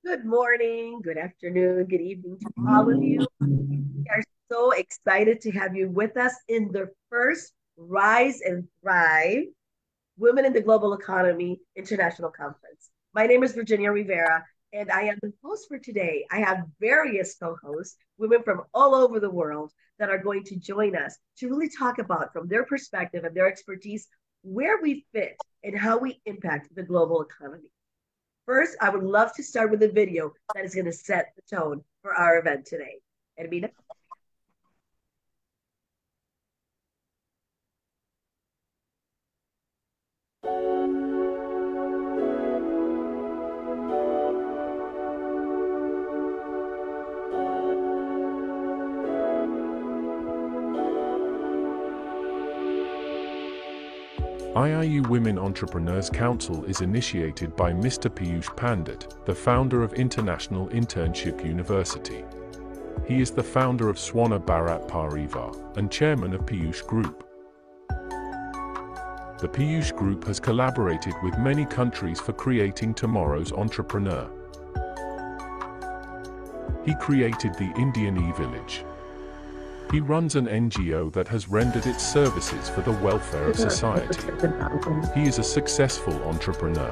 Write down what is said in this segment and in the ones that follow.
Good morning, good afternoon, good evening to all of you. We are so excited to have you with us in the first Rise and Thrive Women in the Global Economy International Conference. My name is Virginia Rivera, and I am the host for today. I have various co hosts, women from all over the world, that are going to join us to really talk about, from their perspective and their expertise, where we fit and how we impact the global economy. First, I would love to start with a video that is going to set the tone for our event today. Ermina? IIU Women Entrepreneurs Council is initiated by Mr. Piyush Pandit, the founder of International Internship University. He is the founder of Swana Bharat Parivar and chairman of Piyush Group. The Piyush Group has collaborated with many countries for creating tomorrow's entrepreneur. He created the Indian e-village. He runs an NGO that has rendered its services for the welfare of society. He is a successful entrepreneur.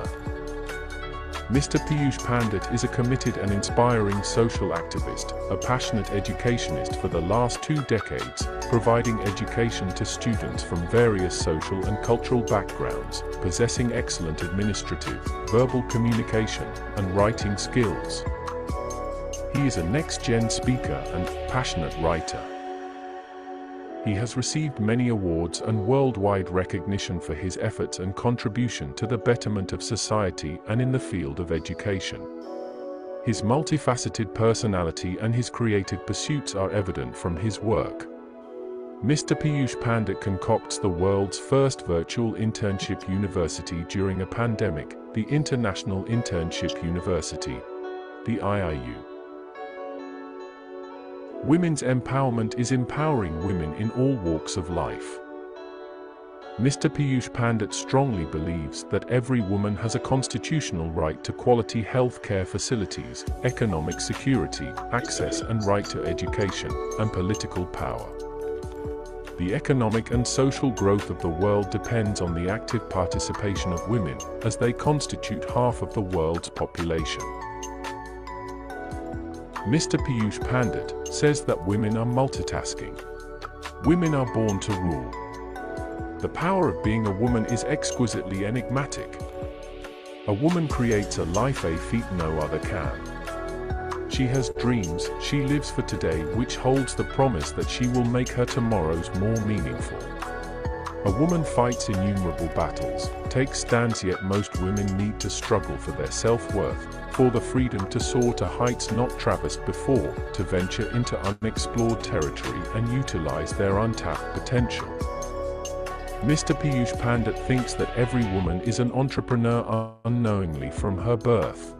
Mr. Piyush Pandit is a committed and inspiring social activist, a passionate educationist for the last 2 decades, providing education to students from various social and cultural backgrounds, possessing excellent administrative, verbal communication, and writing skills. He is a next-gen speaker and passionate writer. He has received many awards and worldwide recognition for his efforts and contribution to the betterment of society and in the field of education. His multifaceted personality and his creative pursuits are evident from his work. Mr. Piyush Pandit concocts the world's first virtual internship university during a pandemic, the International Internship University, the IIU. Women's empowerment is empowering women in all walks of life. Mr. Piyush Pandit strongly believes that every woman has a constitutional right to quality health care facilities, economic security, access and right to education, and political power. The economic and social growth of the world depends on the active participation of women, as they constitute half of the world's population. Mr. Piyush Pandit says that women are multitasking. Women are born to rule. The power of being a woman is exquisitely enigmatic. A woman creates a life a feat no other can. She has dreams, she lives for today, which holds the promise that she will make her tomorrows more meaningful. A woman fights innumerable battles, takes stands, yet most women need to struggle for their self-worth, for the freedom to soar to heights not traversed before, to venture into unexplored territory and utilize their untapped potential. Mr. Piyush Pandit thinks that every woman is an entrepreneur unknowingly from her birth.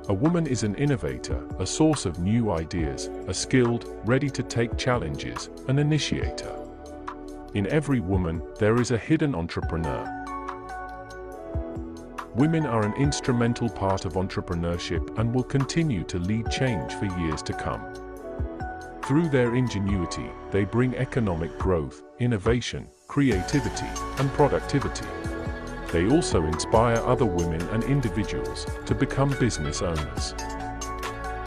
A woman is an innovator, a source of new ideas, a skilled, ready to take challenges, an initiator. In every woman, there is a hidden entrepreneur. Women are an instrumental part of entrepreneurship and will continue to lead change for years to come. Through their ingenuity, they bring economic growth, innovation, creativity, and productivity. They also inspire other women and individuals to become business owners.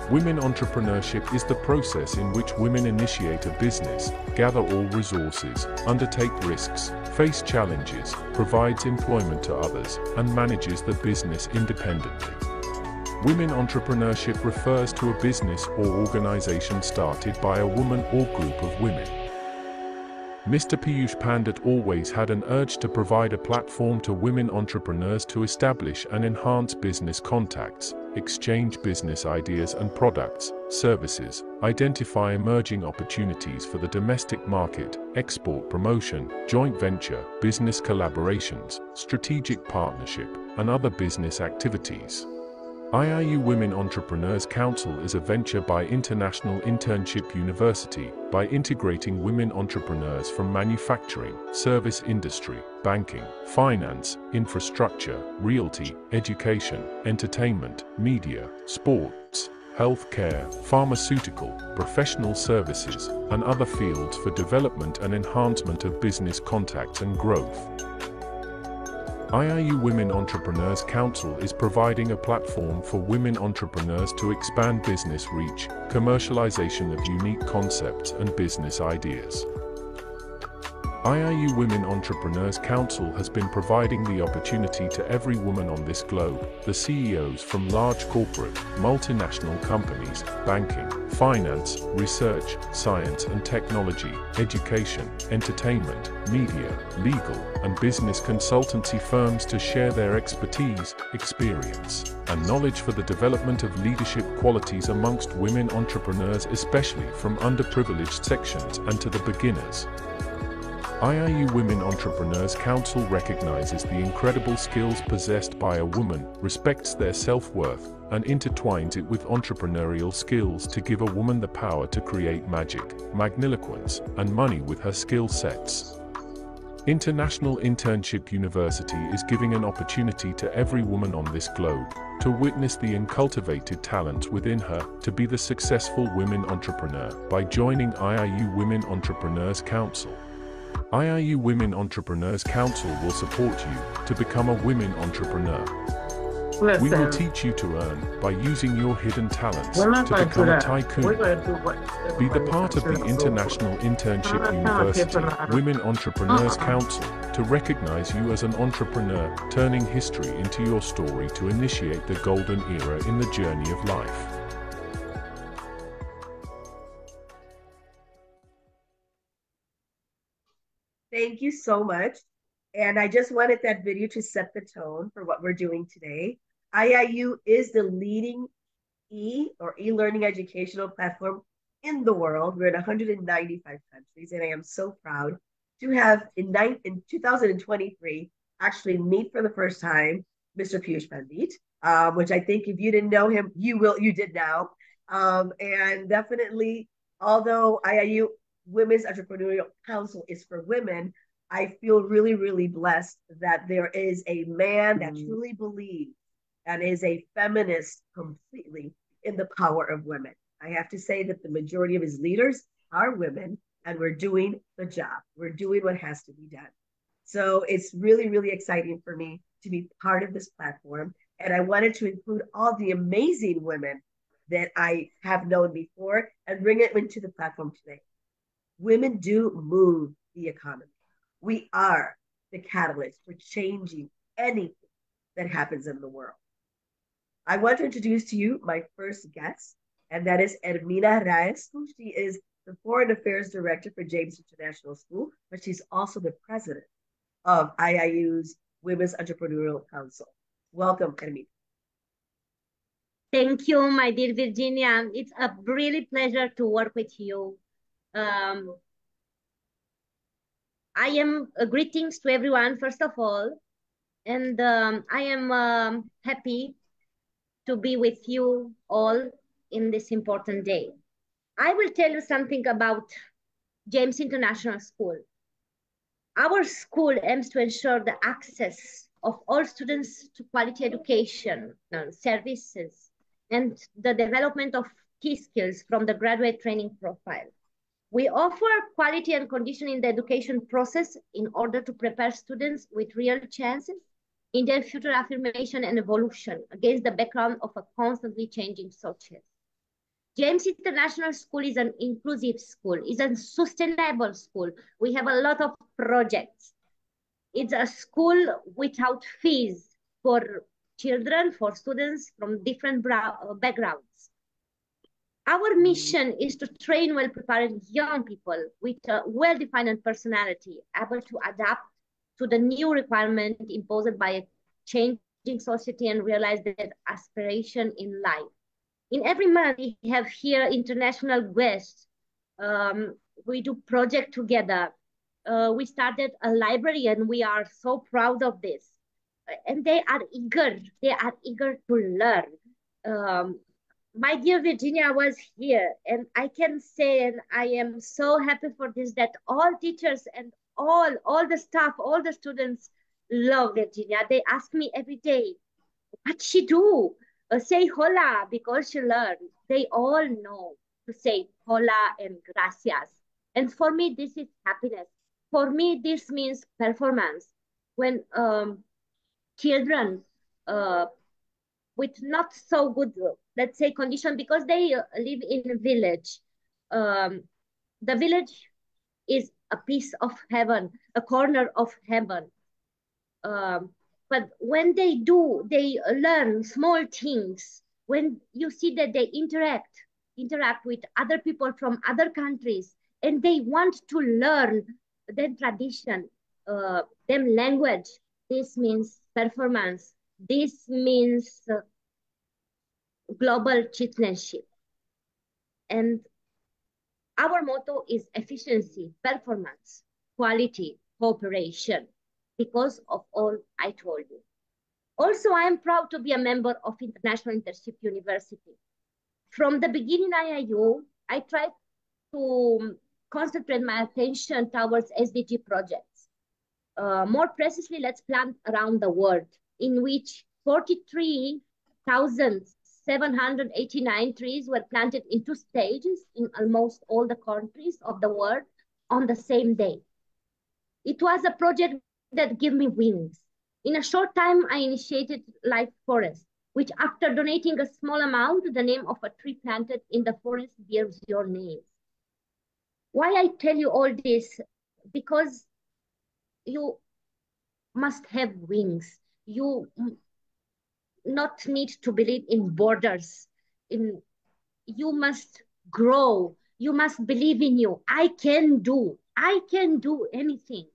Women entrepreneurship is the process in which women initiate a business, gather all resources, undertake risks, face challenges, provides employment to others, and manages the business independently. Women entrepreneurship refers to a business or organization started by a woman or group of women. Mr. Piyush Pandit always had an urge to provide a platform to women entrepreneurs to establish and enhance business contacts, exchange business ideas and products, services, identify emerging opportunities for the domestic market, export promotion, joint venture, business collaborations, strategic partnership, and other business activities. IIU Women Entrepreneurs Council is a venture by International Internship University by integrating women entrepreneurs from manufacturing, service industry, banking, finance, infrastructure, realty, education, entertainment, media, sports, healthcare, pharmaceutical, professional services, and other fields for development and enhancement of business contacts and growth. IIU Women Entrepreneurs Council is providing a platform for women entrepreneurs to expand business reach, commercialization of unique concepts and business ideas. IIU Women Entrepreneurs Council has been providing the opportunity to every woman on this globe, the CEOs from large corporate, multinational companies, banking, finance, research, science and technology, education, entertainment, media, legal, and business consultancy firms to share their expertise, experience, and knowledge for the development of leadership qualities amongst women entrepreneurs, especially from underprivileged sections and to the beginners. IIU Women Entrepreneurs Council recognizes the incredible skills possessed by a woman, respects their self-worth, and intertwines it with entrepreneurial skills to give a woman the power to create magic, magniloquence, and money with her skill sets. International Internship University is giving an opportunity to every woman on this globe to witness the uncultivated talents within her to be the successful women entrepreneur by joining IIU Women Entrepreneurs Council. IIU Women Entrepreneurs Council will support you to become a women entrepreneur. Listen, We will teach you to earn by using your hidden talents we're not to going to do become a that. We're tycoon. going to do what Be the everybody part of the considers International Internship University Women Entrepreneurs Council to recognize you as an entrepreneur, turning history into your story to initiate the golden era in the journey of life. Thank you so much. And I just wanted that video to set the tone for what we're doing today. IIU is the leading e-learning educational platform in the world. We're in 195 countries, and I am so proud to have in 2023 actually meet for the first time Mr. Piyush Pandit, which I think if you didn't know him, you did now. And definitely, although IIU Women's Entrepreneurial Council is for women, I feel really, really blessed that there is a man that truly believes and is a feminist completely in the power of women. I have to say that the majority of his leaders are women, and we're doing the job. We're doing what has to be done. So it's really, really exciting for me to be part of this platform. And I wanted to include all the amazing women that I have known before and bring it into the platform today. Women do move the economy. We are the catalyst for changing anything that happens in the world. I want to introduce to you my first guest, and that is Hermina Reyes, who she is the Foreign Affairs Director for James International School, but she's also the president of IIU's Women's Entrepreneurial Council. Welcome, Hermina. Thank you, my dear Virginia. It's a really pleasure to work with you. I am greetings to everyone, first of all, and I am happy to be with you all in this important day. I will tell you something about James International School. Our school aims to ensure the access of all students to quality education and services and the development of key skills from the graduate training profile. We offer quality and condition in the education process in order to prepare students with real chances in their future affirmation and evolution against the background of a constantly changing society. James International School is an inclusive school, is a sustainable school. We have a lot of projects. It's a school without fees for children, for students from different backgrounds. Our mission is to train well-prepared young people with a well-defined personality, able to adapt to the new requirement imposed by a changing society and realize their aspiration in life. In every month, we have here international guests. We do project together. We started a library, and we are so proud of this. And they are eager to learn. Um, my dear Virginia was here, and I can say, and I am so happy for this, that all teachers and all the staff, all the students love Virginia. They ask me every day, what she do? Say hola because she learned. They all know to say hola and gracias. And for me, this is happiness. For me, this means performance. When children uh, with not so good, let's say, condition, because they live in a village. Um, the village is a piece of heaven, a corner of heaven. Um, but when they do, they learn small things. When you see that they interact with other people from other countries, and they want to learn their tradition, their language. This means performance. This means global citizenship. And our motto is efficiency, performance, quality, cooperation, because of all I told you. Also, I am proud to be a member of International Internship University. From the beginning IIU, I tried to concentrate my attention towards SDG projects. More precisely, let's plant around the world, in which 43,789 trees were planted in 2 stages in almost all the countries of the world on the same day. It was a project that gave me wings. In a short time, I initiated Life Forest, which after donating a small amount, the name of a tree planted in the forest bears your name. Why I tell you all this? Because you must have wings. You not need to believe in borders. You must grow. You must believe in you. I can do. I can do anything.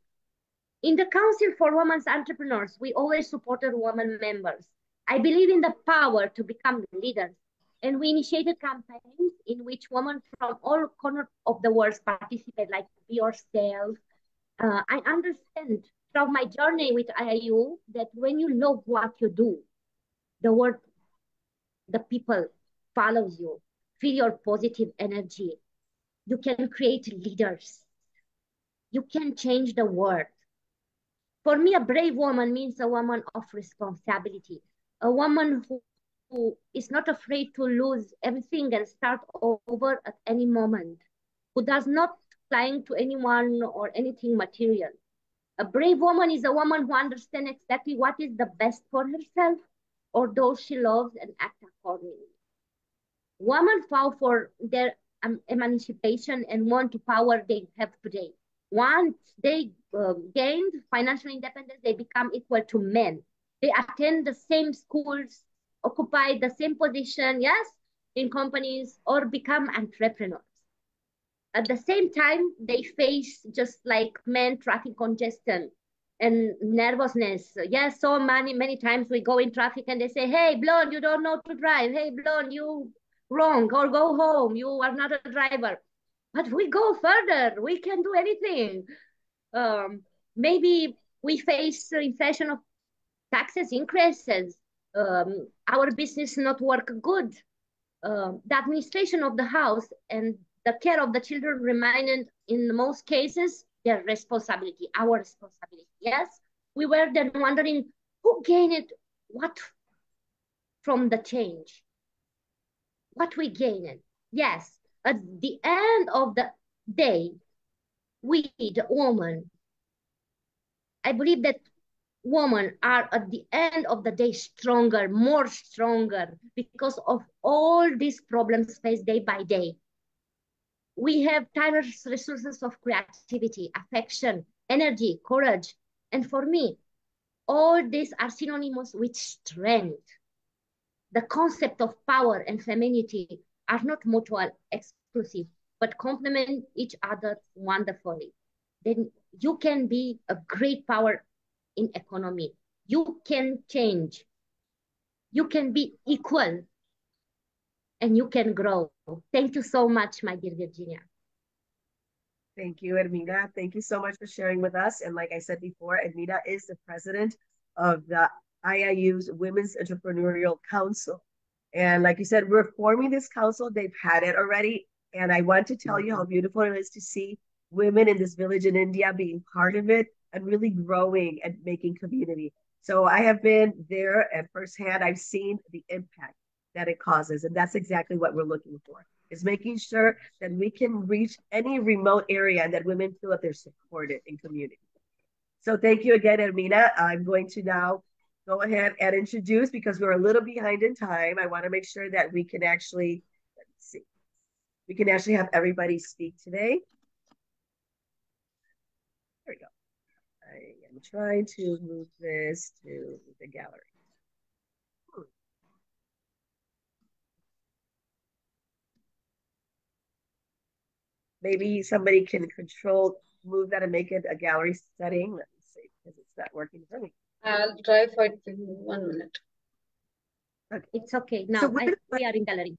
In the Council for Women's Entrepreneurs, we always supported women members. I believe in the power to become leaders, and we initiated campaigns in which women from all corners of the world participate, like Be Yourself. I understand through my journey with IIU that when you love what you do, the world, the people follows you, feel your positive energy. You can create leaders. You can change the world. For me, a brave woman means a woman of responsibility, a woman who is not afraid to lose everything and start over at any moment, who does not cling to anyone or anything material. A brave woman is a woman who understands exactly what is the best for herself or those she loves and acts accordingly. Women fought for their emancipation and want to power they have today. Once they gained financial independence, they become equal to men. They attend the same schools, occupy the same position, yes, in companies, or become entrepreneurs. At the same time, they face just like men traffic congestion and nervousness. Yes, so many times we go in traffic and they say, "Hey, blonde, you don't know to drive. Hey, blonde, you wrong or go home. You are not a driver." But we go further. We can do anything. Um, Maybe we face inflation of taxes increases. Our business not work good. The administration of the house and the care of the children remained in most cases their responsibility, our responsibility. Yes, we were then wondering who gained what from the change, what we gained. Yes, at the end of the day, we, the woman, I believe that women are at the end of the day stronger, more stronger because of all these problems faced day by day. We have tireless resources of creativity, affection, energy, courage. And for me, all these are synonymous with strength. The concept of power and femininity are not mutual exclusive, but complement each other wonderfully. Then you can be a great power in economy. You can change. You can be equal and you can grow. Thank you so much, my dear Virginia. Thank you, Edmina. Thank you so much for sharing with us. And like I said before, Edmina is the president of the IIU's Women's Entrepreneurial Council. And like you said, we're forming this council. They've had it already. And I want to tell you how beautiful it is to see women in this village in India being part of it and really growing and making community. So I have been there at firsthand. I've seen the impact that it causes. And that's exactly what we're looking for, is making sure that we can reach any remote area and that women feel that they're supported in community. So thank you again, Ermina. I'm going to now go ahead and introduce, because we're a little behind in time. I want to make sure that we can actually, let's see, we can actually have everybody speak today. There we go. I am trying to move this to the gallery. Maybe somebody can move that and make it a gallery setting. Let me see, because it's not working for me. I'll try for it in 1 minute. Okay. It's okay. Now we are in gallery.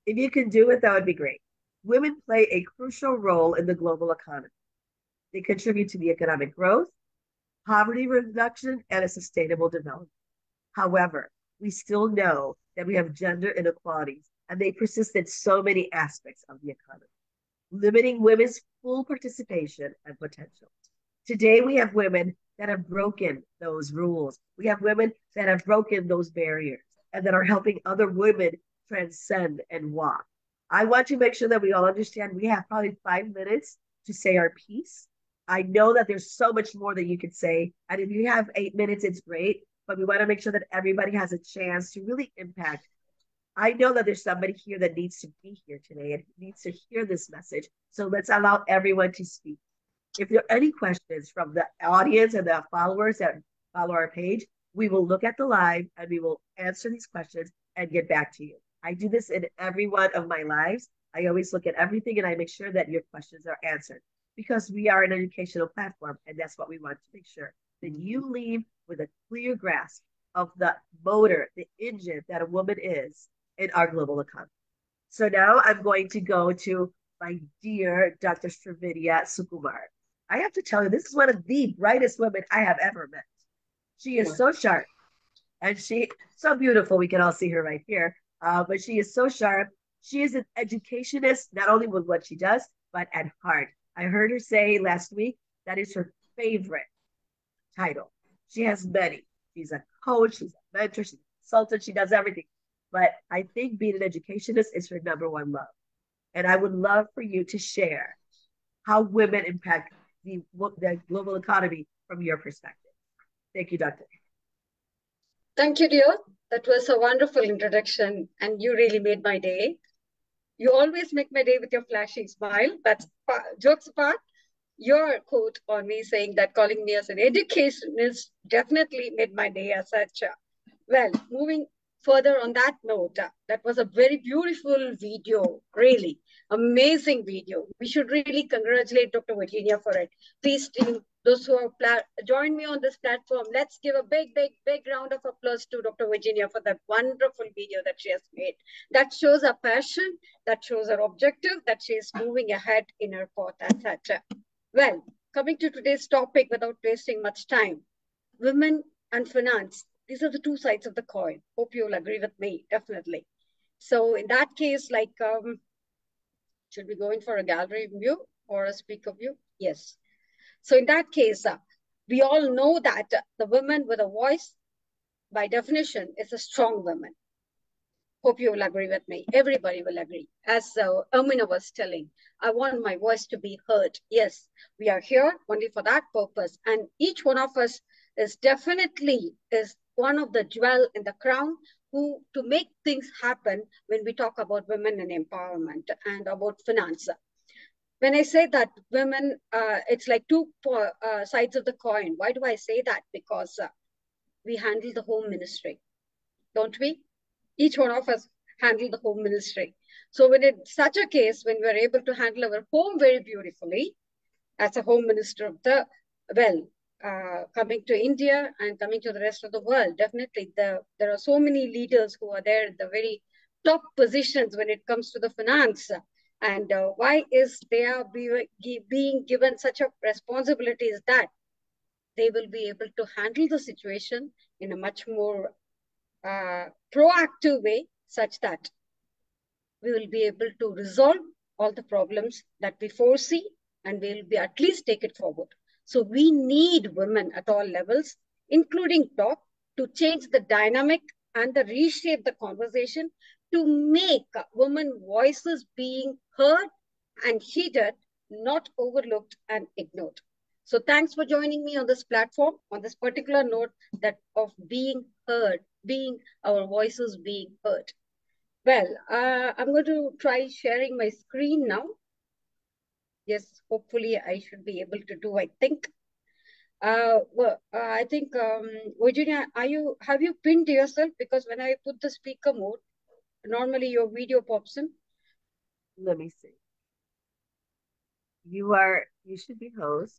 If you can do it, that would be great. Women play a crucial role in the global economy. They contribute to the economic growth, poverty reduction, and a sustainable development. However, we still know that we have gender inequalities, and they persist in so many aspects of the economy, limiting women's full participation and potential. Today, we have women that have broken those rules. We have women that have broken those barriers and that are helping other women transcend and walk. I want to make sure that we all understand we have probably 5 minutes to say our piece. I know that there's so much more that you could say. And if you have 8 minutes, it's great. But we want to make sure that everybody has a chance to really impact. I know that there's somebody here that needs to be here today and needs to hear this message. So let's allow everyone to speak. If there are any questions from the audience and the followers that follow our page, we will look at the live and we will answer these questions and get back to you. I do this in every one of my lives. I always look at everything and I make sure that your questions are answered, because we are an educational platform and that's what we want to make sure that you leave with a clear grasp of the motor, the engine that a woman is in our global economy. So now I'm going to go to my dear Dr. Stravidia Sukumar. I have to tell you, this is one of the brightest women I have ever met. She is so sharp and she so beautiful. We can all see her right here, but she is so sharp. She is an educationist, not only with what she does, but at heart. I heard her say last week that is her favorite title. She has many. She's a coach, she's a mentor, she's a consultant, she does everything. But I think being an educationist is her number one love. And I would love for you to share how women impact the global economy from your perspective. Thank you, Doctor. Thank you, dear. That was a wonderful introduction, and you really made my day. You always make my day with your flashy smile. But jokes apart, your quote on me saying that calling me as an educationist definitely made my day as such. Well, moving further on that note, that was a very beautiful video, really amazing video. We should really congratulate Dr. Virginia for it. Please, team, those who have joined me on this platform, let's give a big, big, big round of applause to Dr. Virginia for that wonderful video that she has made. That shows her passion, that shows her objective, that she is moving ahead in her path, etc. Well, coming to today's topic without wasting much time, women and finance. These are the two sides of the coin. Hope you'll agree with me, definitely. So in that case, like, should we go in for a gallery view or a speaker view? Yes. So in that case, we all know that the woman with a voice, by definition, is a strong woman. Hope you will agree with me. Everybody will agree. As Ermina was telling, I want my voice to be heard. Yes, we are here only for that purpose. And each one of us is definitely is one of the jewel in the crown who to make things happen when we talk about women and empowerment and about finance. When I say that women, it's like two sides of the coin. Why do I say that? Because we handle the home ministry, don't we? Each one of us handle the home ministry. So when it's such a case, when we're able to handle our home very beautifully, as a home minister of the, well, coming to India and coming to the rest of the world, definitely there are so many leaders who are there at the very top positions when it comes to the finance. And why is they are being given such a responsibility is that they will be able to handle the situation in a much more proactive way, such that we will be able to resolve all the problems that we foresee, and we'll be at least take it forward. So we need women at all levels, including top, to change the dynamic and the reshape the conversation to make women voices being heard and heeded, not overlooked and ignored. So thanks for joining me on this platform on this particular note that of being heard, being our voices being heard. Well, I'm going to try sharing my screen now. Yes, hopefully I should be able to do, I think. I think, Virginia, have you pinned yourself? Because when I put the speaker mode, normally your video pops in. Let me see. You should be host.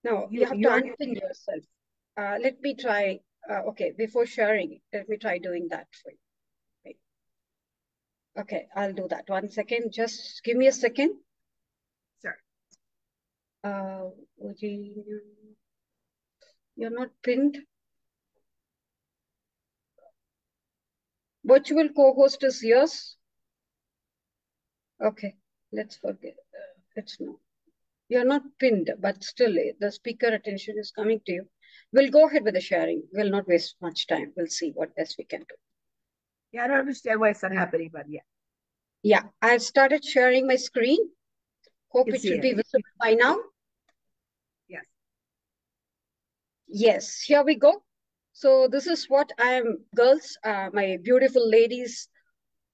No, you have to unpin yourself. Let me try. Okay, before sharing, let me try doing that for you. Wait. Okay, I'll do that. 1 second. Just give me a second. Sure. You're not pinned. Virtual co-host is yours. Okay, let's forget. It's not. You're not pinned, but still the speaker attention is coming to you. We'll go ahead with the sharing. We'll not waste much time. We'll see what best we can do. Yeah, I don't understand why it's not happening, but yeah. Yeah, I've started sharing my screen. Hope it should be visible by now. Yes. Yes, here we go. So this is what I am, girls, my beautiful ladies,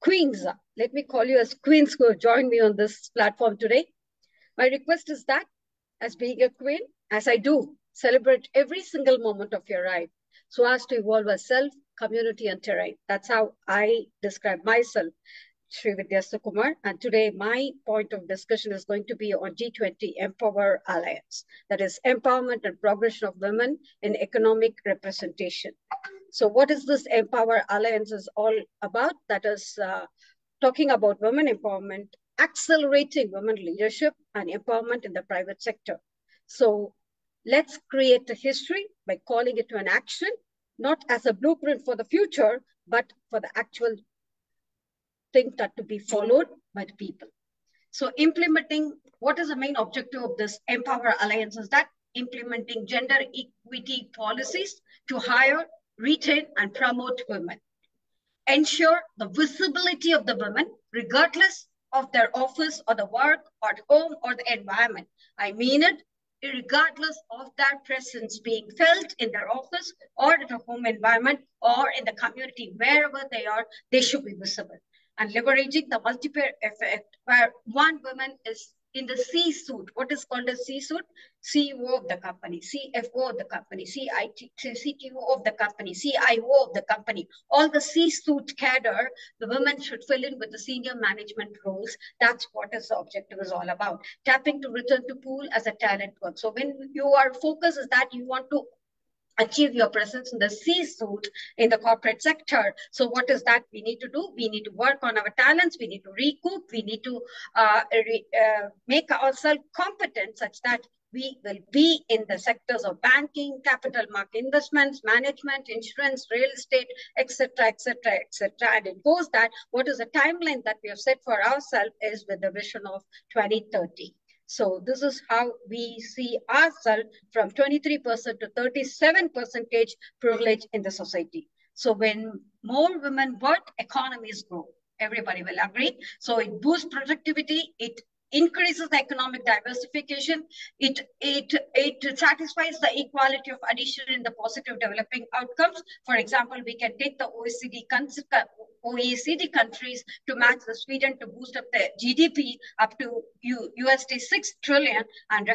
queens. Let me call you as queens who have joined me on this platform today. My request is that, as being a queen, as I do, celebrate every single moment of your life so as to evolve as self, community, and terrain. That's how I describe myself, Sri Vidya Sukumar. And today, my point of discussion is going to be on G20 Empower Alliance. That is empowerment and progression of women in economic representation. So what is this Empower Alliance is all about? That is talking about women empowerment, accelerating women leadership and empowerment in the private sector. So let's create a history by calling it to an action, not as a blueprint for the future, but for the actual thing that to be followed by the people. So implementing, what is the main objective of this Empower Alliance is that implementing gender equity policies to hire, retain, and promote women. Ensure the visibility of the women, regardless of their office or the work or home or the environment. I mean it, regardless of their presence being felt in their office or in a home environment or in the community, wherever they are, they should be visible. And leveraging the multiple effect where one woman is in the C-suite. What is called a C-suite? CEO of the company, CFO of the company, CTO of the company, CIO of the company. All the C-suite cadre, the women should fill in with the senior management roles. That's what is the objective is all about. Tapping to return to pool as a talent work. So when your focus is that you want to achieve your presence in the C-suite in the corporate sector. So what is that we need to do? We need to work on our talents. We need to recoup. We need to make ourselves competent such that we will be in the sectors of banking, capital market investments, management, insurance, real estate, etc., etc., etc. And it goes that what is the timeline that we have set for ourselves is with the vision of 2030. So this is how we see ourselves from 23% to 37% privilege in the society. So when more women work, economies grow. Everybody will agree. So it boosts productivity. It increases the economic diversification. It satisfies the equality of addition in the positive developing outcomes. For example, we can take the OECD countries to match the Sweden to boost up the GDP up to USD 6 trillion and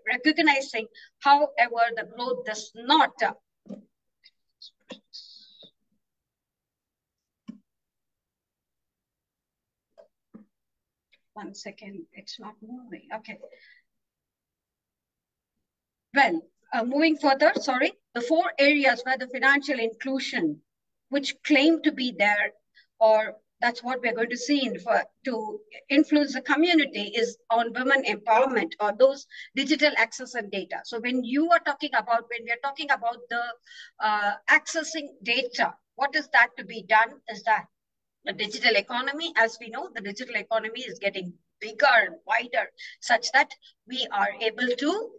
recognizing, however, the growth does not. 1 second, it's not moving. Okay. Well, moving further, sorry, the 4 areas where the financial inclusion, which claim to be there, or that's what we're going to see to influence the community, is on women empowerment or those digital access and data. So when we are talking about the accessing data, what is that to be done is that the digital economy, as we know, the digital economy is getting bigger and wider, such that we are able to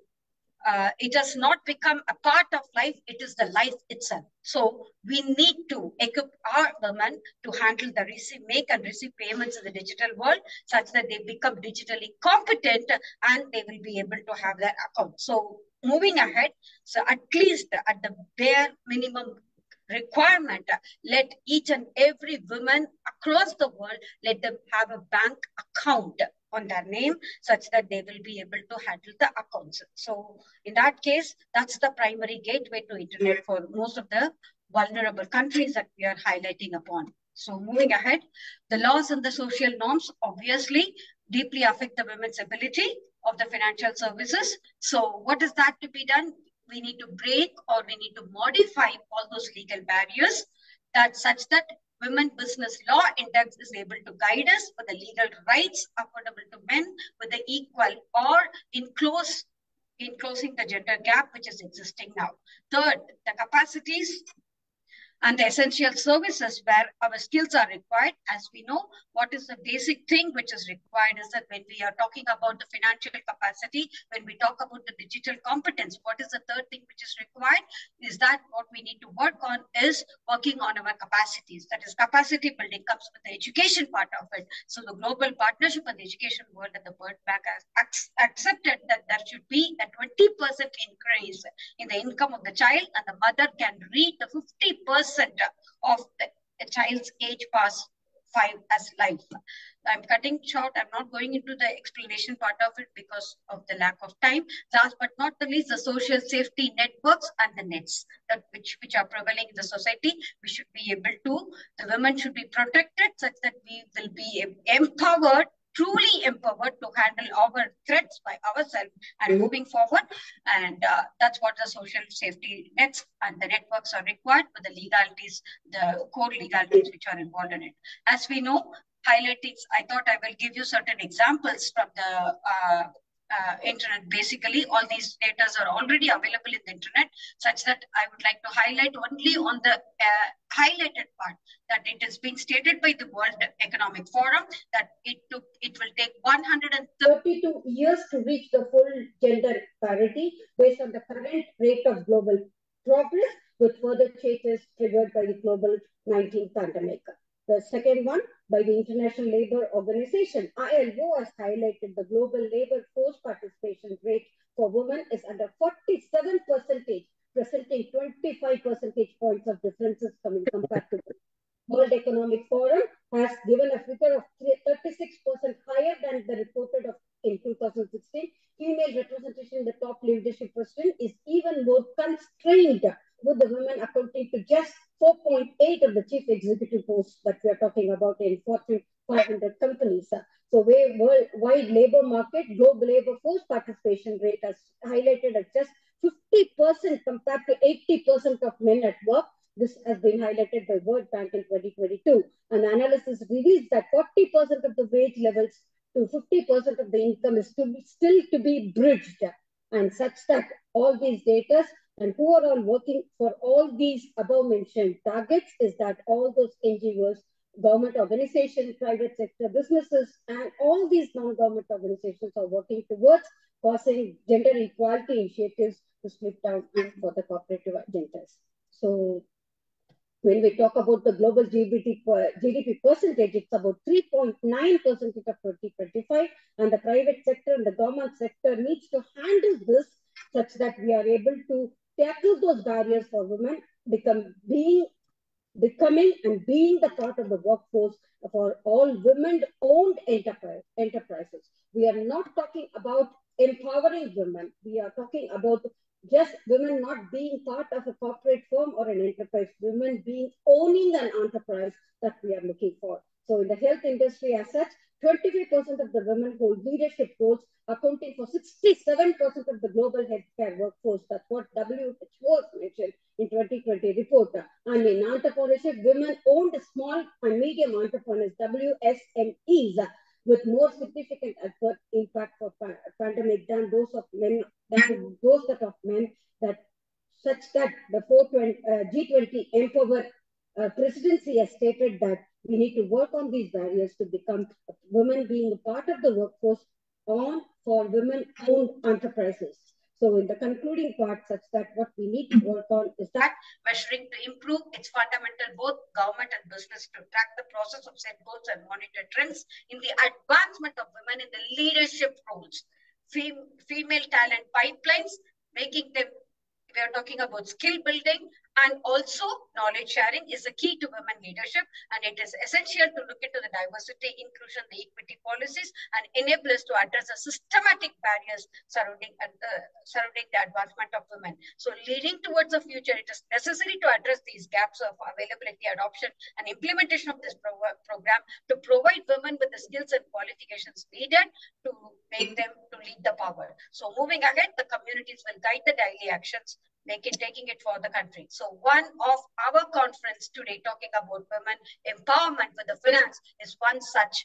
it has not become a part of life, it is the life itself. So we need to equip our women to handle the make and receive payments in the digital world, such that they become digitally competent and they will be able to have their account. So moving ahead, so at least at the bare minimum requirement, let each and every woman across the world, let them have a bank account on their name, such that they will be able to handle the accounts. So in that case, that's the primary gateway to internet for most of the vulnerable countries that we are highlighting upon. So moving ahead, the laws and the social norms obviously deeply affect the women's ability of the financial services. So what is that to be done? We need to break or we need to modify all those legal barriers that such that Women Business Law Index is able to guide us for the legal rights affordable to men with the equal or in closing the gender gap which is existing now. Third, the capacities and the essential services where our skills are required. As we know, what is the basic thing which is required is that when we are talking about the financial capacity, when we talk about the digital competence, what is the third thing which is required is that what we need to work on is working on our capacities. That is, capacity building comes with the education part of it. So the global partnership on the education world and the World Bank has accepted that there should be a 20% increase in the income of the child, and the mother can read the 50% of the child's age past 5 as life. I'm cutting short. I'm not going into the explanation part of it because of the lack of time. Last but not the least, the social safety networks and the nets that which are prevailing in the society. We should be able to, the women should be protected such that we will be empowered, truly empowered to handle our threats by ourselves and moving forward. And that's what the social safety nets and the networks are required for the legalities, the core legalities which are involved in it. As we know, highlighting, I thought I will give you certain examples from the internet. Basically, all these data are already available in the internet, such that I would like to highlight only on the highlighted part that it has been stated by the World Economic Forum that it will take 132 years to reach the full gender parity based on the current rate of global progress, with further changes triggered by the COVID-19 pandemic. The second one, by the International Labour Organization, ILO has highlighted the global labour force participation rate for women is under 47%, presenting 25 percentage points of differences compared to men. World Economic Forum has given a figure of 36% higher than the reported of in 2016. Female representation in the top leadership position is even more constrained, with the women accounting to just 4.8 of the chief executive posts that we are talking about in Fortune 500 companies. So, worldwide labor market, global labor force participation rate has highlighted as just 50% compared to 80% of men at work. This has been highlighted by World Bank in 2022. An analysis reveals that 40% of the wage levels to 50% of the income is still to be bridged, and such that all these data and who are all working for all these above mentioned targets is that all those NGOs, government organizations, private sector businesses, and all these non-government organizations are working towards causing gender equality initiatives to split down for the cooperative agendas. So when we talk about the global GDP percentage, it's about 3.9% of 2025, and the private sector and the government sector needs to handle this such that we are able to tackle those barriers for women, becoming and being the part of the workforce for all women-owned enterprises. We are not talking about empowering women. We are talking about just women not being part of a corporate firm or an enterprise, women owning an enterprise that we are looking for. So in the health industry as such, 25% of the women hold leadership roles, accounting for 67% of the global healthcare workforce. That's what WHO mentioned in 2020 report. And in entrepreneurship, women-owned small and medium entrepreneurs, WSMEs, with more significant adverse impact for pandemic than those of men, that such that the G20 Empower presidency has stated that we need to work on these barriers to become women being a part of the workforce on for women-owned enterprises. So in the concluding part, such that what we need to work on is that measuring to improve its fundamental both government and business to track the process of set goals and monitor trends in the advancement of women in the leadership roles, female talent pipelines, making them, we are talking about skill building, and also knowledge sharing is the key to women leadership, and it is essential to look into the diversity, inclusion, the equity policies, and enable us to address the systematic barriers surrounding the advancement of women. So leading towards the future, it is necessary to address these gaps of availability, adoption, and implementation of this program to provide women with the skills and qualifications needed to make them to lead the power. So moving ahead, the communities will guide the daily actions, taking it for the country. So one of our conference today talking about women empowerment with the finance is one such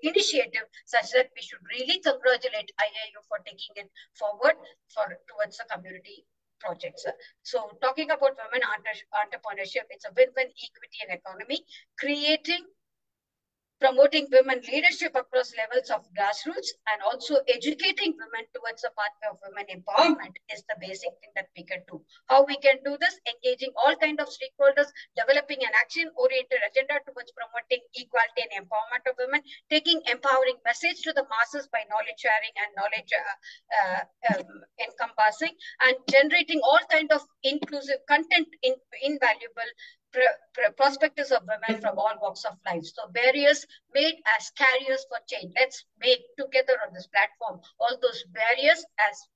initiative, such that we should really congratulate IIU for taking it forward towards the community projects. So talking about women entrepreneurship, it's a win-win equity and economy, promoting women leadership across levels of grassroots, and also educating women towards the pathway of women empowerment is the basic thing that we can do. How we can do this? Engaging all kinds of stakeholders, developing an action-oriented agenda towards promoting equality and empowerment of women, taking empowering message to the masses by knowledge sharing and knowledge encompassing, and generating all kinds of inclusive content, invaluable prospectus of women from all walks of life. So barriers made as carriers for change. Let's make together on this platform all those barriers as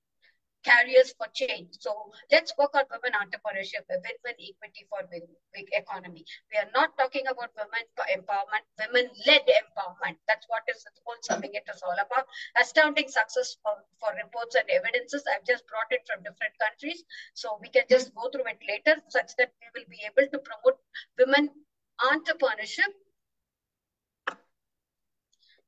carriers for change. So let's work on women entrepreneurship, a win-win equity for big economy. We are not talking about women empowerment, women-led empowerment. That's what is the whole summing it is all about. Astounding success for reports and evidences. I've just brought it from different countries. So we can just go through it later, such that we will be able to promote women entrepreneurship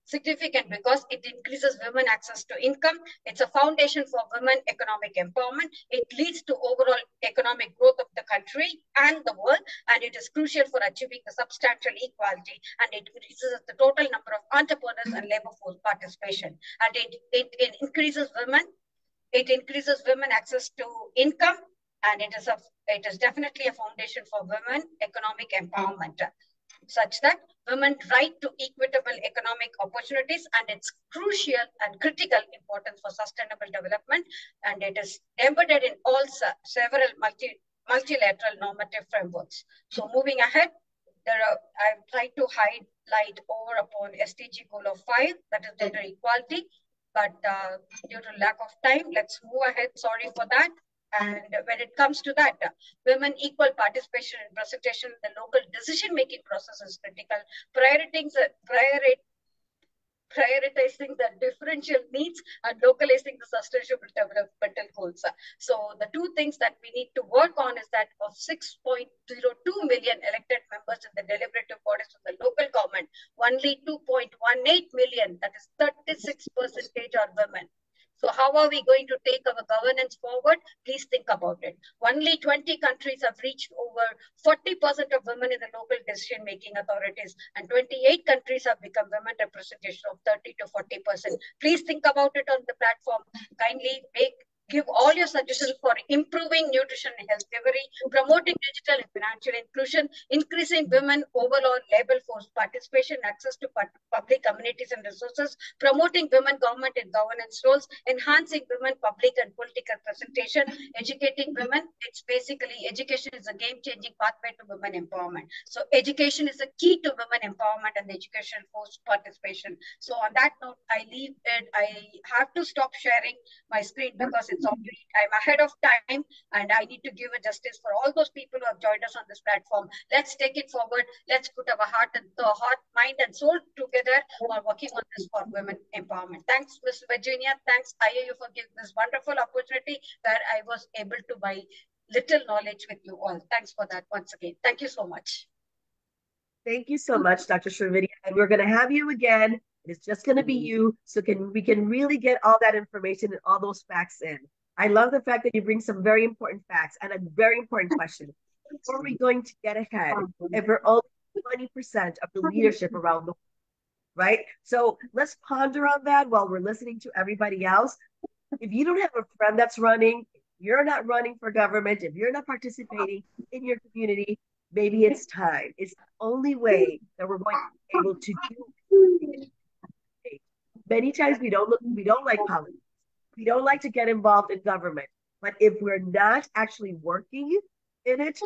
significant because it increases women access to income. It's a foundation for women economic empowerment. It leads to overall economic growth of the country and the world, and it is crucial for achieving the substantial equality, and it increases the total number of entrepreneurs and labor force participation, and it increases women access to income, and it is definitely a foundation for women economic empowerment, such that women's right to equitable economic opportunities, and it's crucial and critical importance for sustainable development, and it is embedded in all several multilateral normative frameworks. So moving ahead, I've tried to highlight over upon SDG goal of 5, that is gender equality, but due to lack of time, let's move ahead. Sorry for that. And when it comes to that, women equal participation and presentation in the local decision-making process is critical. Prioritizing the differential needs and localizing the sustainable developmental goals. So the two things that we need to work on is that of 6.02 million elected members in the deliberative bodies of the local government, only 2.18 million, that is 36% are women. So how are we going to take our governance forward? Please think about it. Only 20 countries have reached over 40% of women in the local decision-making authorities, and 28 countries have become women representation of 30 to 40%. Please think about it on the platform. Kindly give all your suggestions for improving nutrition and health delivery, promoting digital and financial inclusion, increasing women overall labor force participation, access to public communities and resources, promoting women government and governance roles, enhancing women public and political presentation, educating women. It's basically education is a game-changing pathway to women empowerment. So education is a key to women empowerment and education force participation. So on that note, I leave it. I have to stop sharing my screen because I'm ahead of time, and I need to give a justice for all those people who have joined us on this platform. Let's take it forward. Let's put our heart, mind, and soul together while working on this for women empowerment. Thanks, Ms. Virginia. Thanks, IAU, for giving this wonderful opportunity where I was able to buy little knowledge with you all. Thanks for that once again. Thank you so much. Thank you so much, Dr. Srividya. And we're going to have you again. It's just going to be you, so we can really get all that information and all those facts in. I love the fact that you bring some very important facts and a very important question. how are we going to get ahead if we're only 20% of the leadership around the world, right? So let's ponder on that while we're listening to everybody else. If you don't have a friend that's running, you're not running for government, if you're not participating in your community, maybe it's time. It's the only way that we're going to be able to do it. Many times we don't like politics. We don't like to get involved in government. But if we're not actually working in it,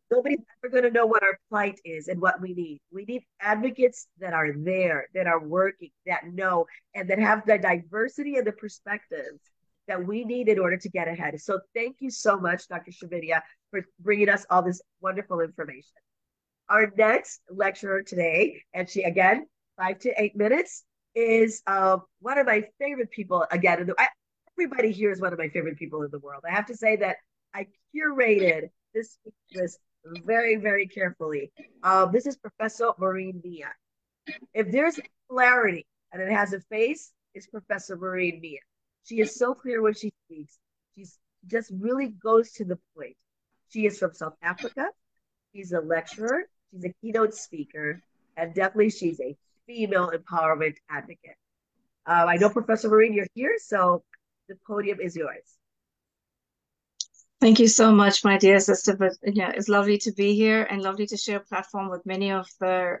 nobody's ever going to know what our plight is and what we need. We need advocates that are there, that are working, that know, and that have the diversity and the perspectives that we need in order to get ahead. So thank you so much, Dr. Shavidia, for bringing us all this wonderful information. Our next lecturer today, and she again, 5 to 8 minutes, is one of my favorite people. Again, everybody here is one of my favorite people in the world. I have to say that I curated this list very, very carefully. This is Professor Maureen Mia. If there's clarity and it has a face, it's Professor Maureen Mia. She is so clear when she speaks. She's just really goes to the point. She is from South Africa. She's a lecturer. She's a keynote speaker, and definitely she's a female empowerment advocate. I know Professor Maureen, you're here, so the podium is yours. Thank you so much, my dear sister. But yeah, it's lovely to be here and lovely to share a platform with many of the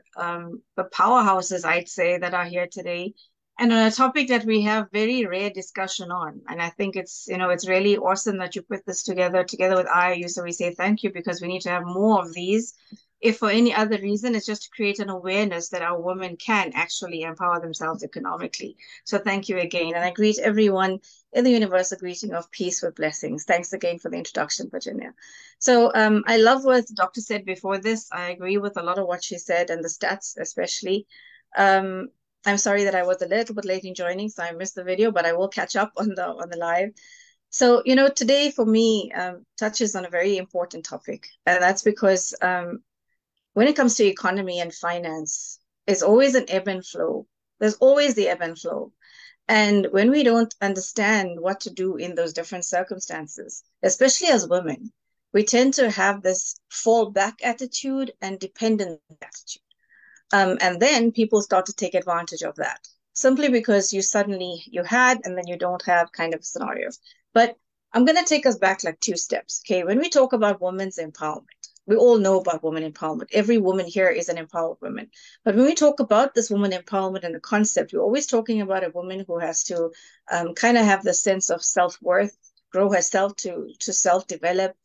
powerhouses, I'd say, that are here today. And on a topic that we have very rare discussion on. And I think it's, it's really awesome that you put this together with IIU. So we say thank you, because we need to have more of these. If for any other reason, it's just to create an awareness that our women can actually empower themselves economically. So thank you again. And I greet everyone in the universal greeting of peace with blessings. Thanks again for the introduction, Virginia. So I love what the doctor said before this. I agree with a lot of what she said, and the stats especially. I'm sorry that I was a little bit late in joining, so I missed the video, but I will catch up on the live. So, today for me touches on a very important topic, and that's because when it comes to economy and finance, it's always an ebb and flow. There's always the ebb and flow. And when we don't understand what to do in those different circumstances, especially as women, we tend to have this fall back attitude and dependent attitude. And then people start to take advantage of that simply because you had and then you don't have kind of scenario. But I'm going to take us back like 2 steps. Okay. When we talk about women's empowerment, we all know about women empowerment. Every woman here is an empowered woman. But when we talk about this woman empowerment and the concept, we're always talking about a woman who has to kind of have the sense of self-worth, grow herself to self-develop,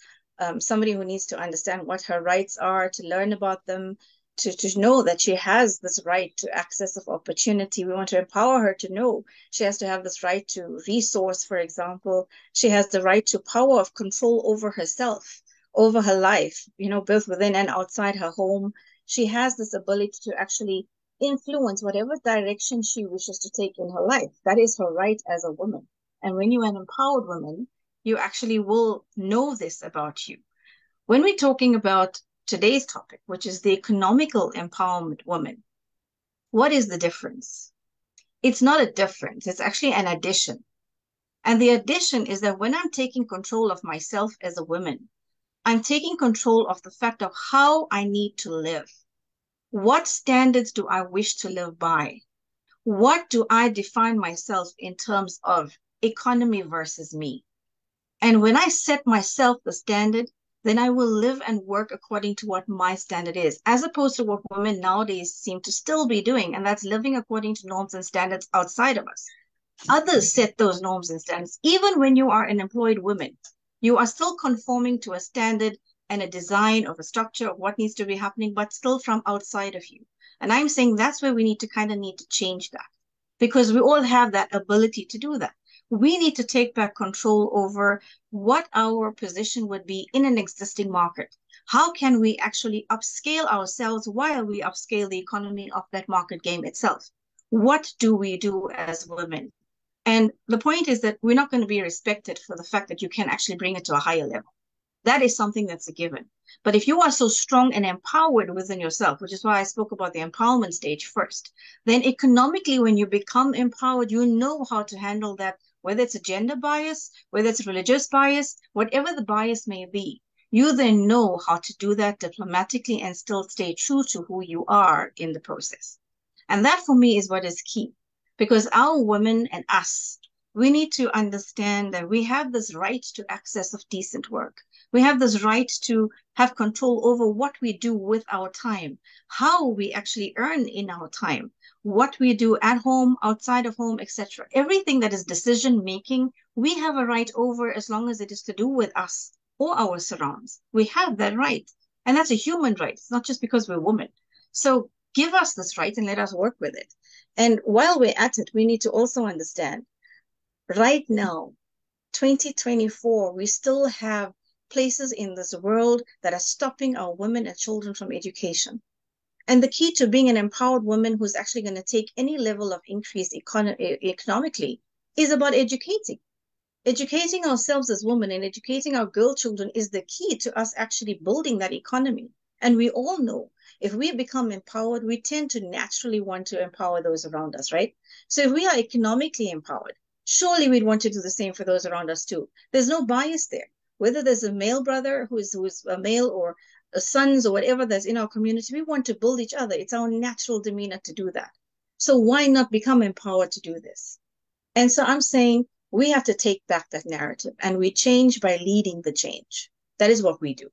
somebody who needs to understand what her rights are, to learn about them, to know that she has this right to access of opportunity. We want to empower her to know she has to have this right to resource, for example. She has the right to power of control over herself, over her life, both within and outside her home. She has this ability to actually influence whatever direction she wishes to take in her life. That is her right as a woman. And when you're an empowered woman, you actually will know this about you. When we're talking about today's topic, which is the economical empowerment woman, what is the difference? It's not a difference. It's actually an addition. And the addition is that when I'm taking control of myself as a woman, I'm taking control of the fact of how I need to live. What standards do I wish to live by? What do I define myself in terms of economy versus me? And when I set myself the standard, then I will live and work according to what my standard is, as opposed to what women nowadays seem to still be doing, and that's living according to norms and standards outside of us. Others set those norms and standards. Even when you are an employed woman, you are still conforming to a standard and a design of a structure of what needs to be happening, but still from outside of you. And I'm saying that's where we need to change that, because we all have that ability to do that. We need to take back control over what our position would be in an existing market. How can we actually upscale ourselves while we upscale the economy of that market game itself? What do we do as women? And the point is that we're not going to be respected for the fact that you can actually bring it to a higher level. That is something that's a given. But if you are so strong and empowered within yourself, which is why I spoke about the empowerment stage first, then economically, when you become empowered, you know how to handle that, whether it's a gender bias, whether it's a religious bias, whatever the bias may be. you then know how to do that diplomatically and still stay true to who you are in the process. And that for me is what is key, because our women and us, we need to understand that we have this right to access of decent work. We have this right to have control over what we do with our time, how we actually earn in our time, what we do at home, outside of home, etc. Everything that is decision making, we have a right over as long as it is to do with us or our surrounds. We have that right. And that's a human right. It's not just because we're women. So give us this right and let us work with it. And while we're at it, we need to also understand right now, 2024, we still have places in this world that are stopping our women and children from education. And the key to being an empowered woman who's actually going to take any level of increase economically is about educating. Educating ourselves as women and educating our girl children is the key to us actually building that economy. And we all know if we become empowered, we tend to naturally want to empower those around us, right? So if we are economically empowered, surely we'd want to do the same for those around us too. There's no bias there. Whether there's a male brother who's a male or sons or whatever that's in our community, we want to build each other. It's our natural demeanor to do that. So why not become empowered to do this? And so I'm saying we have to take back that narrative and we change by leading the change. That is what we do.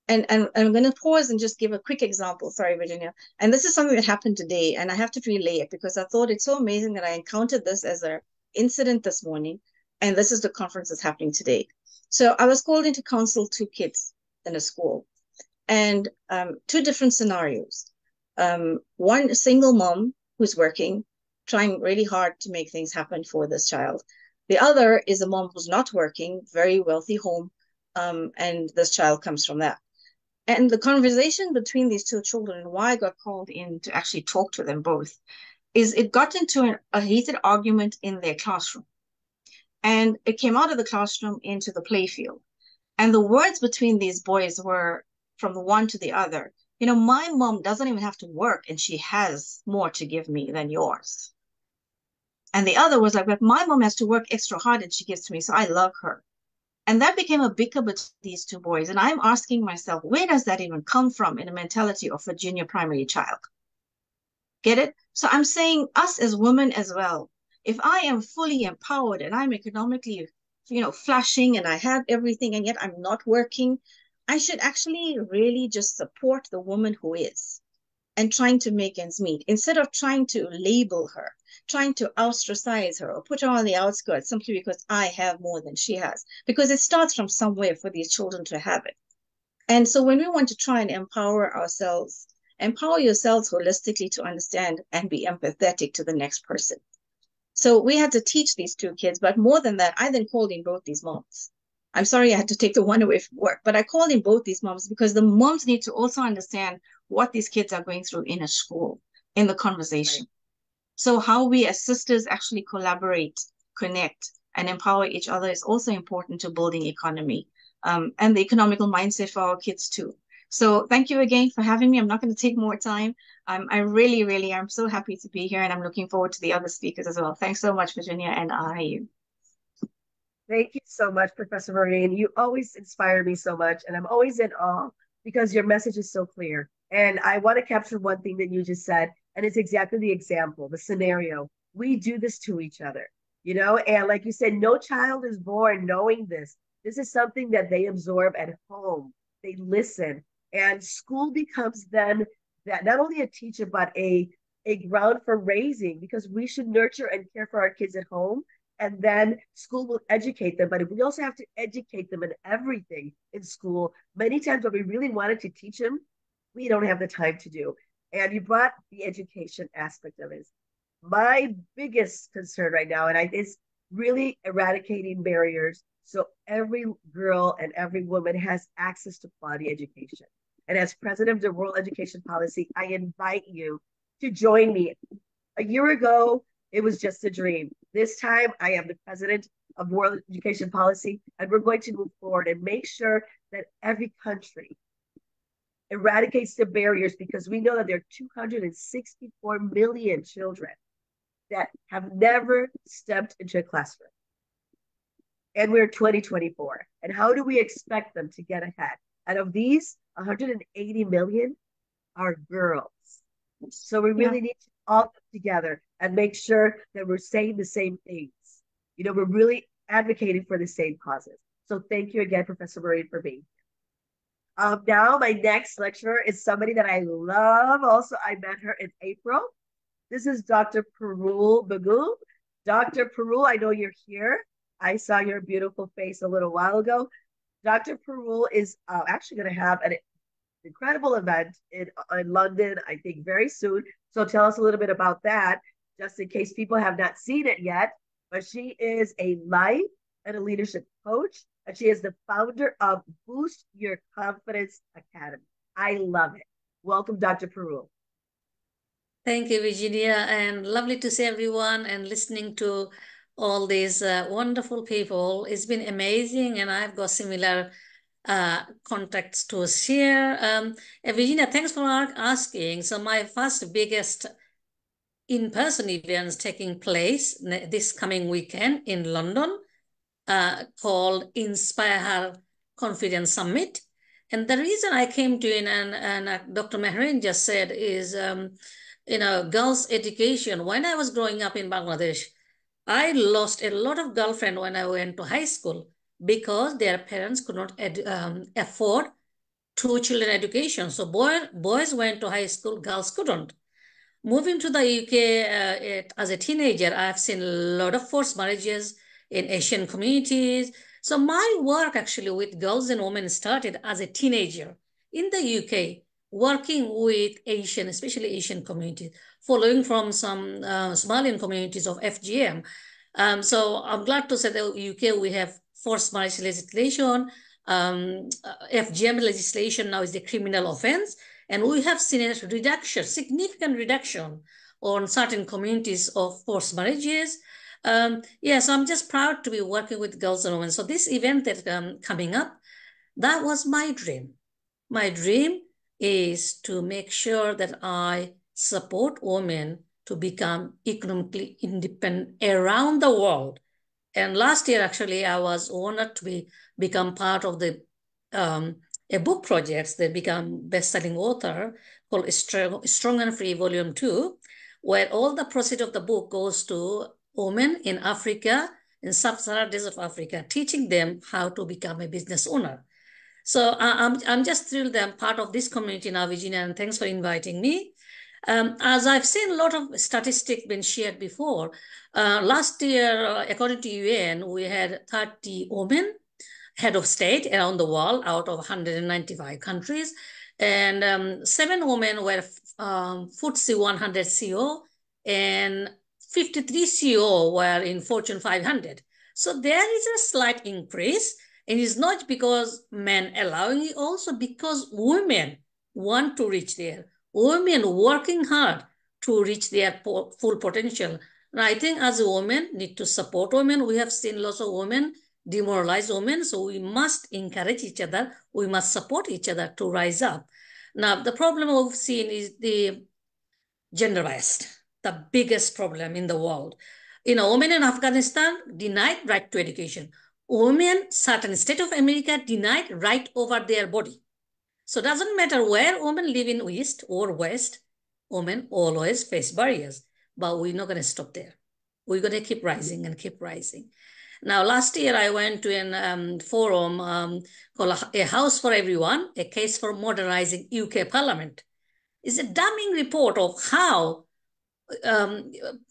And I'm going to pause and just give a quick example. Sorry, Virginia. And this is something that happened today, and I have to relay it because I thought it's so amazing that I encountered this as an incident this morning, and this is the conference that's happening today. So I was called in to counsel two kids in a school, and two different scenarios. One, a single mom who's working, trying really hard to make things happen for this child. The other is a mom who's not working, very wealthy home, and this child comes from that. And the conversation between these two children and why I got called in to actually talk to them both is it got into a heated argument in their classroom. And it came out of the classroom into the playfield. And the words between these boys were from the one to the other, you know, my mom doesn't even have to work and she has more to give me than yours. And the other was like, but my mom has to work extra hard and she gives to me, so I love her. And that became a bicker between these two boys. And I'm asking myself, where does that even come from in the mentality of a junior primary child? Get it? So I'm saying us as women as well. If I am fully empowered and I'm economically, flashing and I have everything and yet I'm not working, I should actually really just support the woman who is and trying to make ends meet instead of trying to label her, trying to ostracize her or put her on the outskirts simply because I have more than she has. Because it starts from somewhere for these children to have it. And so when we want to try and empower ourselves, empower yourselves holistically to understand and be empathetic to the next person. So we had to teach these two kids, but more than that, I then called in both these moms. I'm sorry I had to take the one away from work, but I called in both these moms because the moms need to also understand what these kids are going through in a school, in the conversation. Right. So how we as sisters actually collaborate, connect, and empower each other is also important to building economy and the economical mindset for our kids too. So thank you again for having me. I'm not going to take more time. I really, really am so happy to be here and I'm looking forward to the other speakers as well. Thanks so much, Virginia and IU. Thank you so much, Professor Maureen. You always inspire me so much, and I'm always in awe because your message is so clear. And I want to capture one thing that you just said, and it's exactly the example, the scenario. We do this to each other, and like you said, no child is born knowing this. This is something that they absorb at home. They listen, and school becomes then that not only a teacher, but a ground for raising because we should nurture and care for our kids at home and then school will educate them. But if we also have to educate them in everything in school, many times what we really wanted to teach them, we don't have the time to do. And you brought the education aspect of it. My biggest concern right now, is really eradicating barriers so every girl and every woman has access to quality education. And as president of the World Education Policy, I invite you to join me. A year ago, it was just a dream. This time, I am the president of World Education Policy, and we're going to move forward and make sure that every country eradicates the barriers because we know that there are 264 million children that have never stepped into a classroom. and we're 2024. And how do we expect them to get ahead? And of these, 180 million are girls. So we Yeah. really need to all come together and make sure that we're saying the same things. We're really advocating for the same causes. So thank you again, Professor Maureen, for being here. Now, my next lecturer is somebody that I love. Also, I met her in April. This is Dr. Parul Bagul. Dr. Parul, I know you're here. I saw your beautiful face a little while ago. Dr. Parul is actually going to have an incredible event in London, I think, very soon. So tell us a little bit about that, just in case people have not seen it yet. But she is a life and a leadership coach, and she is the founder of Boost Your Confidence Academy. I love it. Welcome, Dr. Parul. Thank you, Virginia, and lovely to see everyone and listening to all these wonderful people. It's been amazing, and I've got similar contacts to share. Virginia, thanks for asking. So my first biggest in-person events taking place this coming weekend in London, called Inspire Her Confidence Summit. And the reason I came to in and Dr. Mehrin just said is, girls' education. When I was growing up in Bangladesh, I lost a lot of girlfriends when I went to high school because their parents could not afford two children education. So boys went to high school, girls couldn't. Moving to the UK as a teenager, I've seen a lot of forced marriages in Asian communities. So my work actually with girls and women started as a teenager in the UK, working with Asian, especially Asian communities, following from some Somalian communities of FGM. So I'm glad to say that UK, we have forced marriage legislation. FGM legislation now is a criminal offense. And we have seen a reduction, significant reduction on certain communities of forced marriages. So I'm just proud to be working with girls and women. So this event that coming up, that was my dream. My dream is to make sure that I support women to become economically independent around the world. And last year, actually, I was honored to become part of the a book project that become best-selling author called Strong and Free Volume 2, where all the proceeds of the book goes to women in Africa, in sub-Saharan desert of Africa, teaching them how to become a business owner. So I'm just thrilled that I'm part of this community now, Virginia, and thanks for inviting me. As I've seen a lot of statistics been shared before, last year, according to UN, we had 30 women head of state around the world out of 195 countries. And 7 women were FTSE 100 CEO and 53 CEO were in Fortune 500. So there is a slight increase. And it's not because men allowing it, also because women want to reach there. Women working hard to reach their full potential. And I think as a woman, need to support women. We have seen lots of women demoralize women, so we must encourage each other. We must support each other to rise up. Now, the problem we've seen is the gender bias, the biggest problem in the world. Women in Afghanistan denied right to education. Women, certain state of America denied right over their body. So it doesn't matter where women live in East or West, women always face barriers, but we're not going to stop there. We're going to keep rising and keep rising. Now, last year I went to a forum called A House for Everyone, a case for modernizing UK Parliament. It's a damning report of how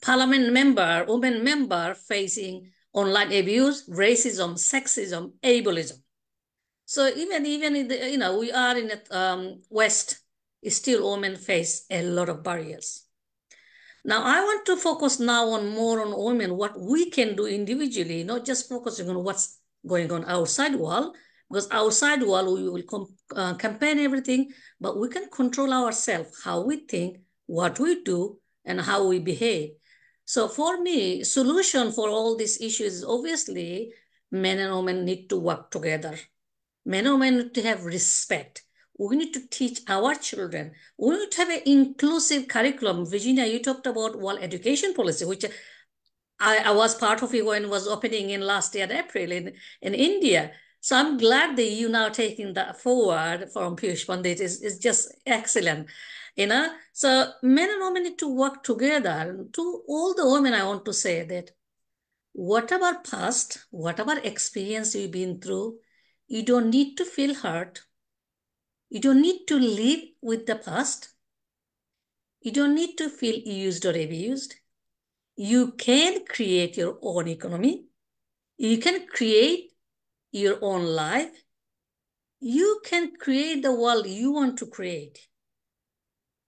Parliament member, women member facing online abuse, racism, sexism, ableism. So even in the, we are in the West, still women face a lot of barriers. Now, I want to focus now on more on women, what we can do individually, not just focusing on what's going on outside world, because outside world, we will campaign everything, but we can control ourselves, how we think, what we do, and how we behave. So for me, solution for all these issues is obviously men and women need to work together. Men and women need to have respect. We need to teach our children. We need to have an inclusive curriculum. Virginia, you talked about world education policy, which I was part of it when it was opening in last year, April, in India. So I'm glad that you now taking that forward from Piyush Pandit is just excellent. So men and women need to work together. To all the women, I want to say that whatever past, whatever experience you've been through, you don't need to feel hurt. You don't need to live with the past. You don't need to feel used or abused. You can create your own economy. You can create your own life. You can create the world you want to create.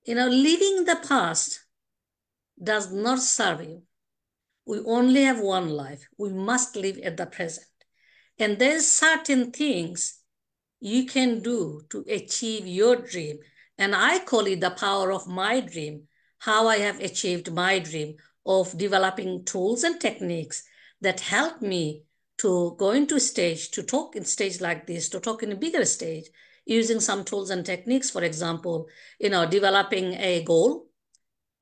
Living the past does not serve you. We only have one life. We must live at the present. And there's certain things you can do to achieve your dream. And I call it the power of my dream, how I have achieved my dream of developing tools and techniques that help me to go into stage, to talk in stage like this, to talk in a bigger stage, using some tools and techniques, for example, developing a goal,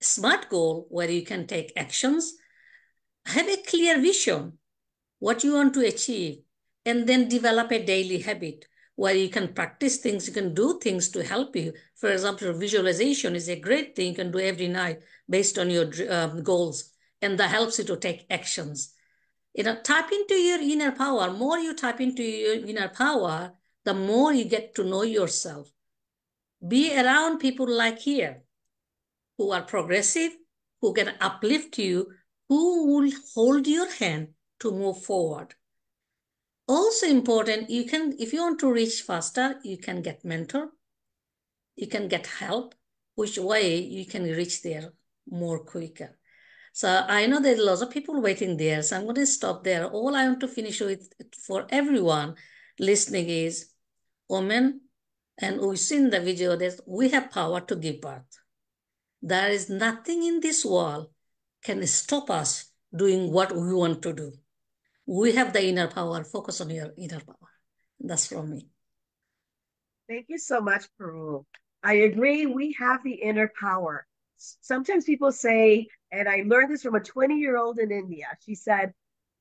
smart goal where you can take actions, have a clear vision, what you want to achieve, and then develop a daily habit where you can practice things, you can do things to help you. For example, visualization is a great thing you can do every night based on your goals, and that helps you to take actions. Tap into your inner power. More you tap into your inner power, the more you get to know yourself. Be around people like here who are progressive, who can uplift you, who will hold your hand to move forward. Also important, if you want to reach faster, you can get mentor, you can get help, which way you can reach there more quicker. So I know there's lots of people waiting there, so I'm going to stop there. All I want to finish with for everyone listening is, women, and we've seen the video that we have power to give birth. There is nothing in this world can stop us doing what we want to do. We have the inner power. Focus on your inner power. That's from me. Thank you so much, Peru. I agree. We have the inner power. Sometimes people say, and I learned this from a 20-year-old in India. She said,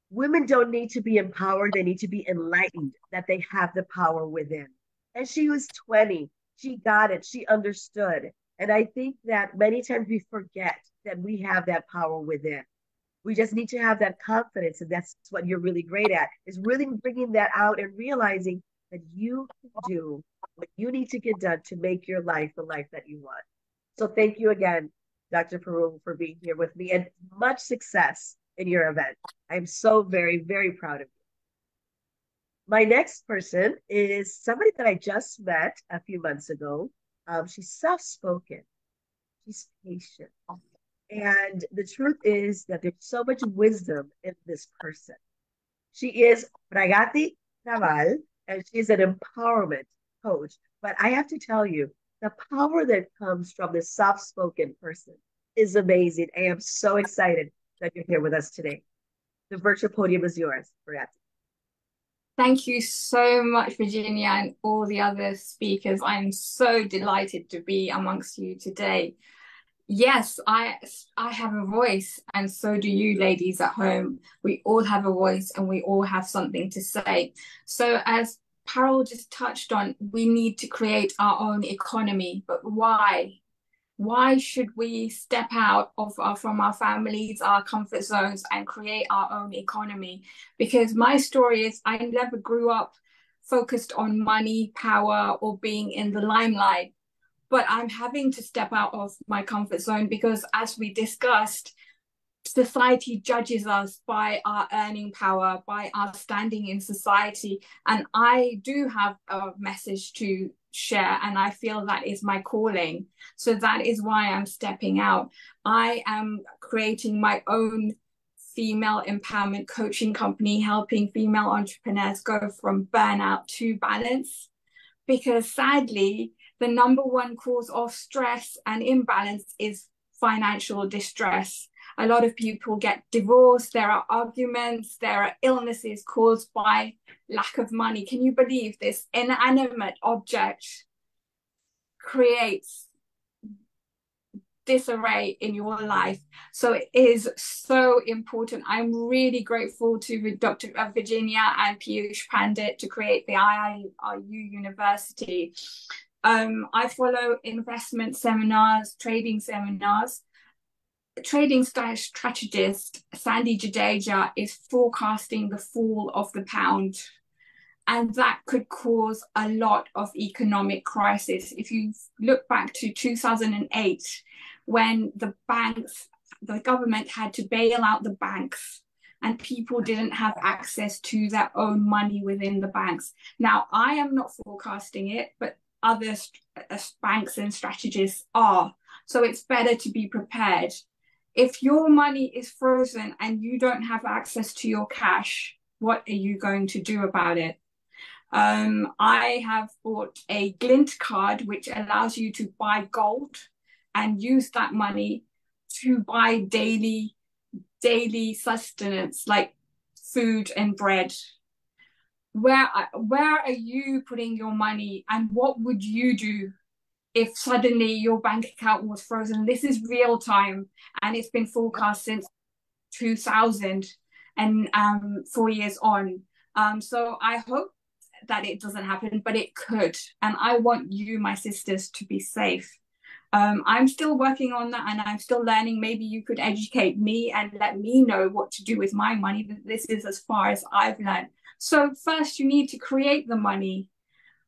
women don't need to be empowered, they need to be enlightened that they have the power within. And she was 20. She got it. She understood. And I think that many times we forget that we have that power within. We just need to have that confidence. And that's what you're really great at, is really bringing that out and realizing that you can do what you need to get done to make your life the life that you want. So thank you again, Dr. Peru, for being here with me, and much success in your event. I'm so very, very proud of you. My next person is somebody that I just met a few months ago. She's soft-spoken. She's patient. And the truth is that there's so much wisdom in this person. She is Pragati Naval, and she's an empowerment coach. But I have to tell you, the power that comes from this soft-spoken person is amazing. I am so excited that you're here with us today. The virtual podium is yours, Pragati. Thank you so much, Virginia, and all the other speakers. I'm so delighted to be amongst you today. Yes, I have a voice, and so do you ladies at home. We all have a voice and we all have something to say. So as Parul just touched on, we need to create our own economy. But why? Why should we step out from our families, our comfort zones, and create our own economy? Because my story is I never grew up focused on money, power, or being in the limelight. But I'm having to step out of my comfort zone because, as we discussed, society judges us by our earning power, by our standing in society. And I do have a message to share, and I feel that is my calling. So that is why I'm stepping out. I am creating my own female empowerment coaching company, helping female entrepreneurs go from burnout to balance. Because sadly, the number one cause of stress and imbalance is financial distress. A lot of people get divorced, there are arguments, there are illnesses caused by lack of money. Can you believe this inanimate object creates disarray in your life. So it is so important. I'm really grateful to Dr. Virginia and Piyush Pandit to create the IIRU University. I follow investment seminars, trading seminars. Trading strategist Sandy Jadeja is forecasting the fall of the pound, and that could cause a lot of economic crisis. If you look back to 2008, when the government had to bail out the banks and people didn't have access to their own money within the banks. Now, I am not forecasting it, but other banks and strategists are. So it's better to be prepared. If your money is frozen and you don't have access to your cash, what are you going to do about it? I have bought a Glint card, which allows you to buy gold and use that money to buy daily sustenance like food and bread. Where are you putting your money, and what would you do if suddenly your bank account was frozen? This is real time, and it's been forecast since 2000 and 4 years on. So I hope that it doesn't happen, but it could. And I want you, my sisters, to be safe. I'm still working on that, and I'm still learning. Maybe you could educate me and let me know what to do with my money. This is as far as I've learned. So first you need to create the money.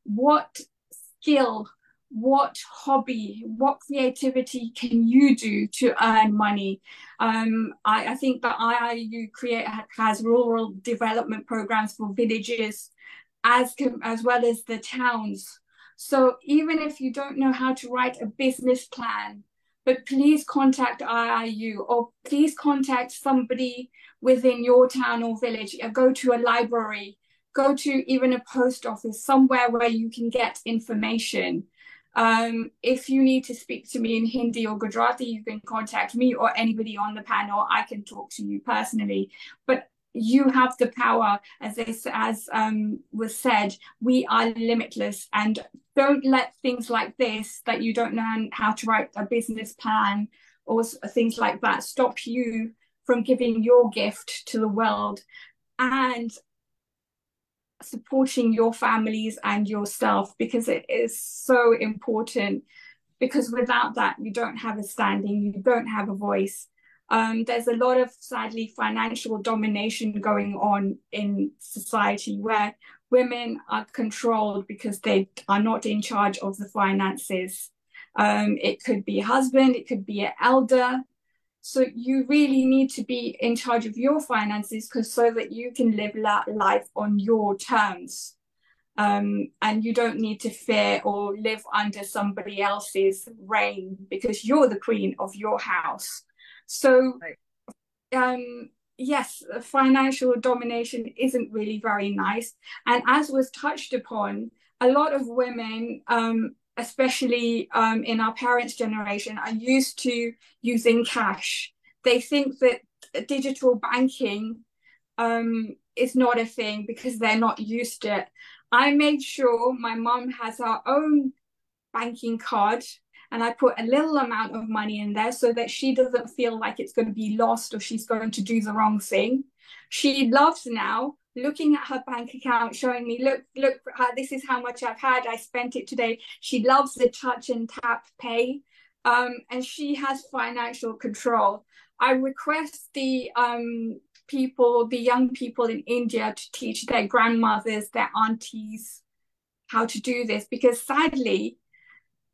What skill, what hobby, what creativity can you do to earn money? I think that IIU has rural development programs for villages as well as the towns. So even if you don't know how to write a business plan, but please contact IIU, or please contact somebody within your town or village. Go to a library, go to even a post office, somewhere where you can get information. If you need to speak to me in Hindi or Gujarati, you can contact me or anybody on the panel. I can talk to you personally. But you have the power, as was said, we are limitless, and don't let things like this, that you don't know how to write a business plan or things like that, stop you from giving your gift to the world and supporting your families and yourself, because it is so important. Because without that, you don't have a standing, you don't have a voice. There's a lot of, sadly, financial domination going on in society where women are controlled because they are not in charge of the finances. It could be a husband, it could be an elder. So you really need to be in charge of your finances, so that you can live life on your terms. And you don't need to fear or live under somebody else's reign, because you're the queen of your house. So, yes, financial domination isn't really very nice. And as was touched upon, a lot of women, especially in our parents' generation, are used to using cash. They think that digital banking is not a thing because they're not used to it. I made sure my mum has her own banking card, and I put a little amount of money in there so that she doesn't feel like it's going to be lost or she's going to do the wrong thing. She loves now looking at her bank account, showing me, look, this is how much I've had. I spent it today. She loves the touch and tap pay, and she has financial control. I request the young people in India to teach their grandmothers, their aunties, how to do this, because sadly,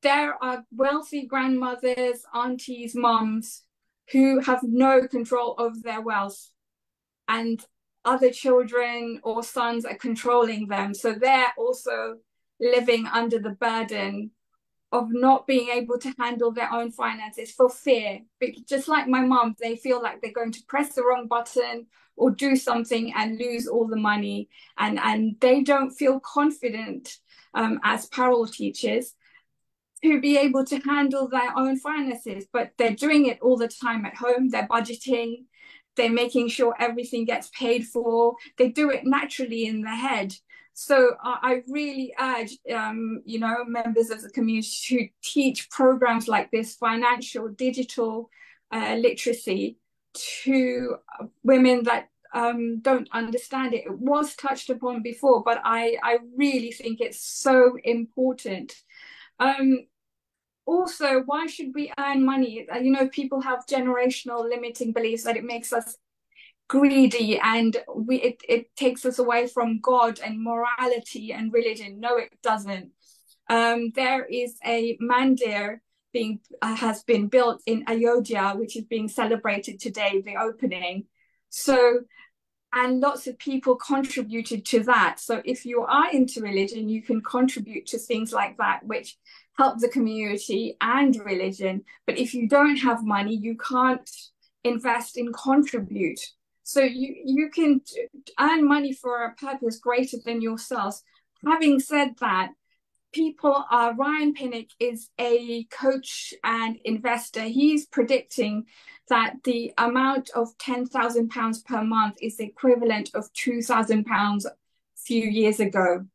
there are wealthy grandmothers, aunties, mums who have no control over their wealth, and other children or sons are controlling them. So they're also living under the burden of not being able to handle their own finances for fear. Just like my mum, they feel like they're going to press the wrong button or do something and lose all the money. And they don't feel confident as parallel teachers to be able to handle their own finances, but they're doing it all the time at home. They're budgeting, they're making sure everything gets paid for. They do it naturally in their head. So I really urge, members of the community to teach programs like this, financial, digital literacy, to women that don't understand it. It was touched upon before, but I really think it's so important. Also, why should we earn money? People have generational limiting beliefs that it makes us greedy and it takes us away from God and morality and religion. No, it doesn't. There is a mandir has been built in Ayodhya, which is being celebrated today, the opening. So, and lots of people contributed to that. So if you are into religion, you can contribute to things like that, which help the community and religion. But if you don't have money, you can't invest and contribute. So you can earn money for a purpose greater than yourselves. Having said that, Ryan Pinnock is a coach and investor. He's predicting that the amount of £10,000 per month is the equivalent of £2,000 a few years ago,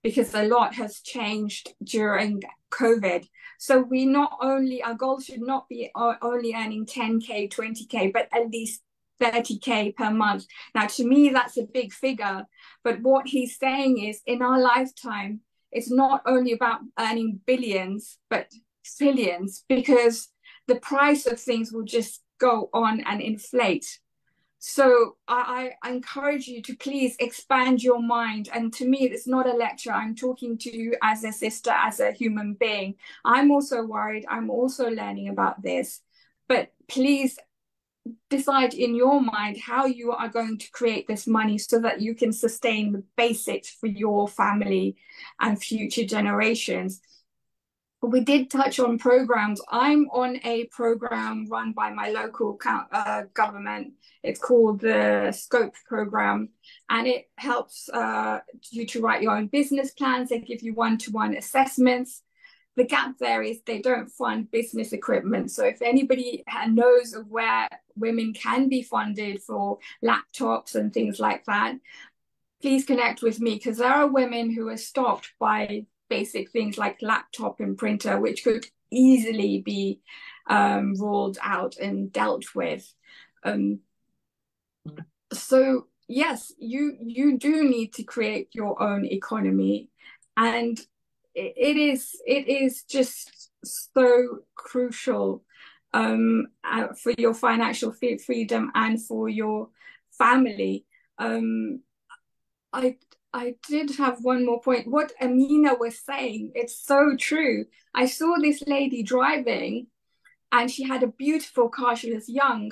because a lot has changed during COVID. So our goal should not be only earning 10K, 20K, but at least 30K per month. Now, to me, that's a big figure. But what he's saying is, in our lifetime, it's not only about earning billions, but trillions, because the price of things will just go on and inflate. So I encourage you to please expand your mind. And to me, it's not a lecture. I'm talking to you as a sister, as a human being. I'm also worried. I'm also learning about this. But please decide in your mind how you are going to create this money so that you can sustain the basics for your family and future generations. But we did touch on programs. I'm on a program run by my local government. It's called the Scope program, and it helps you to write your own business plans. They give you one-to-one assessments. The gap there is they don't fund business equipment. So if anybody knows of where women can be funded for laptops and things like that, please connect with me, because there are women who are stopped by basic things like laptop and printer, which could easily be ruled out and dealt with. So yes, you do need to create your own economy, and it is just so crucial for your financial freedom and for your family. I did have one more point. What Amina was saying, it's so true. I saw this lady driving and she had a beautiful car. She was young,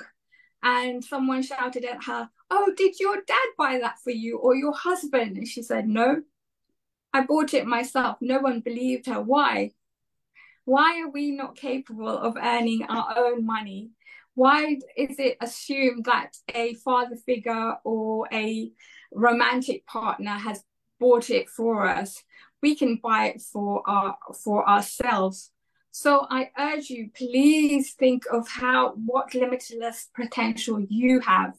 and someone shouted at her, "Oh, did your dad buy that for you, or your husband?" And she said, "No, I bought it myself." No one believed her. Why? Why are we not capable of earning our own money? Why is it assumed that a father figure or a romantic partner has bought it for us? We can buy it for ourselves. So I urge you, please think of what limitless potential you have,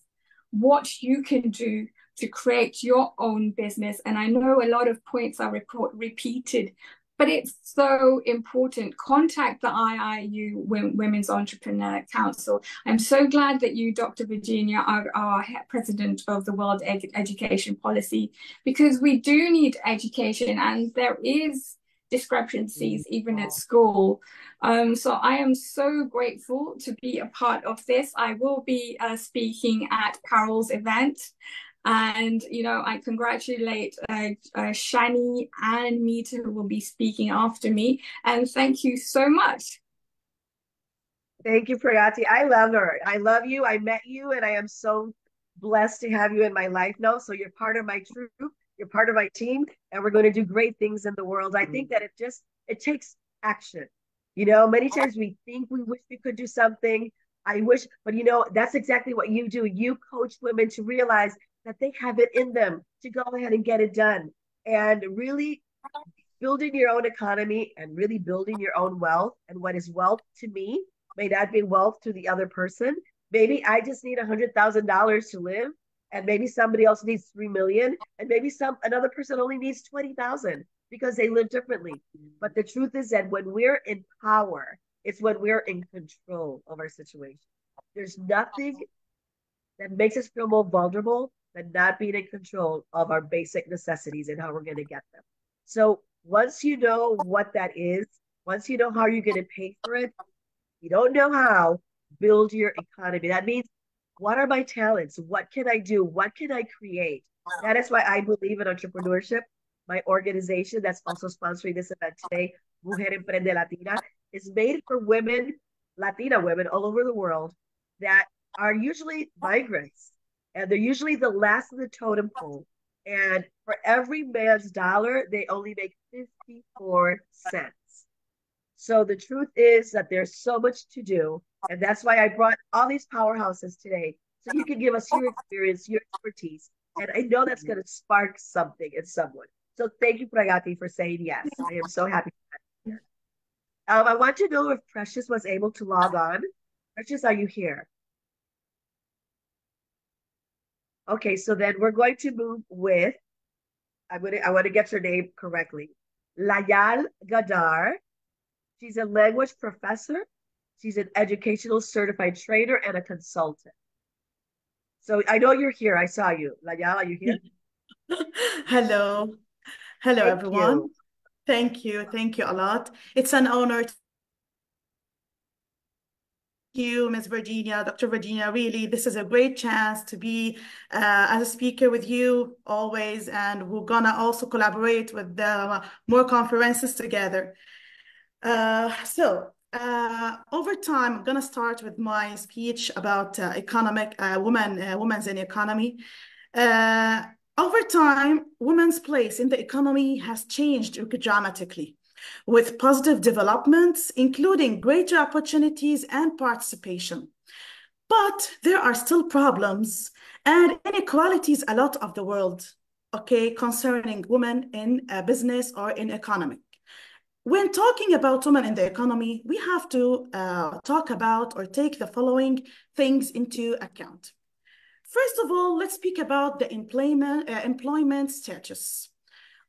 what you can do to create your own business. And I know a lot of points are repeated, but it's so important. Contact the IIU Women's Entrepreneur Council. I'm so glad that you, Dr. Virginia, are president of the World Education Policy, because we do need education, and there is discrepancies even at school. So I am so grateful to be a part of this. I will be speaking at Carol's event. And, I congratulate Shani and Mita, who will be speaking after me. And thank you so much. Thank you, Pragati. I love her. I love you. I met you, and I am so blessed to have you in my life now. So you're part of my troop. You're part of my team, and we're going to do great things in the world. I think that it takes action. Many times we think we wish we could do something. I wish, but that's exactly what you do. You coach women to realize that they have it in them to go ahead and get it done, and really building your own economy and really building your own wealth. And what is wealth to me may not be wealth to the other person. Maybe I just need $100,000 to live. and maybe somebody else needs 3 million, and maybe another person only needs 20,000 because they live differently. But the truth is that when we're in power, it's when we're in control of our situation. There's nothing that makes us feel more vulnerable than not being in control of our basic necessities and how we're going to get them. So once you know what that is, once you know how you're going to pay for it, you don't know how, build your economy. That means, what are my talents? What can I do? What can I create? That is why I believe in entrepreneurship. My organization that's also sponsoring this event today, Mujer Emprende Latina, is made for women, Latina women all over the world that are usually migrants. And they're usually the last of the totem pole. And for every man's dollar, they only make 54 cents. So the truth is that there's so much to do. And that's why I brought all these powerhouses today. So you can give us your experience, your expertise. And I know that's going to spark something in someone. So thank you, Pragati, for saying yes. I am so happy. I want to know if Precious was able to log on. Precious, are you here? Okay, so then we're going to move with, I want to get your name correctly. Layal Gadar. She's a language professor. She's an educational certified trainer and a consultant. So I know you're here. I saw you. Layal, are you here? Hello. Hello, Thank everyone. you. Thank you. Thank you a lot. It's an honor to you, Ms. Virginia, Dr. Virginia. Really, this is a great chance to be as a speaker with you always, and we're gonna also collaborate with more conferences together. Over time, I'm gonna start with my speech about women's in the economy. Over time, women's place in the economy has changed dramatically, with positive developments, including greater opportunities and participation. But there are still problems and inequalities a lot of the world, okay, concerning women in business or in economy. When talking about women in the economy, we have to talk about or take the following things into account. First of all, let's speak about the employment status.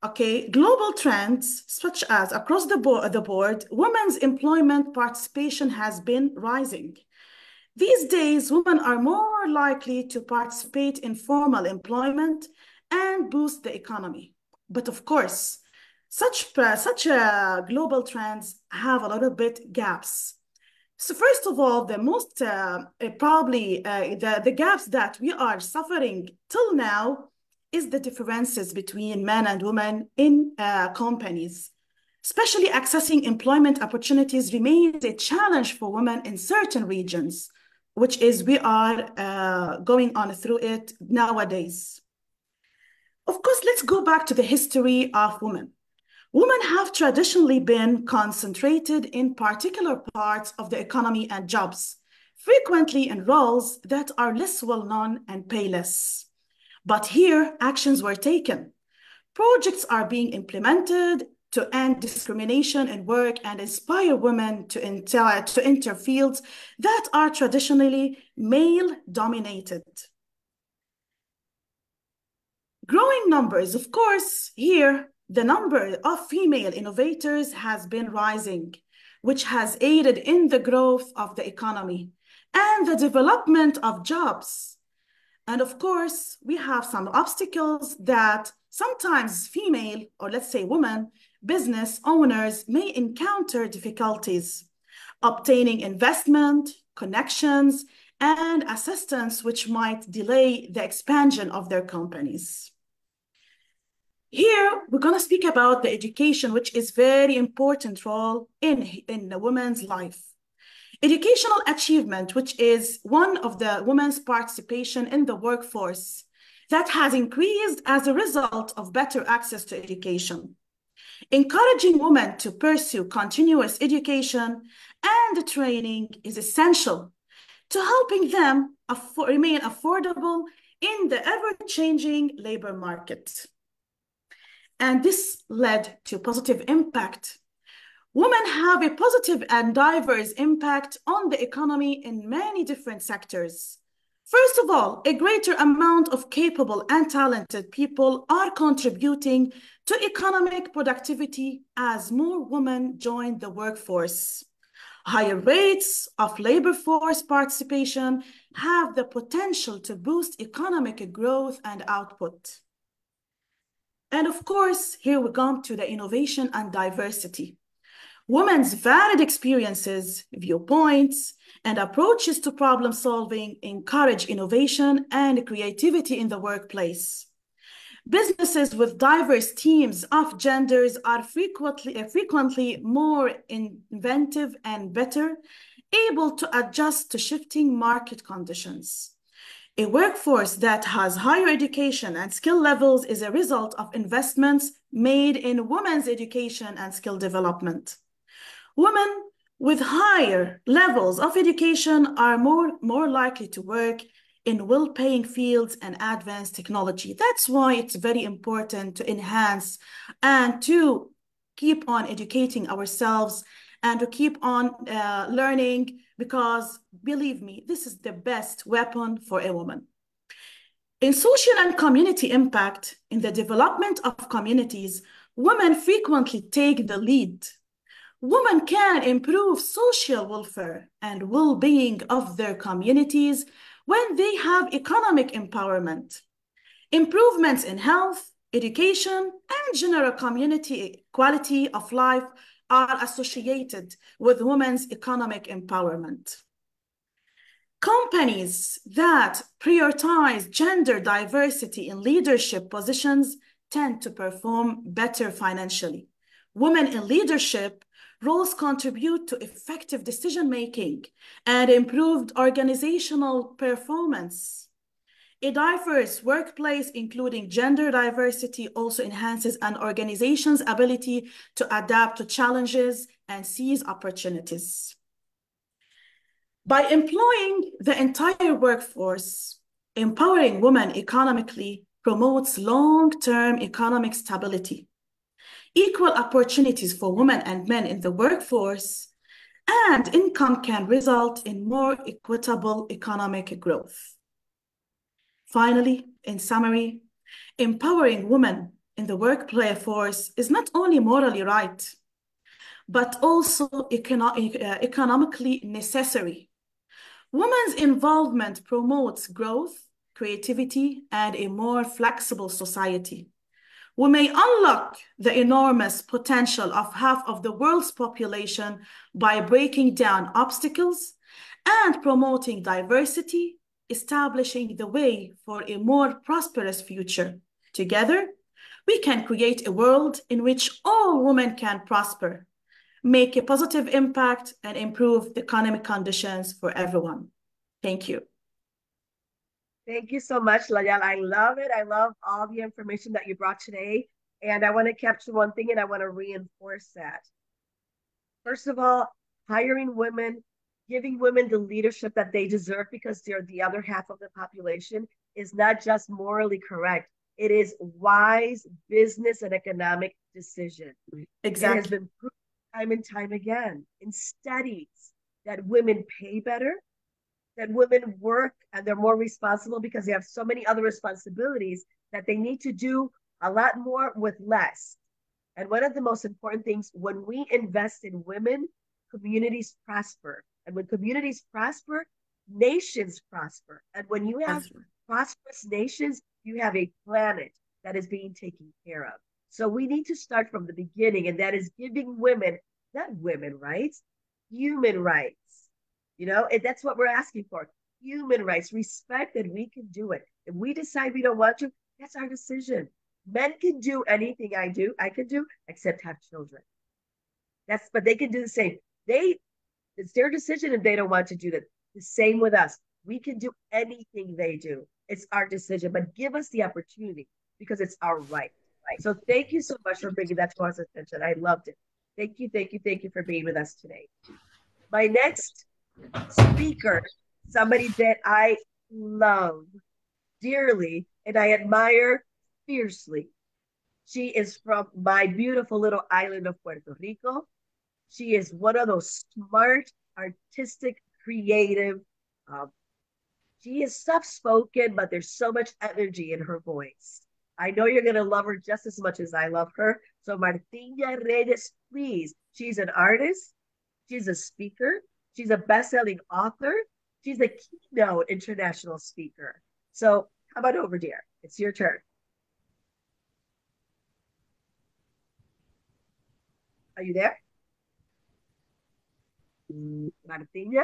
Okay, global trends such as across the board, women's employment participation has been rising. These days, women are more likely to participate in formal employment and boost the economy. But of course, such global trends have a little bit gaps. So first of all, the most the gaps that we are suffering till now is the differences between men and women in companies. Especially accessing employment opportunities remains a challenge for women in certain regions, which is we are going on through it nowadays. Of course, let's go back to the history of women. Women have traditionally been concentrated in particular parts of the economy and jobs, frequently in roles that are less well-known and pay less. But here, actions were taken. Projects are being implemented to end discrimination in work and inspire women to enter fields that are traditionally male-dominated. Growing numbers, of course, here, the number of female innovators has been rising, which has aided in the growth of the economy and the development of jobs. And of course, we have some obstacles that sometimes female, or let's say women, business owners may encounter difficulties obtaining investment, connections, and assistance, which might delay the expansion of their companies. Here, we're going to speak about the education, which is very important role in the woman's life. Educational achievement, which is one of the women's participation in the workforce that has increased as a result of better access to education. Encouraging women to pursue continuous education and training is essential to helping them remain affordable in the ever-changing labor market. And this led to positive impact. Women have a positive and diverse impact on the economy in many different sectors. First of all, a greater amount of capable and talented people are contributing to economic productivity as more women join the workforce. Higher rates of labor force participation have the potential to boost economic growth and output. And of course, here we come to the innovation and diversity. Women's varied experiences, viewpoints, and approaches to problem solving encourage innovation and creativity in the workplace. Businesses with diverse teams of genders are frequently more inventive and better able to adjust to shifting market conditions. A workforce that has higher education and skill levels is a result of investments made in women's education and skill development. Women with higher levels of education are more likely to work in well-paying fields and advanced technology. That's why it's very important to enhance and to keep on educating ourselves and to keep on learning, because believe me, this is the best weapon for a woman. In social and community impact, in the development of communities, women frequently take the lead. Women can improve social welfare and well-being of their communities when they have economic empowerment. Improvements in health, education, and general community quality of life are associated with women's economic empowerment. Companies that prioritize gender diversity in leadership positions tend to perform better financially. Women in leadership roles contribute to effective decision-making and improved organizational performance. A diverse workplace, including gender diversity, also enhances an organization's ability to adapt to challenges and seize opportunities. By employing the entire workforce, empowering women economically promotes long-term economic stability, equal opportunities for women and men in the workforce, and income can result in more equitable economic growth. Finally, in summary, empowering women in the workforce is not only morally right, but also economically necessary. Women's involvement promotes growth, creativity, and a more flexible society. We may unlock the enormous potential of half of the world's population by breaking down obstacles and promoting diversity, establishing the way for a more prosperous future. Together, we can create a world in which all women can prosper, make a positive impact, and improve the economic conditions for everyone. Thank you. Thank you so much, Layal. I love it. I love all the information that you brought today. And I want to capture one thing and I want to reinforce that. First of all, hiring women, giving women the leadership that they deserve because they're the other half of the population is not just morally correct. It is wise business and economic decision. Exactly. It has been proven time and time again in studies that women pay better, that women work and they're more responsible because they have so many other responsibilities that they need to do a lot more with less. And one of the most important things, when we invest in women, communities prosper. And when communities prosper, nations prosper. And when you have prosperous nations, you have a planet that is being taken care of. So we need to start from the beginning, and that is giving women, not women rights, human rights. You know, and that's what we're asking for. Human rights, respect that we can do it. If we decide we don't want to, that's our decision. Men can do anything I can do, except have children. But they can do the same. It's their decision if they don't want to do that. The same with us. We can do anything they do. It's our decision, but give us the opportunity because it's our right. So thank you so much for bringing that to our attention. I loved it. Thank you for being with us today. My next speaker, somebody that I love dearly and I admire fiercely. She is from my beautiful little island of Puerto Rico. She is one of those smart, artistic, creative She is soft spoken, but there's so much energy in her voice. I know you're going to love her just as much as I love her. So, Martina Reyes, please. She's an artist, she's a speaker, she's a best selling author, she's a keynote international speaker. So, how about over, dear? It's your turn. Are you there? Martina?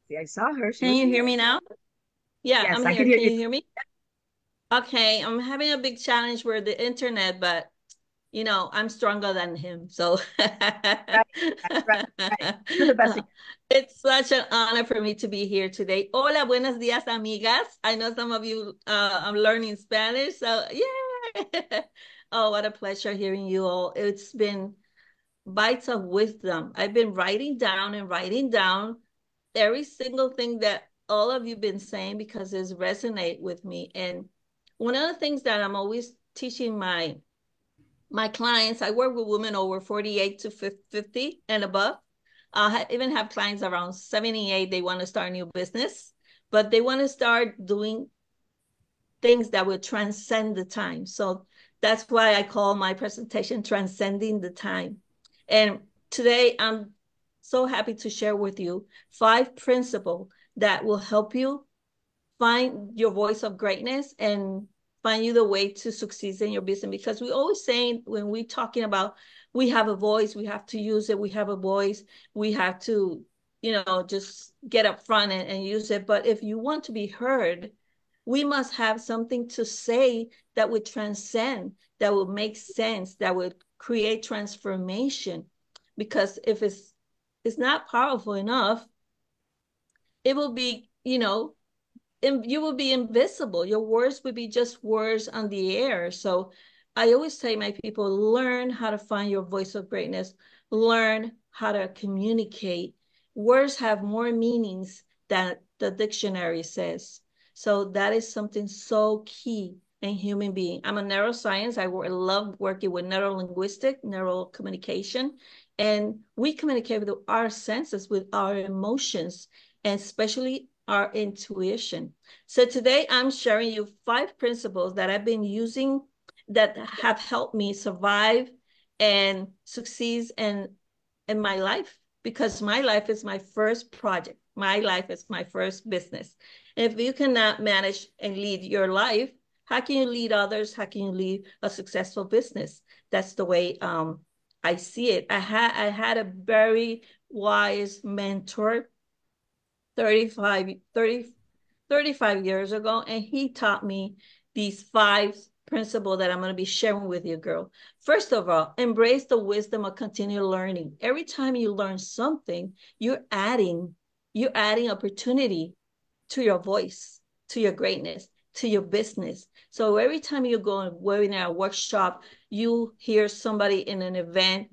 See, I saw her. Can you hear me now? Yeah, Yes, I'm I here. can hear Can you. you hear me? Okay, I'm having a big challenge with the internet, but you know, I'm stronger than him. So Right, right. You're the best. it's such an honor for me to be here today. Hola, buenos días, amigas. I know some of you are learning Spanish, so yeah. Oh, what a pleasure hearing you all. It's been bites of wisdom. I've been writing down every single thing that all of you been saying because it's resonate with me. And one of the things that I'm always teaching my clients, I work with women over 48 to 50 and above. I even have clients around 78. They want to start a new business, but they want to start doing things that will transcend the time. So that's why I call my presentation Transcending the Time. And today I'm so happy to share with you 5 principles that will help you find your voice of greatness and find you the way to succeed in your business. Because we always saying when we're talking about we have a voice, we have to use it, we have a voice, we have to, you know, just get up front and use it. But if you want to be heard, we must have something to say that would transcend, that would make sense, that would create transformation. Because if it's not powerful enough, it will be, you know, you will be invisible. Your words would be just words on the air. So I always say, my people, learn how to find your voice of greatness, learn how to communicate. Words have more meanings than the dictionary says. So that is something so key in human being. I'm a neuroscience. I love working with neurolinguistic, neural communication, and we communicate with our senses, with our emotions, and especially our intuition. So today I'm sharing you 5 principles that I've been using that have helped me survive and succeed in my life, because my life is my first project. My life is my first business. If you cannot manage and lead your life, how can you lead others? How can you lead a successful business? That's the way I see it. I had a very wise mentor 35 years ago, and he taught me these 5 principles that I'm going to be sharing with you, girl. First of all, embrace the wisdom of continual learning. Every time you learn something, you're adding opportunity to your voice, to your greatness, to your business. So every time you go on a webinar, workshop, you hear somebody in an event,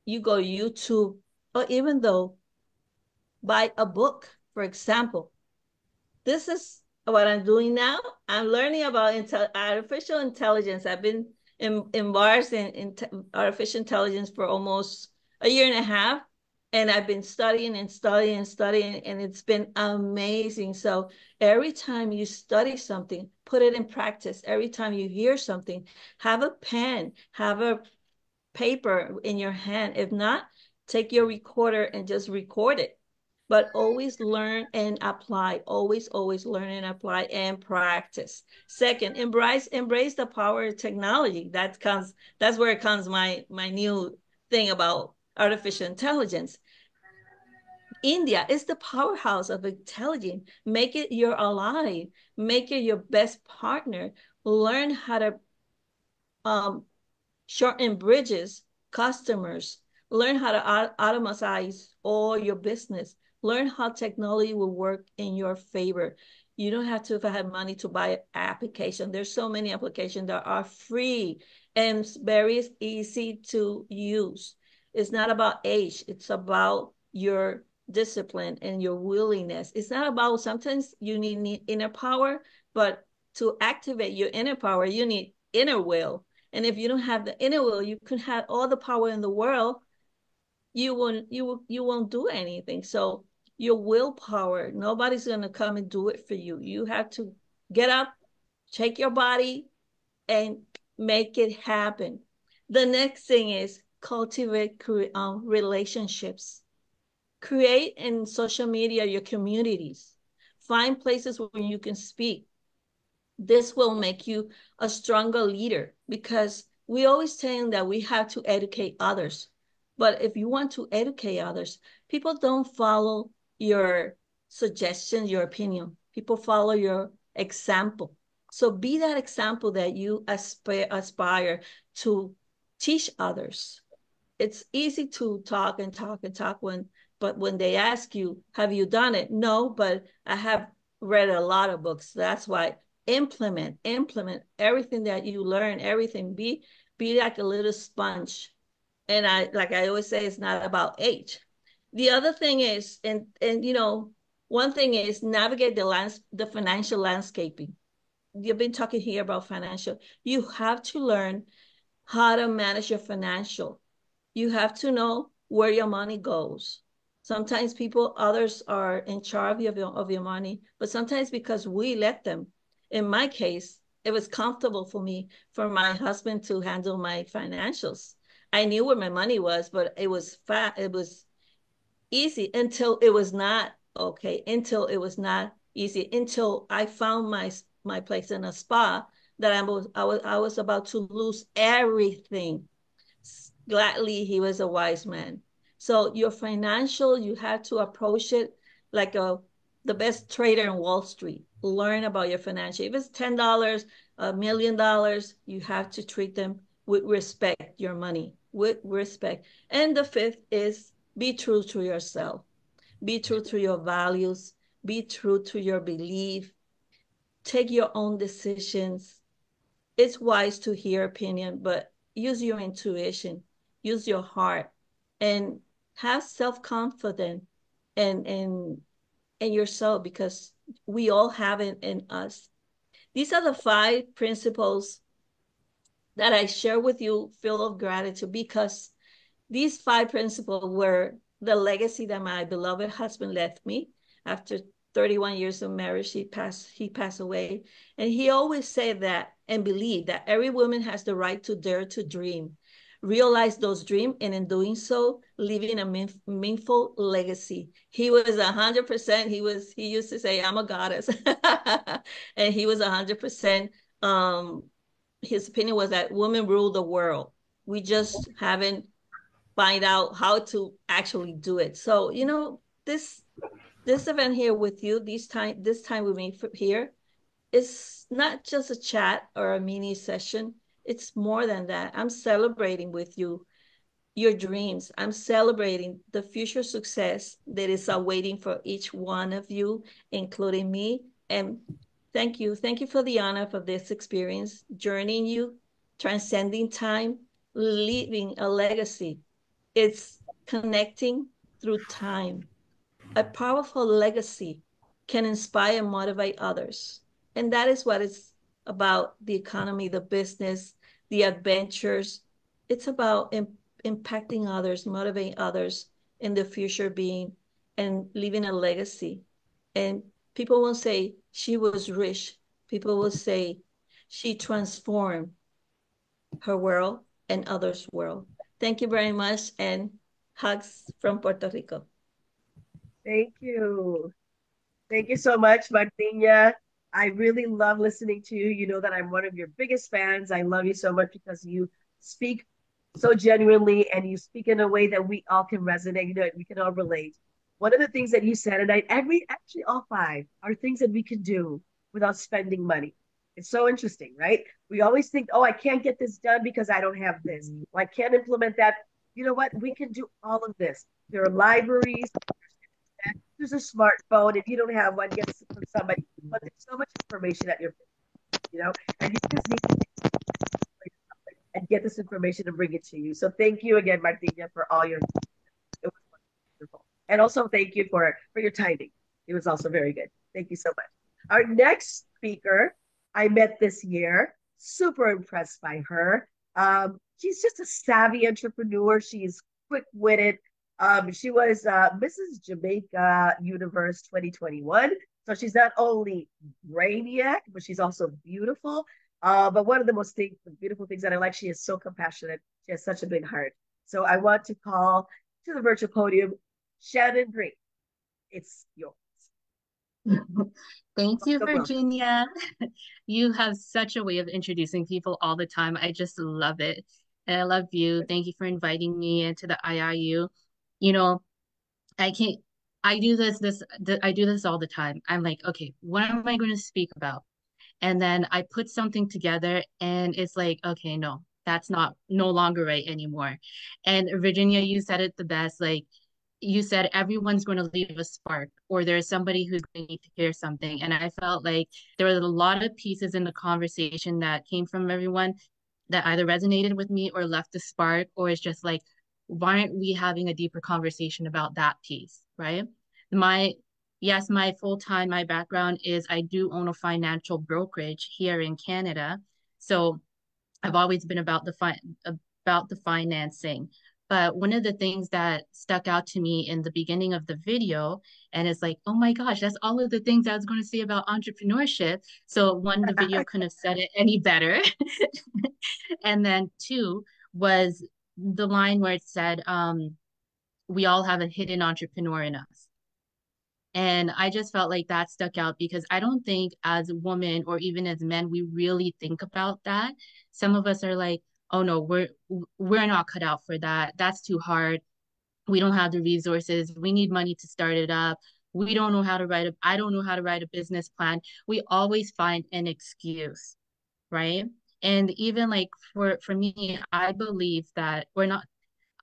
you go YouTube, or even though buy a book, for example. This is what I'm doing now. I'm learning about artificial intelligence. I've been immersed in artificial intelligence for almost a year and a half. And I've been studying and studying and studying, and it's been amazing. So every time you study something, put it in practice. Every time you hear something, have a pen, have a paper in your hand. If not, take your recorder and just record it. But always learn and apply. Always learn and apply and practice. Second, embrace the power of technology. That's where it comes my new thing about artificial intelligence. India is the powerhouse of intelligence. Make it your ally. Make it your best partner. Learn how to um, shorten bridges, customers, learn how to automatize all your business, learn how technology will work in your favor. You don't have to have money to buy an application. There's so many applications that are free and very easy to use. It's not about age. It's about your discipline and your willingness. It's not about, sometimes you need inner power, but to activate your inner power, you need inner will. And if you don't have the inner will, you can have all the power in the world. You won't do anything. So your willpower. Nobody's going to come and do it for you. You have to get up, shake your body, and make it happen. The next thing is cultivate relationships. Create in social media your communities. Find places where you can speak. This will make you a stronger leader because we always saying that we have to educate others. But if you want to educate others, people don't follow your suggestions, your opinion. People follow your example. So be that example that you aspire to teach others. It's easy to talk and talk and talk but when they ask you, have you done it? No, but I have read a lot of books. That's why implement everything that you learn, everything. Be like a little sponge. And I always say, it's not about age. The other thing is, and one thing is navigate the financial landscaping. You've been talking here about financial. You have to learn how to manage your financial. You have to know where your money goes. Sometimes others are in charge of your money, but sometimes because we let them. In my case, it was comfortable for me for my husband to handle my financials. I knew where my money was, but it was it was easy until it was not okay, until it was not easy, until I found my place in a spa that I was about to lose everything. Gladly, he was a wise man. So your financial, you have to approach it like the best trader in Wall Street. Learn about your financial. If it's $10, $1 million, you have to treat them with respect, your money, with respect. And the fifth is be true to yourself. Be true to your values. Be true to your belief. Take your own decisions. It's wise to hear opinion, but use your intuition, use your heart, and have self-confidence and in yourself, because we all have it in us. These are the 5 principles that I share with you, full of gratitude, because these 5 principles were the legacy that my beloved husband left me after 31 years of marriage. He passed away. And he always said that and believed that every woman has the right to dare to dream, realize those dreams, and in doing so, leaving a meaningful legacy. He was 100%. He used to say, I'm a goddess. And he was 100%. His opinion was that women rule the world. We just haven't find out how to actually do it. So, this event here with you, this time with me here, is not just a chat or a mini session. It's more than that. I'm celebrating with you your dreams. I'm celebrating the future success that is awaiting for each one of you, including me. And thank you. Thank you for the honor of this experience, journeying you, transcending time, leaving a legacy. It's connecting through time. A powerful legacy can inspire and motivate others. And that is what it's about: the economy, the business, the adventures. It's about impacting others, motivating others in the future being and leaving a legacy. And people will say she was rich. People will say she transformed her world and others' world. Thank you very much, and hugs from Puerto Rico. Thank you. Thank you so much, Martina. I really love listening to you. You know that I'm one of your biggest fans. I love you so much because you speak so genuinely and you speak in a way that we all can resonate, we can all relate. One of the things that you said, and actually all 5 are things that we can do without spending money. It's so interesting, right? We always think, oh, I can't get this done because I don't have this. Well, I can't implement that. You know what? We can do all of this. There are libraries, there's a smartphone. If you don't have one, get it from somebody. But there's so much information at your fingertips, and you just need to and get this information and bring it to you. So thank you again, Martina, for all your. It was wonderful, and also thank you for your timing. It was also very good. Thank you so much. Our next speaker, I met this year. Super impressed by her. She's just a savvy entrepreneur. She's quick witted. She was Mrs. Jamaica Universe 2021. So she's not only brainiac, but she's also beautiful. But one of the beautiful things that I like, she is so compassionate. She has such a big heart. So I want to call to the virtual podium Shannon Green. It's yours. Thank you, Welcome, welcome. Virginia. You have such a way of introducing people all the time. I just love it. And I love you. Thank you for inviting me into the IIU. You know, I can't, I do I do this all the time. I'm like, okay, what am I going to speak about? And then I put something together and it's like, okay, no, that's not no longer right anymore. And Virginia, you said it the best. Like you said, everyone's going to leave a spark, or there's somebody who's going to need to hear something. And I felt like there were a lot of pieces in the conversation that came from everyone that either resonated with me or left a spark, or it's just like, why aren't we having a deeper conversation about that piece, right? My Yes, my full time, my background is I do own a financial brokerage here in Canada. So I've always been about the financing. But one of the things that stuck out to me in the beginning of the video, and it's like, oh my gosh, that's all of the things I was going to say about entrepreneurship. So one, the video couldn't have said it any better. And then two was the line where it said, we all have a hidden entrepreneur in us. And I just felt like that stuck out because I don't think as women or even as men, we really think about that. Some of us are like, oh no, we're not cut out for that. That's too hard. We don't have the resources. We need money to start it up. We don't know how to I don't know how to write a business plan. We always find an excuse, right? And even like for me, I believe that we're not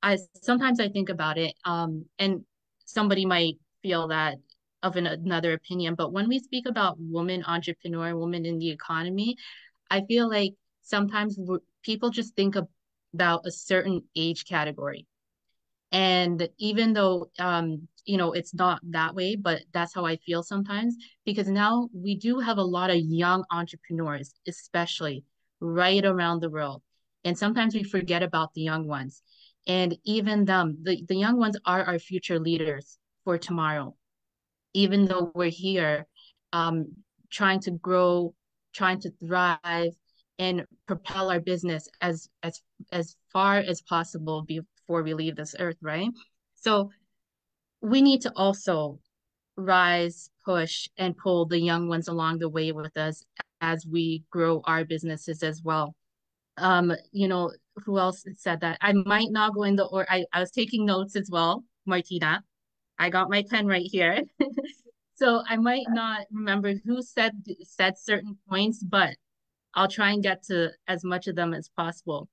I sometimes I think about it, and somebody might feel that of another opinion, but when we speak about women entrepreneur, women in the economy, I feel like sometimes people just think about a certain age category. And even though it's not that way, but that's how I feel sometimes because now we do have a lot of young entrepreneurs, especially right around the world. And sometimes we forget about the young ones. And even them, the young ones are our future leaders for tomorrow. Even though we're here, um, trying to grow, trying to thrive, and propel our business as far as possible before we leave this earth, right? So we need to also rise, push, and pull the young ones along the way with us as we grow our businesses as well. Who else said that? I might not go in the or I was taking notes as well, Martina. I got my pen right here. So I might not remember who said certain points, but I'll try and get to as much of them as possible.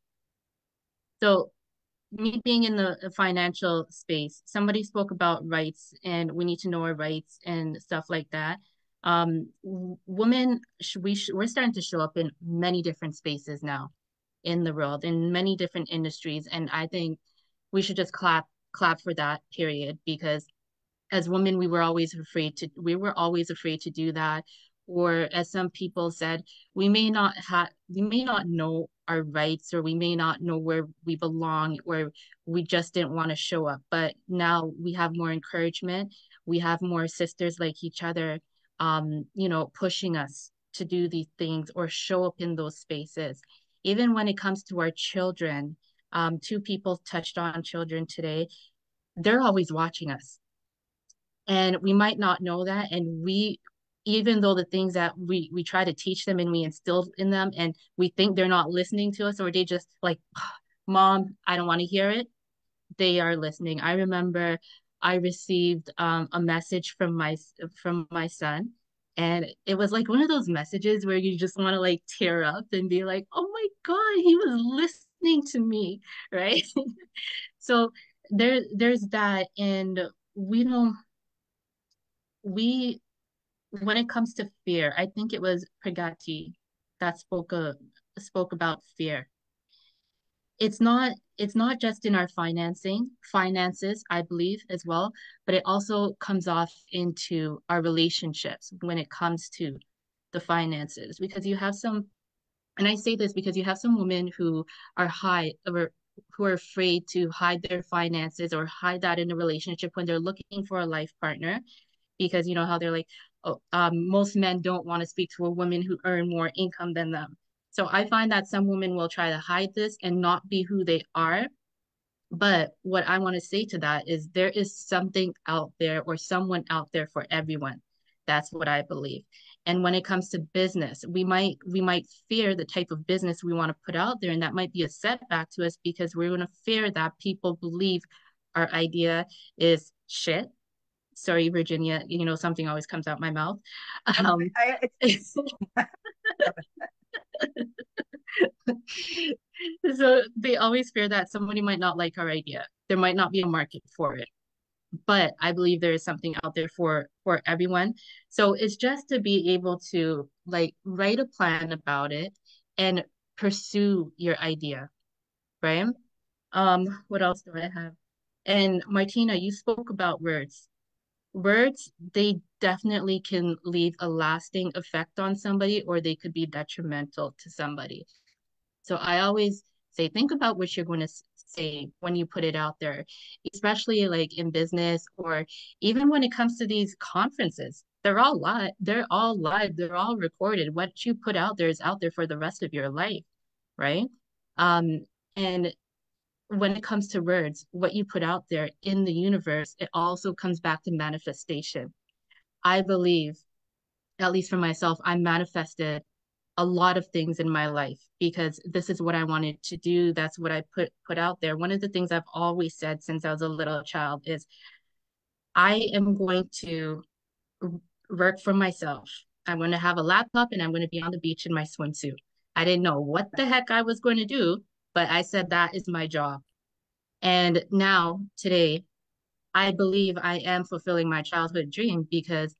So me being in the financial space, somebody spoke about rights and we need to know our rights and stuff like that. Women, we're starting to show up in many different spaces now in the world, in many different industries. And I think we should just clap for that period because as women we were always afraid to do that, or as some people said, we may not know our rights, or we may not know where we belong, or we just didn't want to show up. But now we have more encouragement, we have more sisters like each other, pushing us to do these things or show up in those spaces. Even when it comes to our children, two people touched on children today. They're always watching us, and we might not know that. And even though the things that we try to teach them and we instill in them, and we think they're not listening to us, or they just like, mom, I don't want to hear it, they are listening. I remember I received a message from my son, and it was like one of those messages where you just want to like tear up and be like, oh my god, he was listening to me, right? So there's that. And we don't we when it comes to fear, I think it was Pragati that spoke about fear. It's not just in our finances, I believe as well, but it also comes off into our relationships when it comes to the finances. Because you have some, and I say this because you have some women who are high or who are afraid to hide their finances or hide that in a relationship when they're looking for a life partner, because you know how they're like, oh, most men don't want to speak to a woman who earn more income than them. So I find that some women will try to hide this and not be who they are. But what I want to say to that is there is something out there or someone out there for everyone. That's what I believe. And when it comes to business, we might fear the type of business we want to put out there, and that might be a setback to us because we're going to fear that people believe our idea is shit. Sorry, Virginia, you know, something always comes out my mouth. Um, so they always fear that somebody might not like our idea. There might not be a market for it. But I believe there is something out there for everyone. So it's just to be able to like write a plan about it and pursue your idea, right? What else do I have? And Martina, you spoke about words. Words, they definitely can leave a lasting effect on somebody or they could be detrimental to somebody. So I always say, think about what you're going to say when you put it out there, especially like in business or even when it comes to these conferences. They're all live. They're all live. They're all recorded. What you put out there is out there for the rest of your life, right? Um, and when it comes to words, what you put out there in the universe, it also comes back to manifestation. I believe, at least for myself, I manifested a lot of things in my life because this is what I wanted to do. That's what I put out there. One of the things I've always said since I was a little child is I am going to work for myself. I'm going to have a laptop and I'm going to be on the beach in my swimsuit. I didn't know what the heck I was going to do, but I said that is my job. And now, today, I believe I am fulfilling my childhood dream because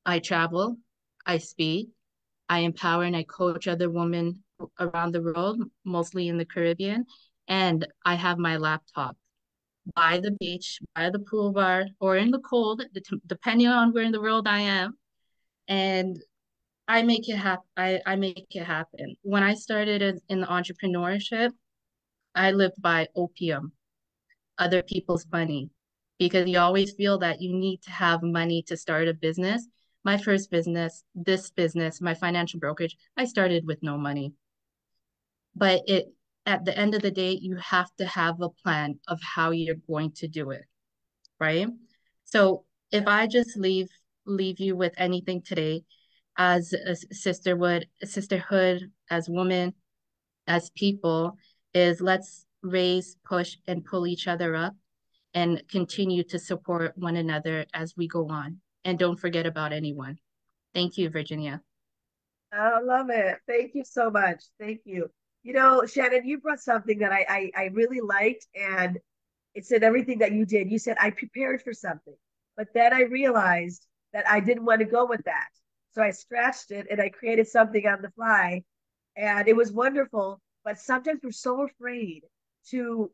I travel, I speak, I empower and I coach other women around the world, mostly in the Caribbean. And I have my laptop by the beach, by the pool bar, or in the cold, depending on where in the world I am. And I make it happen. I make it happen. When I started in the entrepreneurship, I lived by opium, other people's money, because you always feel that you need to have money to start a business. My first business, this business, my financial brokerage, I started with no money. But it at the end of the day, you have to have a plan of how you're going to do it, right? So if I just leave you with anything today as a sisterhood, as women, as people, is let's raise, push, and pull each other up and continue to support one another as we go on. And don't forget about anyone. Thank you, Virginia. I love it. Thank you so much. Thank you. You know, Shannon, you brought something that I really liked, and it said everything that you did. You said, I prepared for something, but then I realized that I didn't want to go with that. So I scratched it and I created something on the fly, and it was wonderful. But sometimes we're so afraid to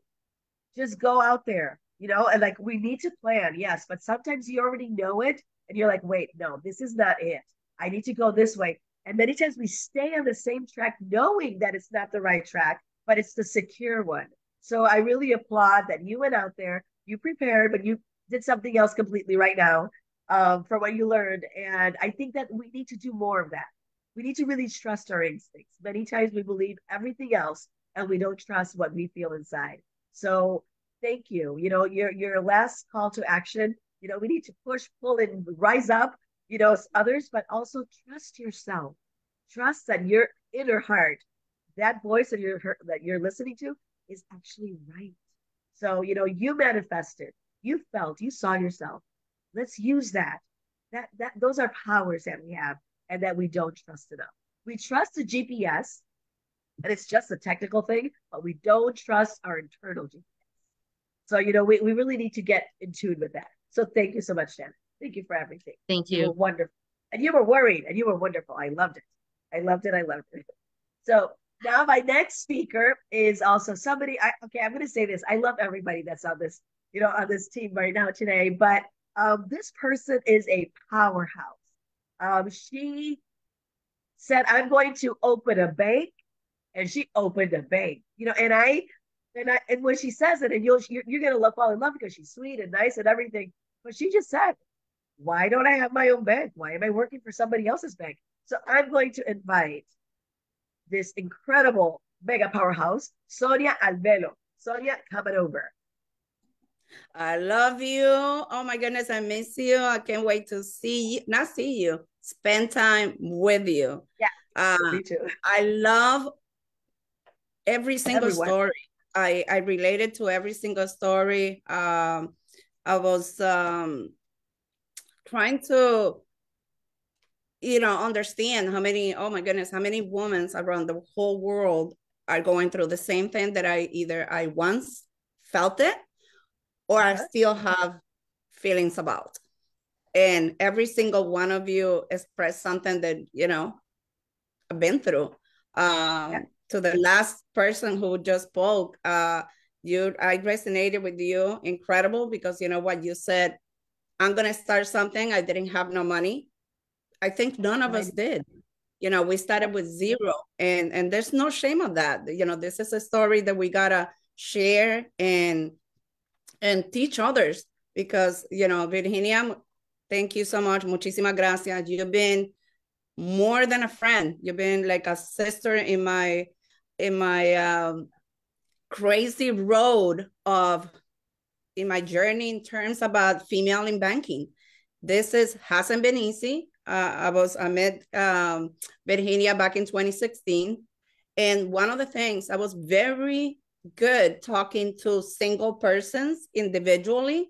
just go out there, you know, and like we need to plan, yes, but sometimes you already know it and you're like, wait, no, this is not it. I need to go this way. And many times we stay on the same track knowing that it's not the right track, but it's the secure one. So I really applaud that you went out there, you prepared, but you did something else completely right now from what you learned. And I think that we need to do more of that. We need to really trust our instincts. Many times we believe everything else and we don't trust what we feel inside. So thank you. You know, your last call to action, you know, we need to push, pull, and rise up, you know, as others, but also trust yourself. Trust that your inner heart, that voice that you're listening to is actually right. So, you know, you manifested, you felt, you saw yourself. Let's use that. That those are powers that we have and that we don't trust enough. We trust the GPS and it's just a technical thing, but we don't trust our internal GPS. So, you know, we really need to get in tune with that. So thank you so much, Shannon. Thank you for everything. Thank You were you. wonderful. And you were worried and you were wonderful. I loved it. I loved it. I loved it. So now my next speaker is also somebody. Okay, I'm going to say this. I love everybody that's on this, you know, on this team right now today. But this person is a powerhouse. She said, "I'm going to open a bank," and she opened a bank. You know, and And when she says it, and you're gonna fall in love because she's sweet and nice and everything. But she just said, "Why don't I have my own bank? Why am I working for somebody else's bank?" So I'm going to invite this incredible mega powerhouse, Sonia Albelo. Sonia, coming over. I love you. Oh my goodness, I miss you. I can't wait to see you, not see you, spend time with you. Yeah, me too. I love every single Everyone. story. I related to every single story. I was trying to, understand how many, oh my goodness, how many women around the whole world are going through the same thing that I once felt it, or I still have feelings about. And every single one of you expressed something that, I've been through. To the last person who just spoke, I resonated with you, incredible, because you know what you said, I'm going to start something. I didn't have no money. I think none of us did. We started with zero, and there's no shame of that. This is a story that we gotta share and teach others, because Virginia, thank you so much. Muchísimas gracias. You've been more than a friend. You've been like a sister in my crazy road of in my journey in terms about female in banking. Hasn't been easy. I met Virginia back in 2016. And one of the things, I was very good talking to single persons individually,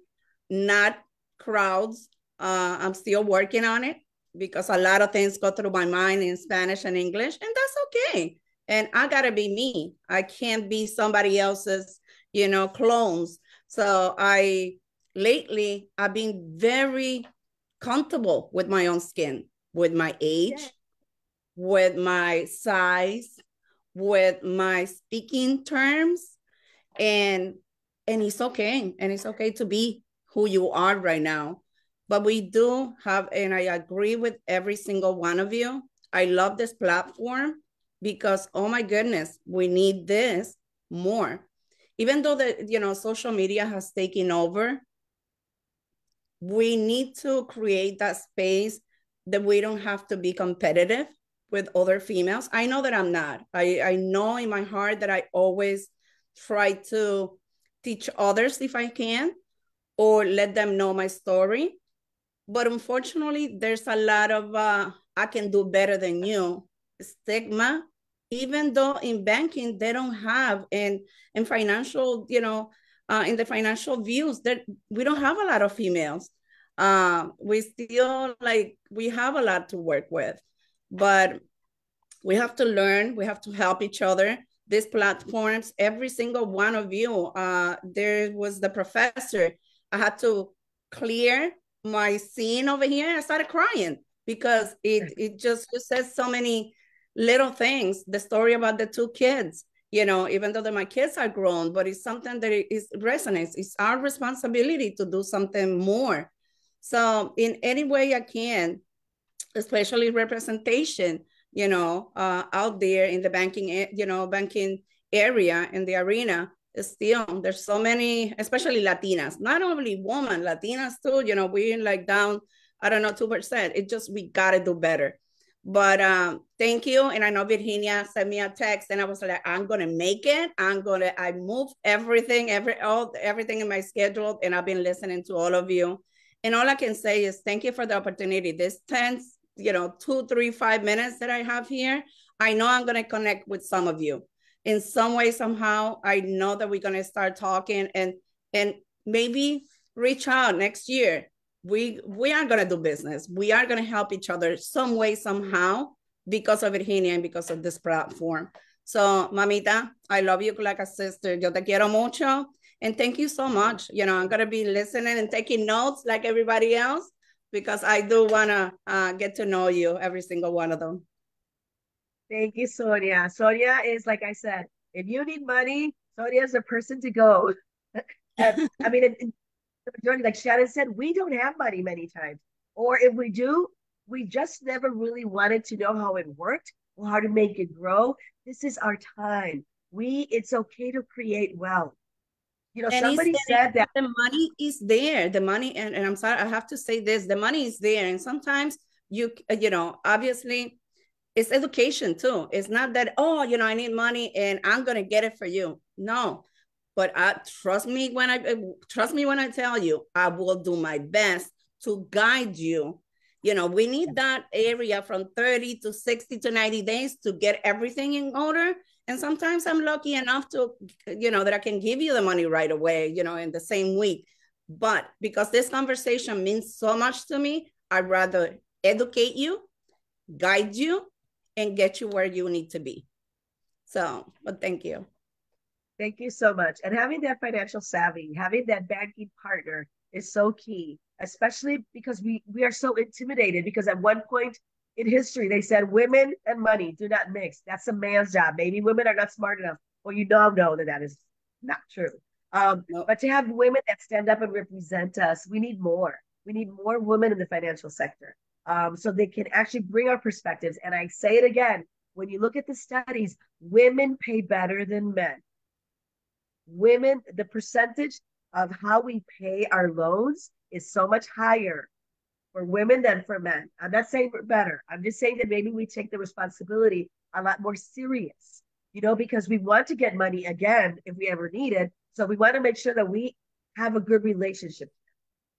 not crowds. I'm still working on it because a lot of things go through my mind in Spanish and English, and that's okay. And I gotta be me. I can't be somebody else's, clones. So lately I've been very comfortable with my own skin, with my age, with my size, with my speaking terms, and it's okay. And it's okay to be who you are right now. But we do have, and I agree with every single one of you. I love this platform because, oh my goodness, we need this more. Even though social media has taken over, we need to create that space that we don't have to be competitive with other females. I know that I'm not. I know in my heart that I always try to teach others if I can, or let them know my story. But unfortunately, there's a lot of I can do better than you stigma, even though in banking they don't have, and in financial, in the financial views, that we don't have a lot of females. We still we have a lot to work with, but we have to learn, we have to help each other. These platforms, every single one of you, there was the professor. I had to clear my scene over here. I started crying because it just says so many little things. The story about the two kids, even though my kids are grown, but it's something that resonates. It's our responsibility to do something more. So in any way I can, especially representation, out there in the banking, banking area, in the arena, still there's so many, especially Latinas, not only women, Latinas too, we're down, I don't know, 2%. It just, we gotta do better. But thank you. And I know Virginia sent me a text and I was like, I'm gonna make it. I moved everything, everything in my schedule, and I've been listening to all of you. And all I can say is thank you for the opportunity. This 2, 3, 5 minutes that I have here, I know I'm going to connect with some of you in some way, somehow. I know that we're going to start talking and maybe reach out next year. We are going to do business. We are going to help each other some way, somehow, because of Virginia and because of this platform. So, mamita, I love you like a sister. Yo te quiero mucho. And thank you so much. I'm going to be listening and taking notes like everybody else, because I do want to get to know you, every single one of them. Thank you, Sonia. Sonia is, like I said, if you need money, Sonia is the person to go. I mean, like Shannon said, we don't have money many times. Or if we do, we just never really wanted to know how it worked or how to make it grow. This is our time. It's okay to create wealth. You know, And somebody said that the money is there. The money, and I'm sorry, I have to say this, the money is there. And sometimes you know, obviously it's education too. It's not that, oh, you know, I need money and I'm gonna get it for you. No, but trust me when I tell you, I will do my best to guide you. You know, we need that area from 30 to 60 to 90 days to get everything in order. And sometimes I'm lucky enough to, you know, that I can give you the money right away, you know, in the same week. But because this conversation means so much to me, I'd rather educate you, guide you, and get you where you need to be. So, but thank you. Thank you so much. And having that financial savvy, having that banking partner is so key, especially because we are so intimidated. Because at one point in history, they said women and money do not mix. That's a man's job. Maybe women are not smart enough. Well, you know that that is not true. Nope. But to have women that stand up and represent us, we need more. We need more women in the financial sector, so they can actually bring our perspectives. And I say it again, when you look at the studies, women pay better than men. Women, the percentage of how we pay our loans is so much higher for women than for men. I'm not saying we're better. I'm just saying that maybe we take the responsibility a lot more serious, you know, because we want to get money again if we ever need it. So we want to make sure that we have a good relationship.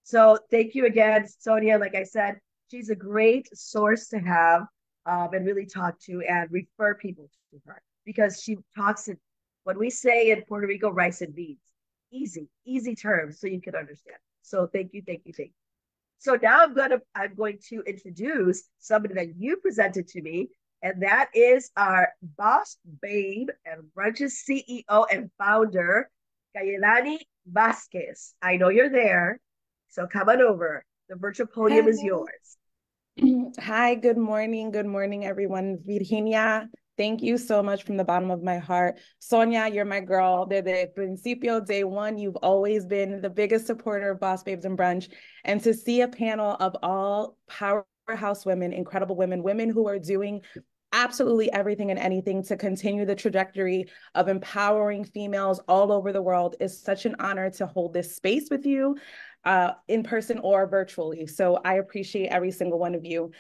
So thank you again, Sonia. Like I said, she's a great source to have, and really talk to and refer people to her because she talks it. When we say in Puerto Rico, rice and beans, easy terms so you can understand. So thank you. So now I'm going to introduce somebody that you presented to me, and that is our boss babe and Brunch's CEO and founder, Kayelani Vasquez. I know you're there, so come on over. The virtual podium is Hello. yours. Hi, good morning. Good morning, everyone. Virginia, thank you so much from the bottom of my heart. Sonia, you're my girl. Desde principio, day one, you've always been the biggest supporter of Boss Babes and Brunch. And to see a panel of all powerhouse women, incredible women, women who are doing absolutely everything and anything to continue the trajectory of empowering females all over the world is such an honor to hold this space with you. In person or virtually. So I appreciate every single one of you.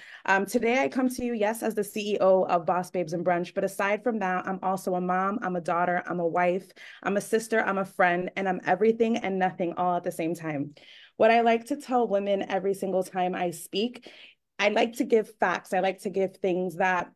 Today I come to you, yes, as the CEO of Boss Babes and Brunch, but aside from that, I'm also a mom, I'm a daughter, I'm a wife, I'm a sister, I'm a friend, and I'm everything and nothing all at the same time. What I like to tell women every single time I speak, I like to give facts. I like to give things that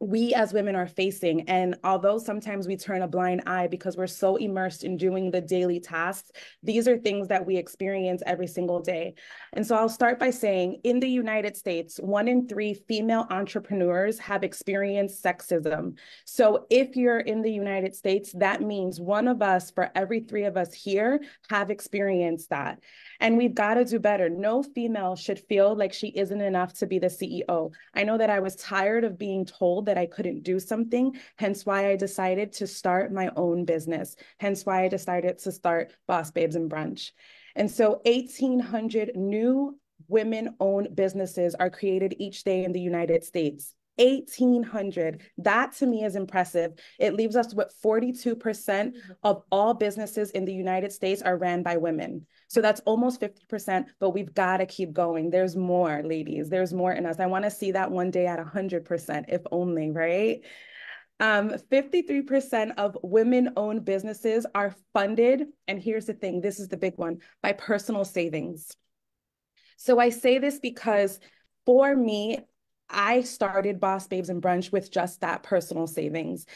we as women are facing. And although sometimes we turn a blind eye because we're so immersed in doing the daily tasks, these are things that we experience every single day. And so I'll start by saying in the United States, 1 in 3 female entrepreneurs have experienced sexism. So if you're in the United States, that means one of us for every 3 of us here have experienced that. And we've got to do better. No female should feel like she isn't enough to be the CEO. I know that I was tired of being told that I couldn't do something, hence why I decided to start my own business, hence why I decided to start Boss Babes and Brunch. And so 1,800 new women-owned businesses are created each day in the United States. 1,800. That to me is impressive. It leaves us with 42% of all businesses in the United States are ran by women. So that's almost 50%, but we've got to keep going. There's more, ladies. There's more in us. I want to see that one day at 100%, if only, right? 53% of women-owned businesses are funded, and here's the thing, this is the big one, by personal savings. So I say this because for me, I started Boss Babes and Brunch with just that personal savings.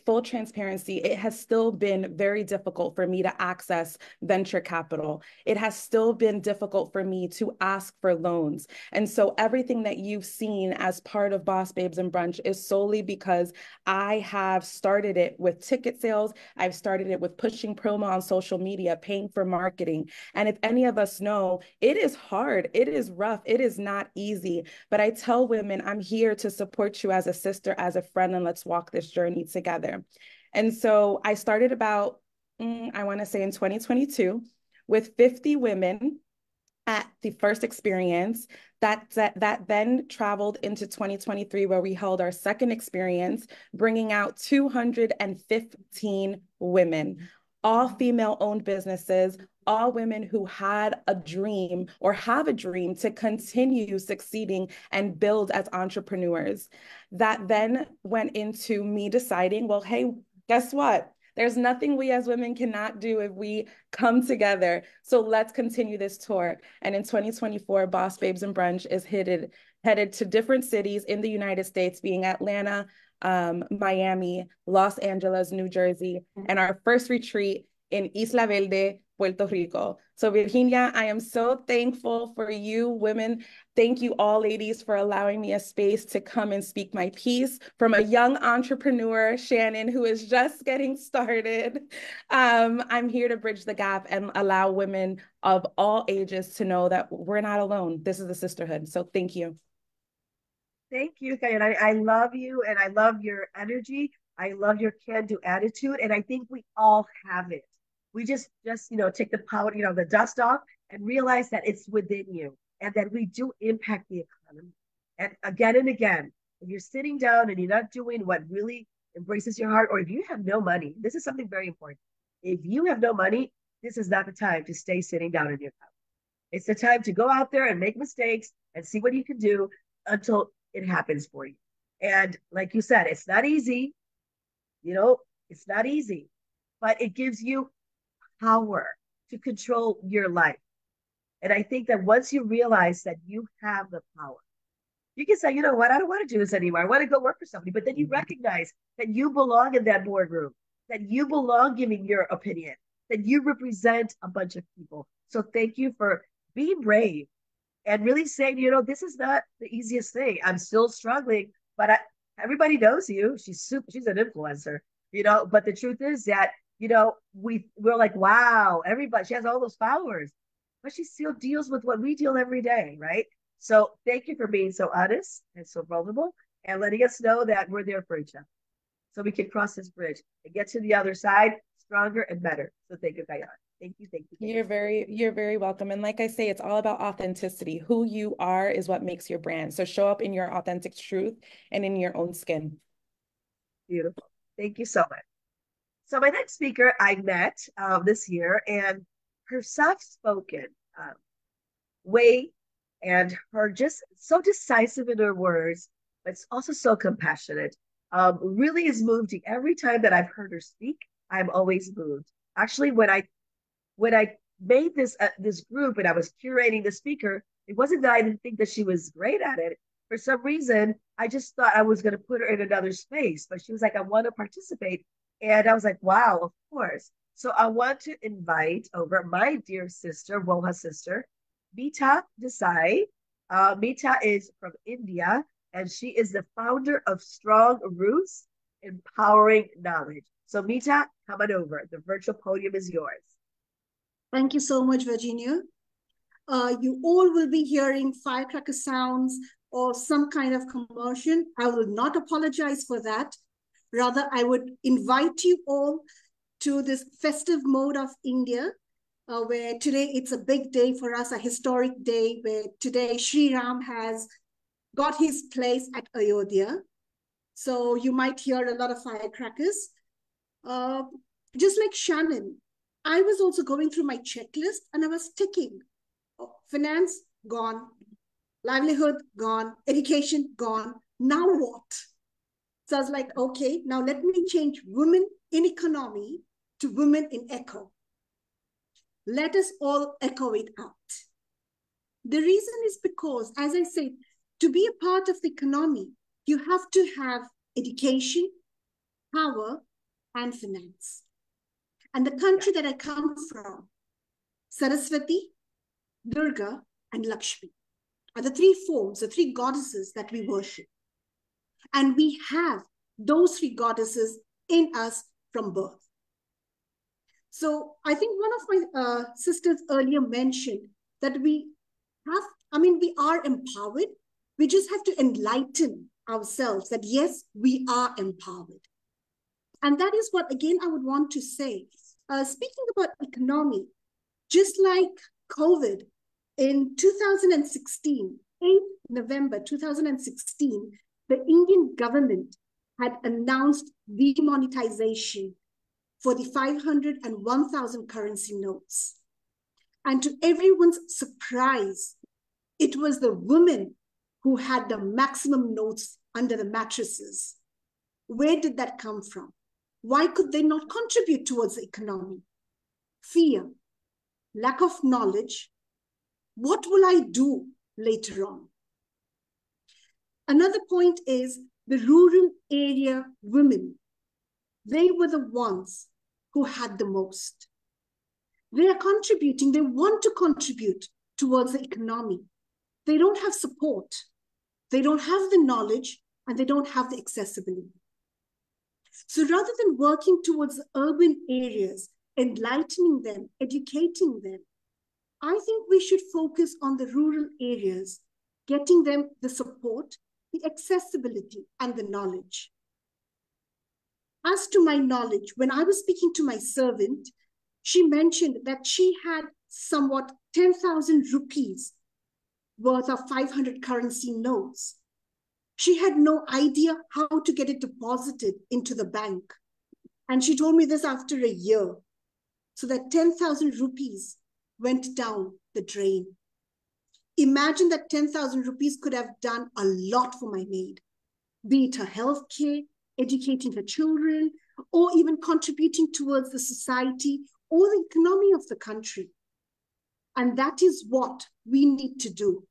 Full transparency, it has still been very difficult for me to access venture capital. It has still been difficult for me to ask for loans. And so everything that you've seen as part of Boss Babes and Brunch is solely because I have started it with ticket sales. I've started it with pushing promo on social media, paying for marketing. And if any of us know, it is hard, it is rough, it is not easy. But I tell women, I'm here to support you as a sister, as a friend, and let's walk this journey together. And so I started about, I want to say in 2022 with 50 women. at the first experience that then traveled into 2023, where we held our second experience, bringing out 215 women, all female-owned businesses, all women who had a dream or have a dream to continue succeeding and build as entrepreneurs. That then went into me deciding, well, hey, guess what? There's nothing we as women cannot do if we come together. So let's continue this tour. And in 2024, Boss Babes and Brunch is headed to different cities in the United States, being Atlanta, Miami, Los Angeles, New Jersey, and our first retreat in Isla Verde, Puerto Rico. So Virginia, I am so thankful for you women. Thank you all ladies for allowing me a space to come and speak my piece from a young entrepreneur, Shannon, who is just getting started. I'm here to bridge the gap and allow women of all ages to know that we're not alone. This is a sisterhood. So thank you. Thank you, Kayan. I love you and I love your energy. I love your can-do attitude. And I think we all have it. We just take the power, the dust off and realize that it's within you and that we do impact the economy. And again, if you're sitting down and you're not doing what really embraces your heart, or if you have no money, this is something very important. If you have no money, this is not the time to stay sitting down in your couch. It's the time to go out there and make mistakes and see what you can do until it happens for you. And like you said, it's not easy. It's not easy, but it gives you power to control your life. And I think that once you realize that you have the power, you can say, you know what, I don't want to do this anymore. I want to go work for somebody. But then you recognize that you belong in that boardroom, that you belong giving your opinion, that you represent a bunch of people. So thank you for being brave and really saying, this is not the easiest thing. I'm still struggling, but everybody knows you. She's an influencer, but the truth is that, we're like, wow, everybody, she has all those followers, but she still deals with what we deal every day, right? So thank you for being so honest and so vulnerable and letting us know that we're there for each other so we can cross this bridge and get to the other side stronger and better. So thank you, Kayan. Thank you. You're very welcome. And like I say, it's all about authenticity. Who you are is what makes your brand. So show up in your authentic truth and in your own skin. Beautiful. Thank you so much. So my next speaker I met this year, and her soft-spoken way and her just so decisive in her words, but it's also so compassionate, really is moving. Every time that I've heard her speak, I'm always moved. Actually, when I made this group and I was curating the speaker, it wasn't that I didn't think that she was great at it. For some reason, I just thought I was going to put her in another space, but she was like, I want to participate. And I was like, wow, of course. So I want to invite over my dear sister, Woha sister, Meeta Desai. Meeta is from India, and she is the founder of Strong Roots, Empowering Knowledge. So Meeta, come on over. The virtual podium is yours. Thank you so much, Virginia. You all will be hearing firecracker sounds or some kind of commotion. I will not apologize for that. Rather, I would invite you all to this festive mode of India, where today it's a big day for us, a historic day, where today Sri Ram has got his place at Ayodhya. So you might hear a lot of firecrackers. Just like Shannon, I was also going through my checklist and I was ticking. Finance, gone. Livelihood, gone. Education, gone. Now what? So I was like, okay, now let me change women in economy to women in echo. Let us all echo it out. The reason is because, as I said, to be a part of the economy, you have to have education, power, and finance. And the country that I come from, Saraswati, Durga, and Lakshmi, are the three forms, the three goddesses that we worship. And we have those three goddesses in us from birth. So I think one of my sisters earlier mentioned that we are empowered. We just have to enlighten ourselves that yes, we are empowered. And that is what, again, I would want to say. Speaking about economy, just like COVID, In 2016, 8 November 2016, the Indian government had announced demonetization for the 500 and 1,000 currency notes. And to everyone's surprise, it was the women who had the maximum notes under the mattresses. Where did that come from? Why could they not contribute towards the economy? Fear, lack of knowledge. What will I do later on? Another point is the rural area women. They were the ones who had the most. They are contributing, they want to contribute towards the economy. They don't have support, they don't have the knowledge, and they don't have the accessibility. So rather than working towards the urban areas, enlightening them, educating them, I think we should focus on the rural areas, getting them the support, the accessibility, and the knowledge. As to my knowledge, when I was speaking to my servant, she mentioned that she had somewhat 10,000 rupees worth of 500 currency notes. She had no idea how to get it deposited into the bank. And she told me this after a year. So that 10,000 rupees went down the drain. Imagine that 10,000 rupees could have done a lot for my maid, be it her health care, educating her children, or even contributing towards the society or the economy of the country. And that is what we need to do,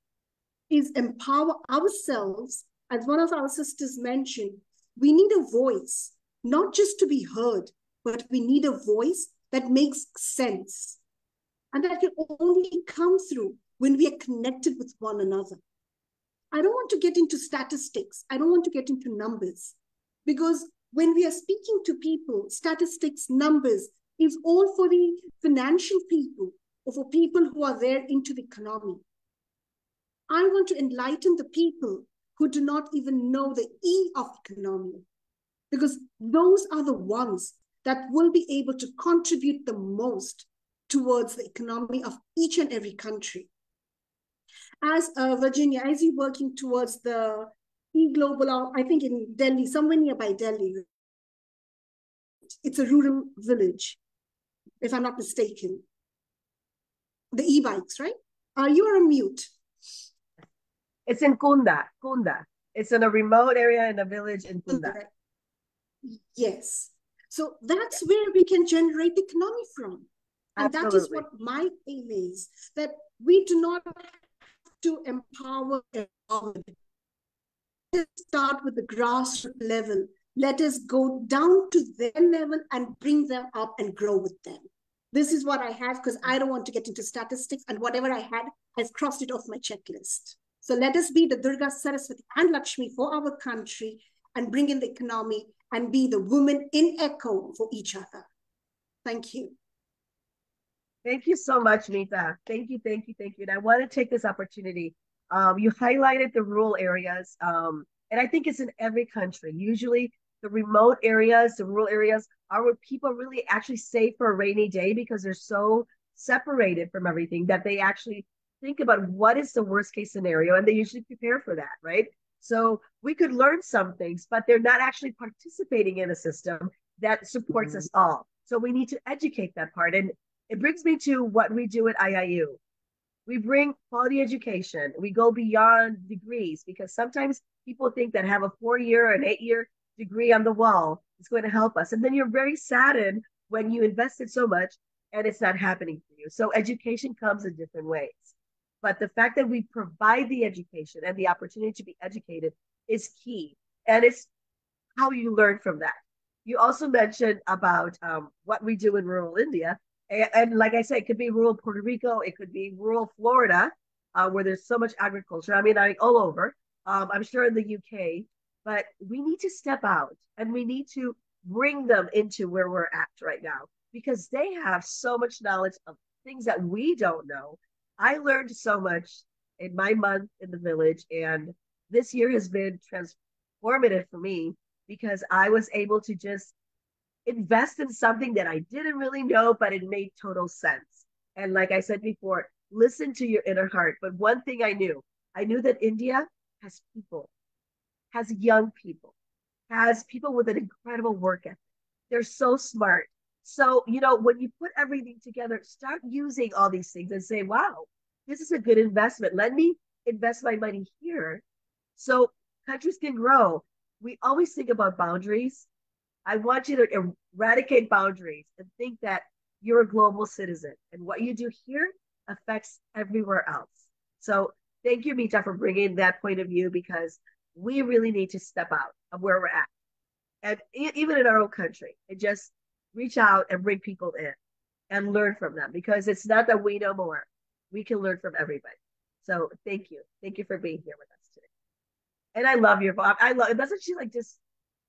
is empower ourselves. As one of our sisters mentioned, we need a voice, not just to be heard, but we need a voice that makes sense. And that can only come through when we are connected with one another. I don't want to get into statistics. I don't want to get into numbers. Because when we are speaking to people, statistics, numbers is all for the financial people or for people who are there into the economy. I want to enlighten the people who do not even know the E of economy, because those are the ones that will be able to contribute the most towards the economy of each and every country. As Virginia, as you're working towards the e-global, I think in Delhi, somewhere nearby Delhi, it's a rural village, if I'm not mistaken. The e-bikes, right? You are on mute. It's in Kunda. It's in a remote area in a village in Kunda. Yes. So that's where we can generate the economy from. And Absolutely. that is what my aim is, that we do not have to empower everyone. Let us start with the grassroots level. Let us go down to their level and bring them up and grow with them. This is what I have, because I don't want to get into statistics, and whatever I had has crossed it off my checklist. So let us be the Durga, Saraswati, and Lakshmi for our country and bring in the economy and be the women in echo for each other. Thank you. Thank you so much, Nita. Thank you. And I want to take this opportunity. You highlighted the rural areas, and I think it's in every country. Usually the remote areas, the rural areas are where people really actually save for a rainy day because they're so separated from everything that they actually think about what is the worst case scenario, and they usually prepare for that, right? So we could learn some things, but they're not actually participating in a system that supports us all. So we need to educate that part. And it brings me to what we do at IIU. We bring quality education. We go beyond degrees because sometimes people think that have a 4-year or an 8-year degree on the wall is going to help us. And then you're very saddened when you invested so much and it's not happening for you. So education comes in different ways. But the fact that we provide the education and the opportunity to be educated is key. And it's how you learn from that. You also mentioned about what we do in rural India. And like I said, it could be rural Puerto Rico, it could be rural Florida, where there's so much agriculture. I mean, all over. I'm sure in the UK, but we need to step out and we need to bring them into where we're at right now because they have so much knowledge of things that we don't know. I learned so much in my month in the village, and this year has been transformative for me because I was able to just invest in something that I didn't really know, but it made total sense. And like I said before, listen to your inner heart. But one thing I knew that India has people, has young people, has people with an incredible work ethic. They're so smart. So, when you put everything together, start using all these things and say, wow, this is a good investment. Let me invest my money here so countries can grow. We always think about boundaries. I want you to eradicate boundaries and think that you're a global citizen and what you do here affects everywhere else. So thank you, Mita, for bringing that point of view because we really need to step out of where we're at. And even in our own country, and just reach out and bring people in and learn from them because it's not that we know more. We can learn from everybody. So thank you. Thank you for being here with us today. And I love your voice. I love, doesn't she like just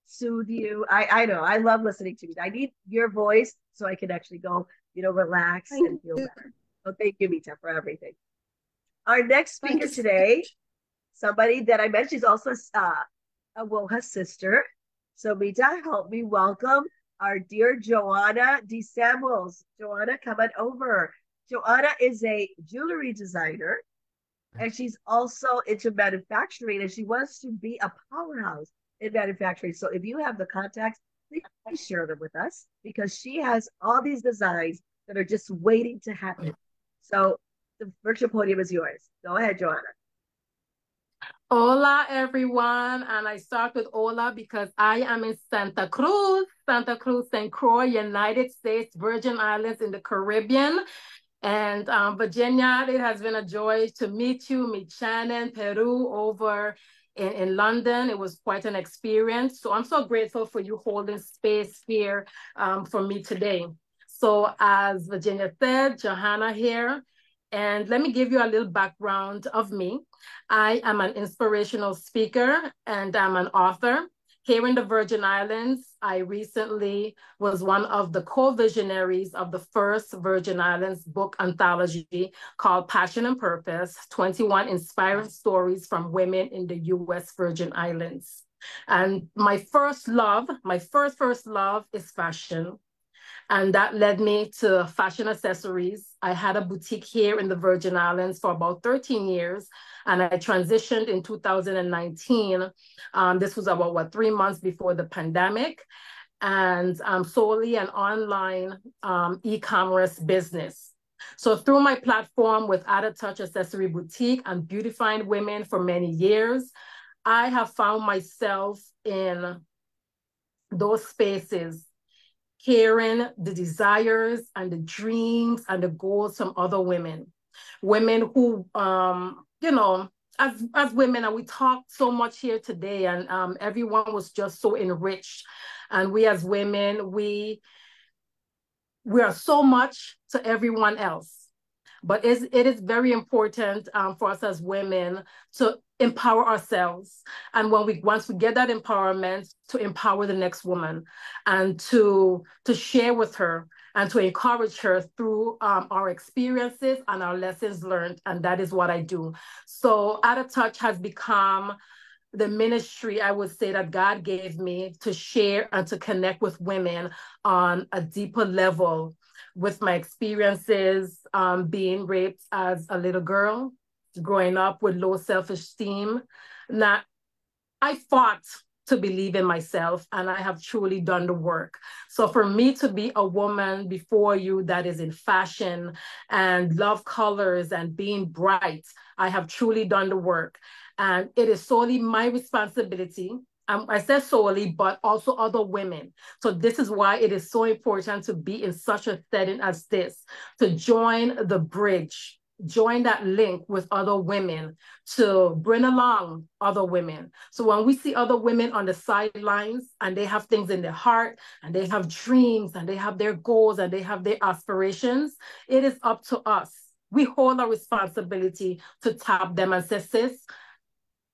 soothe you? I know. I love listening to you. I need your voice so I can actually go, relax and feel better. So thank you, Mita, for everything. Our next speaker today, somebody that I met, she's also a Woha's sister. So Mita, help me welcome our dear Joanna D. Samuels. Joanna, come on over. Joanna is a jewelry designer and she's also into manufacturing and she wants to be a powerhouse in manufacturing. So if you have the contacts, please share them with us because she has all these designs that are just waiting to happen. So the virtual podium is yours. Go ahead, Joanna. Hola, everyone. And I start with hola because I am in Santa Cruz, St. Croix, United States, Virgin Islands in the Caribbean. And Virginia, it has been a joy to meet you, meet Shannon, Peru over in London. It was quite an experience. So I'm so grateful for you holding space here for me today. So as Virginia said, Johanna here. And let me give you a little background of me. I am an inspirational speaker and I'm an author. Here in the Virgin Islands, I recently was one of the co-visionaries of the first Virgin Islands book anthology called Passion and Purpose, 21 Inspiring Stories from Women in the U.S. Virgin Islands. And my first love is fashion. And that led me to fashion accessories. I had a boutique here in the Virgin Islands for about 13 years, and I transitioned in 2019. This was about 3 months before the pandemic, and solely an online e-commerce business. So through my platform with Add a Touch Accessory Boutique and beautifying women for many years, I have found myself in those spaces hearing the desires and the dreams and the goals from other women who, as women, and we talked so much here today, and everyone was just so enriched. And we as women, we are so much to everyone else. But it is very important for us as women to empower ourselves. And once we get that empowerment, to empower the next woman and to share with her and to encourage her through our experiences and our lessons learned. And that is what I do. So Add a Touch has become the ministry, I would say, that God gave me to share and to connect with women on a deeper level with my experiences being raped as a little girl, growing up with low self-esteem. Now, I fought to believe in myself, and I have truly done the work. So for me to be a woman before you that is in fashion and love colors and being bright, I have truly done the work. And it is solely my responsibility. I said solely, but also other women. So this is why it is so important to be in such a setting as this, to join the bridge, join that link with other women, to bring along other women. So when we see other women on the sidelines and they have things in their heart and they have dreams and they have their goals and they have their aspirations, it is up to us. We hold a responsibility to tap them and say, sis,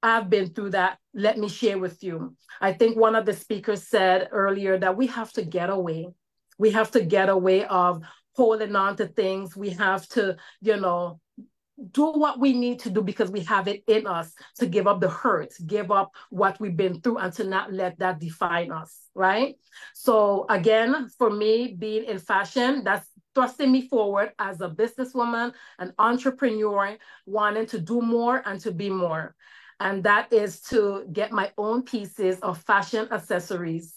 I've been through that. Let me share with you. I think one of the speakers said earlier that we have to get away. We have to get away of holding on to things. We have to, do what we need to do because we have it in us to give up the hurt, give up what we've been through and to not let that define us, right? So again, for me, being in fashion, that's thrusting me forward as a businesswoman, an entrepreneur, wanting to do more and to be more. And that is to get my own pieces of fashion accessories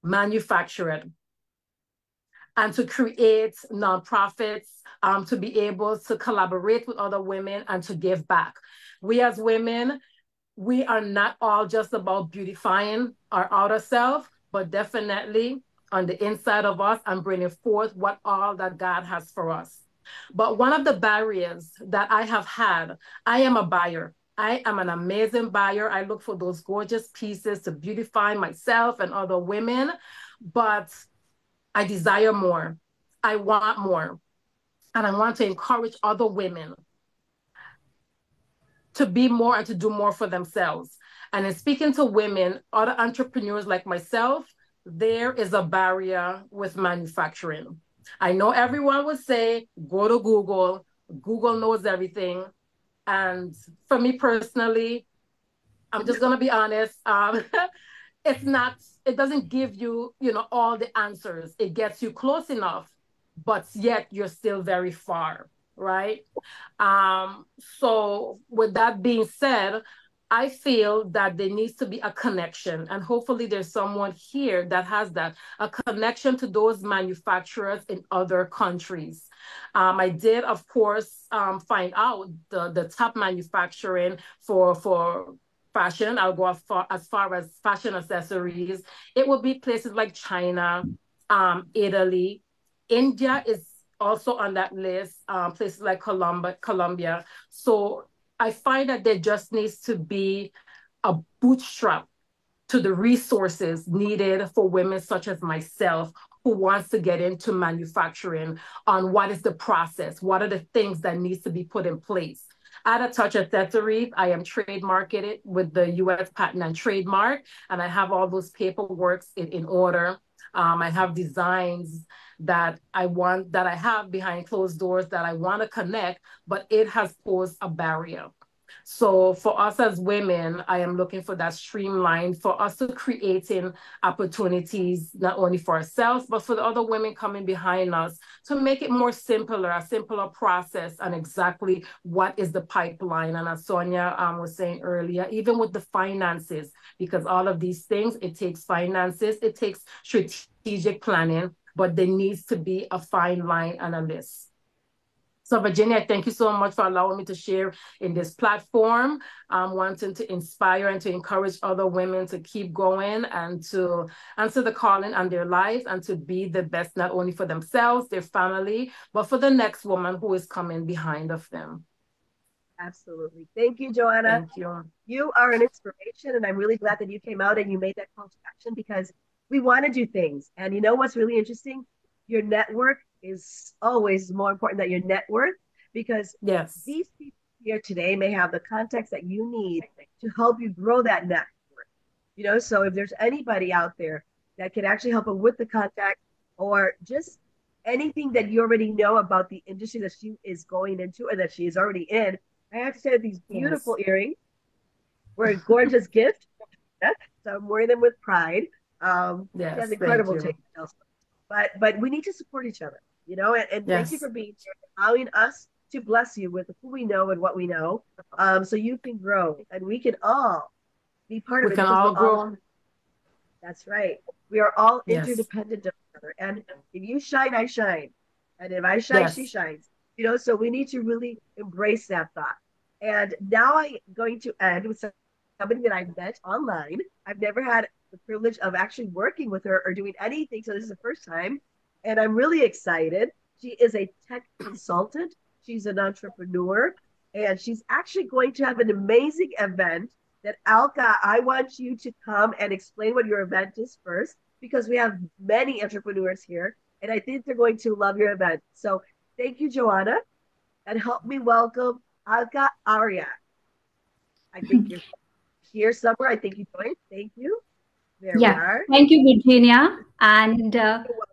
manufactured and to create nonprofits, to be able to collaborate with other women and to give back. We as women, we are not all just about beautifying our outer self, but definitely on the inside of us and bringing forth what all that God has for us. But one of the barriers that I have had, I am a buyer. I am an amazing buyer. I look for those gorgeous pieces to beautify myself and other women, but I desire more. I want more. And I want to encourage other women to be more and to do more for themselves. And in speaking to women, other entrepreneurs like myself, there is a barrier with manufacturing. I know everyone would say, go to Google. Google knows everything. And for me personally, I'm just going to be honest. It's not, it doesn't give you, all the answers. It gets you close enough, but yet you're still very far, right? So with that being said, I feel that there needs to be a connection, and hopefully there's someone here that has that, a connection to those manufacturers in other countries. I did, of course, find out the top manufacturing for fashion. I'll go as far as fashion accessories. It will be places like China, Italy. India is also on that list, places like Colombia. So I find that there just needs to be a bootstrap to the resources needed for women such as myself who wants to get into manufacturing on what is the process, what are the things that needs to be put in place. At a Touch Accessories, I am trademarked with the U.S. Patent and Trademark, and I have all those paperwork in order. I have designs that I have behind closed doors that I want to connect, but it has posed a barrier. So for us as women, I am looking for that streamline for us to creating opportunities, not only for ourselves, but for the other women coming behind us to make it more simpler, a simpler process and exactly what is the pipeline. And as Sonia was saying earlier, even with the finances, because all of these things, it takes finances, it takes strategic planning, but there needs to be a fine line and a list. So Virginia, thank you so much for allowing me to share in this platform. I'm wanting to inspire and to encourage other women to keep going and to answer the calling on their lives and to be the best, not only for themselves, their family, but for the next woman who is coming behind of them. Absolutely. Thank you, Joanna. Thank you. You are an inspiration, and I'm really glad that you came out and you made that call to action because we want to do things. And you know what's really interesting? Your network is always more important than your net worth because yes, these people here today may have the context that you need to help you grow that network. So if there's anybody out there that can actually help them with the contact or just anything that you already know about the industry that she is going into or that she is already in, I have to say that these beautiful earrings were a gorgeous gift. So I'm wearing them with pride. Yes, she has incredible taste. But we need to support each other, and thank you for being here, allowing us to bless you with who we know and what we know, so you can grow and we can all be part of it. We can all grow. That's right. We are all interdependent of each other. And if you shine, I shine. And if I shine, she shines. So we need to really embrace that thought. And now I'm going to end with somebody that I've met online. I've never had the privilege of actually working with her or doing anything. So this is the first time. And I'm really excited. She is a tech consultant. She's an entrepreneur. And she's actually going to have an amazing event that Alka, I want you to come and explain what your event is first, because we have many entrepreneurs here, and I think they're going to love your event. So thank you, Joanna, and help me welcome Alka Arya. I think you're here somewhere. I think you joined. Thank you. There we are. Thank you, Virginia. And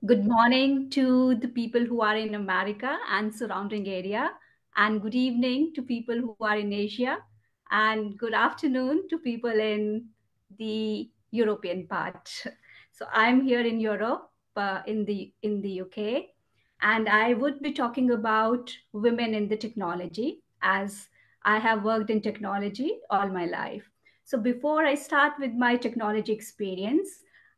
good morning to the people who are in America and surrounding area. And good evening to people who are in Asia. And good afternoon to people in the European part. So I'm here in Europe, in the UK. And I would be talking about women in the technology, as I have worked in technology all my life. So before I start with my technology experience,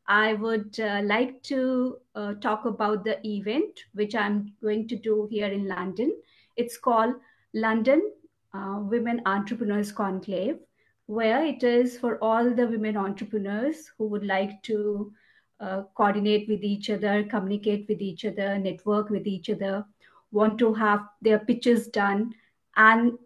I would like to talk about the event which I'm going to do here in London. It's called London Women Entrepreneurs Conclave, where it is for all the women entrepreneurs who would like to coordinate with each other, communicate with each other, network with each other, want to have their pitches done, and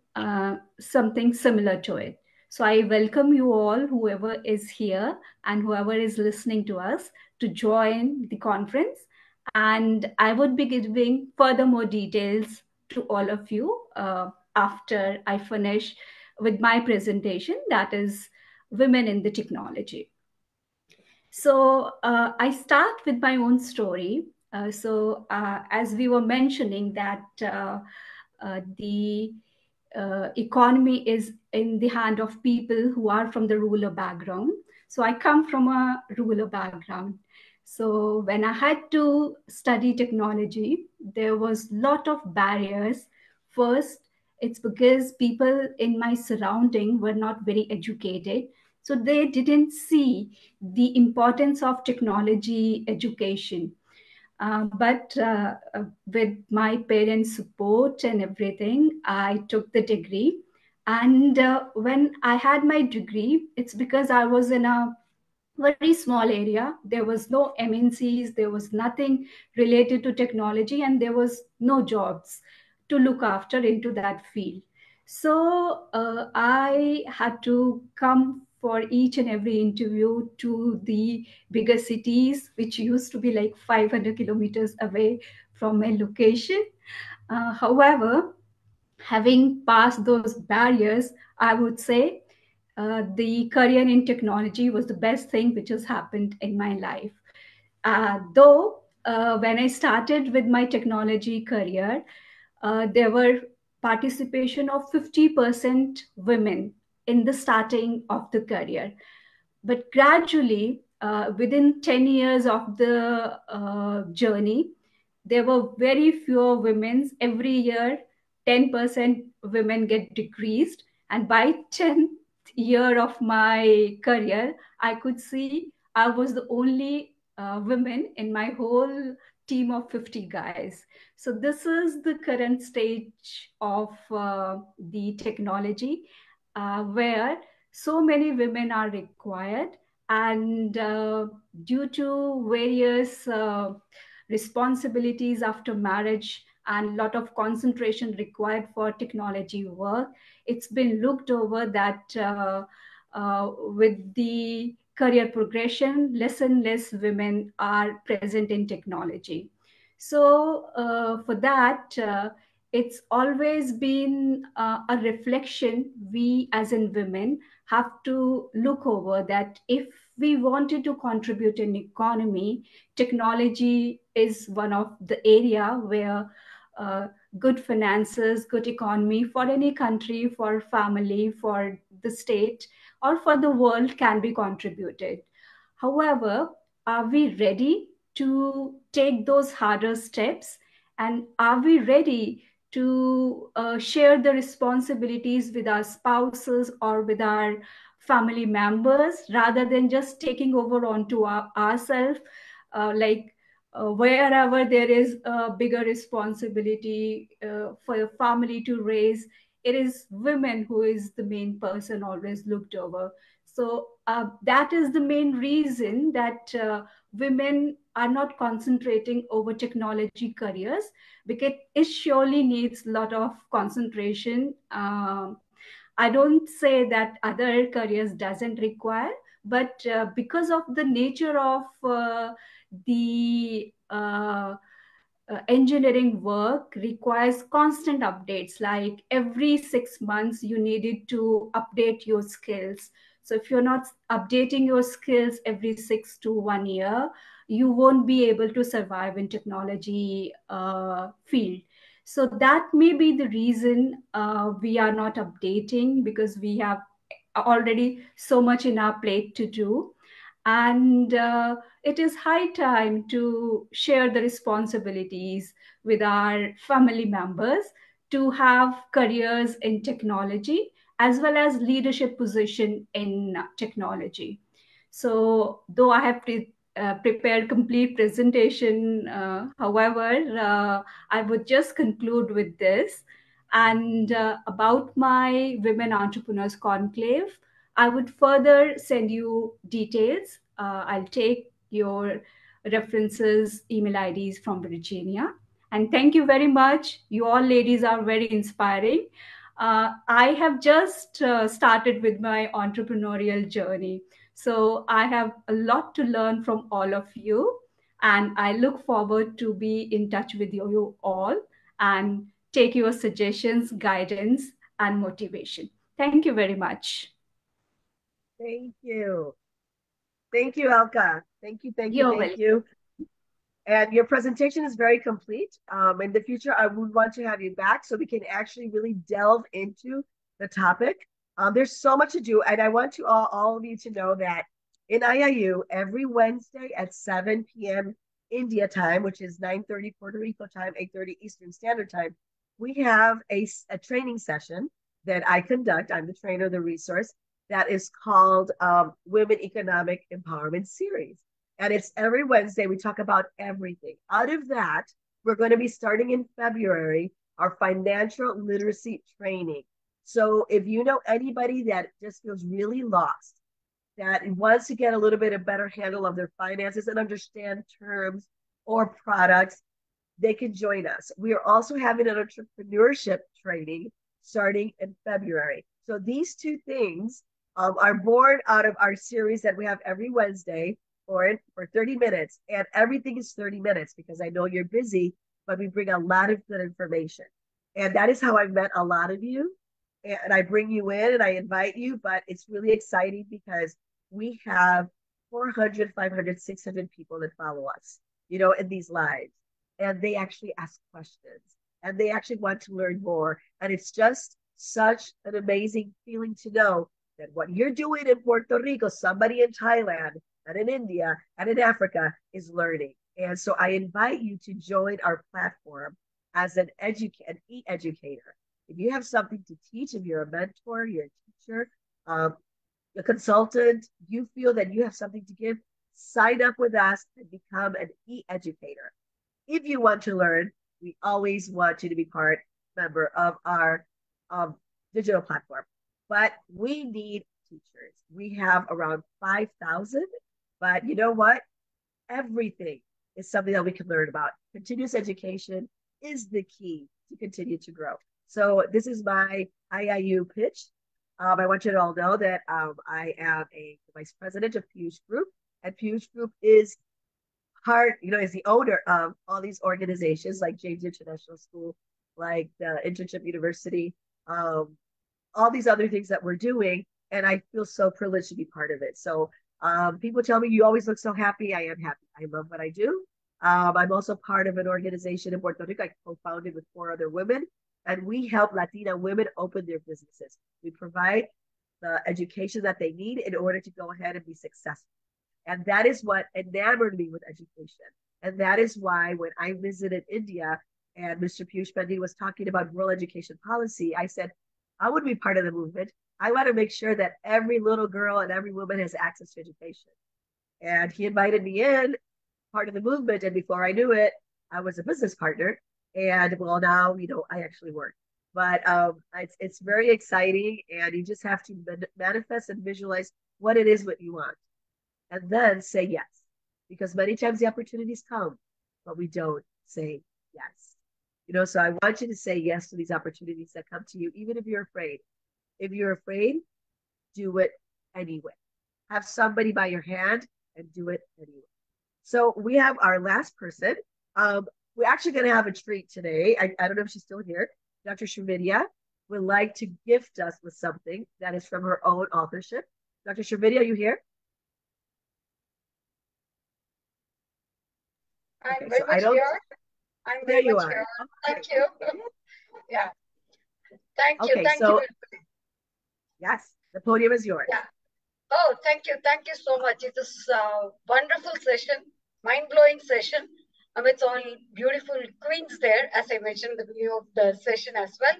something similar to it. So I welcome you all, whoever is here and whoever is listening to us, to join the conference. And I would be giving further more details to all of you after I finish with my presentation, that is Women in the Technology. So I start with my own story. As we were mentioning that the economy is in the hand of people who are from the rural background. So I come from a rural background. So when I had to study technology, there was a lot of barriers. First, it's because people in my surrounding were not very educated. So they didn't see the importance of technology education. But with my parents' support and everything, I took the degree. And when I had my degree, it's because I was in a very small area. There was no MNCs, there was nothing related to technology, and there was no jobs to look after into that field. So I had to come for each and every interview to the bigger cities, which used to be like 500 kilometers away from my location. However, having passed those barriers, I would say the career in technology was the best thing which has happened in my life. Though when I started with my technology career, there were participation of 50% women in the starting of the career. But gradually, within 10 years of the journey, there were very few women. Every year, 10% women get decreased. And by 10th year of my career, I could see I was the only woman in my whole team of 50 guys. So this is the current stage of the technology, where so many women are required, and due to various responsibilities after marriage and a lot of concentration required for technology work, it's been looked over that with the career progression, less and less women are present in technology. So for that, it's always been a reflection we as in women have to look over, that if we wanted to contribute in economy, technology is one of the area where good finances, good economy for any country, for family, for the state, or for the world can be contributed. However, are we ready to take those harder steps? And are we ready to share the responsibilities with our spouses or with our family members, rather than just taking over onto ourselves? Wherever there is a bigger responsibility for the family to raise, it is women who is the main person always looked over. So that is the main reason that women are not concentrating over technology careers, because it surely needs a lot of concentration. I don't say that other careers doesn't require, but because of the nature of the engineering work requires constant updates. Like every 6 months, you needed to update your skills. So if you're not updating your skills every 6 to 1 year, you won't be able to survive in technology field. So that may be the reason we are not updating, because we have already so much in our plate to do. And it is high time to share the responsibilities with our family members to have careers in technology as well as leadership position in technology. So though I have prepared complete presentation, however, I would just conclude with this. And about my Women Entrepreneurs Conclave, I would further send you details. I'll take your references, email IDs from Virginia. And thank you very much. You all ladies are very inspiring. I have just started with my entrepreneurial journey. So I have a lot to learn from all of you. And I look forward to be in touch with you all and take your suggestions, guidance, and motivation. Thank you very much. Thank you. Thank you, Elka. Thank you, thank you, You're thank welcome. you. And your presentation is very complete. In the future, I would want to have you back so we can actually really delve into the topic. There's so much to do, and I want to all of you to know that in IIU, every Wednesday at 7 p.m. India time, which is 9:30 Puerto Rico time, 8:30 Eastern Standard Time, we have a training session that I conduct. I'm the trainer, the resource, that is called Women Economic Empowerment Series. And it's every Wednesday. We talk about everything. Out of that, we're going to be starting in February our financial literacy training. So if you know anybody that just feels really lost, that wants to get a little bit of better handle of their finances and understand terms or products, they can join us. We are also having an entrepreneurship training starting in February. So these two things are born out of our series that we have every Wednesday for 30 minutes. And everything is 30 minutes because I know you're busy, but we bring a lot of good information. And that is how I've met a lot of you. And I bring you in and I invite you, but it's really exciting because we have 400, 500, 600 people that follow us, in these lives. And they actually ask questions and they actually want to learn more. And it's just such an amazing feeling to know that what you're doing in Puerto Rico, somebody in Thailand and in India and in Africa is learning. And so I invite you to join our platform as an e-educator. If you have something to teach, if you're a mentor, you're a teacher, a consultant, you feel that you have something to give, sign up with us and become an e-educator. If you want to learn, we always want you to be member of our digital platform. But we need teachers. We have around 5,000. But you know what? Everything is something that we can learn about. Continuous education is the key to continue to grow. So this is my IIU pitch. I want you to all know that I am a vice president of Piyush Group, and Piyush Group is is the owner of all these organizations like James International School, like the Internship University, all these other things that we're doing. And I feel so privileged to be part of it. So people tell me, you always look so happy. I am happy. I love what I do. I'm also part of an organization in Puerto Rico I co-founded with 4 other women, and we help Latina women open their businesses. We provide the education that they need in order to go ahead and be successful. And that is what enamored me with education. And that is why when I visited India and Mr. Piyush Pandit was talking about rural education policy, I said, I would be part of the movement. I want to make sure that every little girl and every woman has access to education. And he invited me in, part of the movement. And before I knew it, I was a business partner. And well, now, I actually work. But it's very exciting. And you just have to manifest and visualize what it is what you want. And then say yes. Because many times the opportunities come, but we don't say yes. So I want you to say yes to these opportunities that come to you, even if you're afraid. If you're afraid, do it anyway. Have somebody by your hand and do it anyway. So we have our last person. We're actually going to have a treat today. I don't know if she's still here. Dr. Shrividya would like to gift us with something that is from her own authorship. Dr. Shrividya, are you here? I'm very much here. I'm very much here. Thank you. Yeah. Thank you. Thank you. Yes, the podium is yours. Yeah. Oh, thank you. Thank you so much. It is a wonderful session, mind-blowing session. It's all beautiful queens there, as I mentioned in the beginning of the session as well.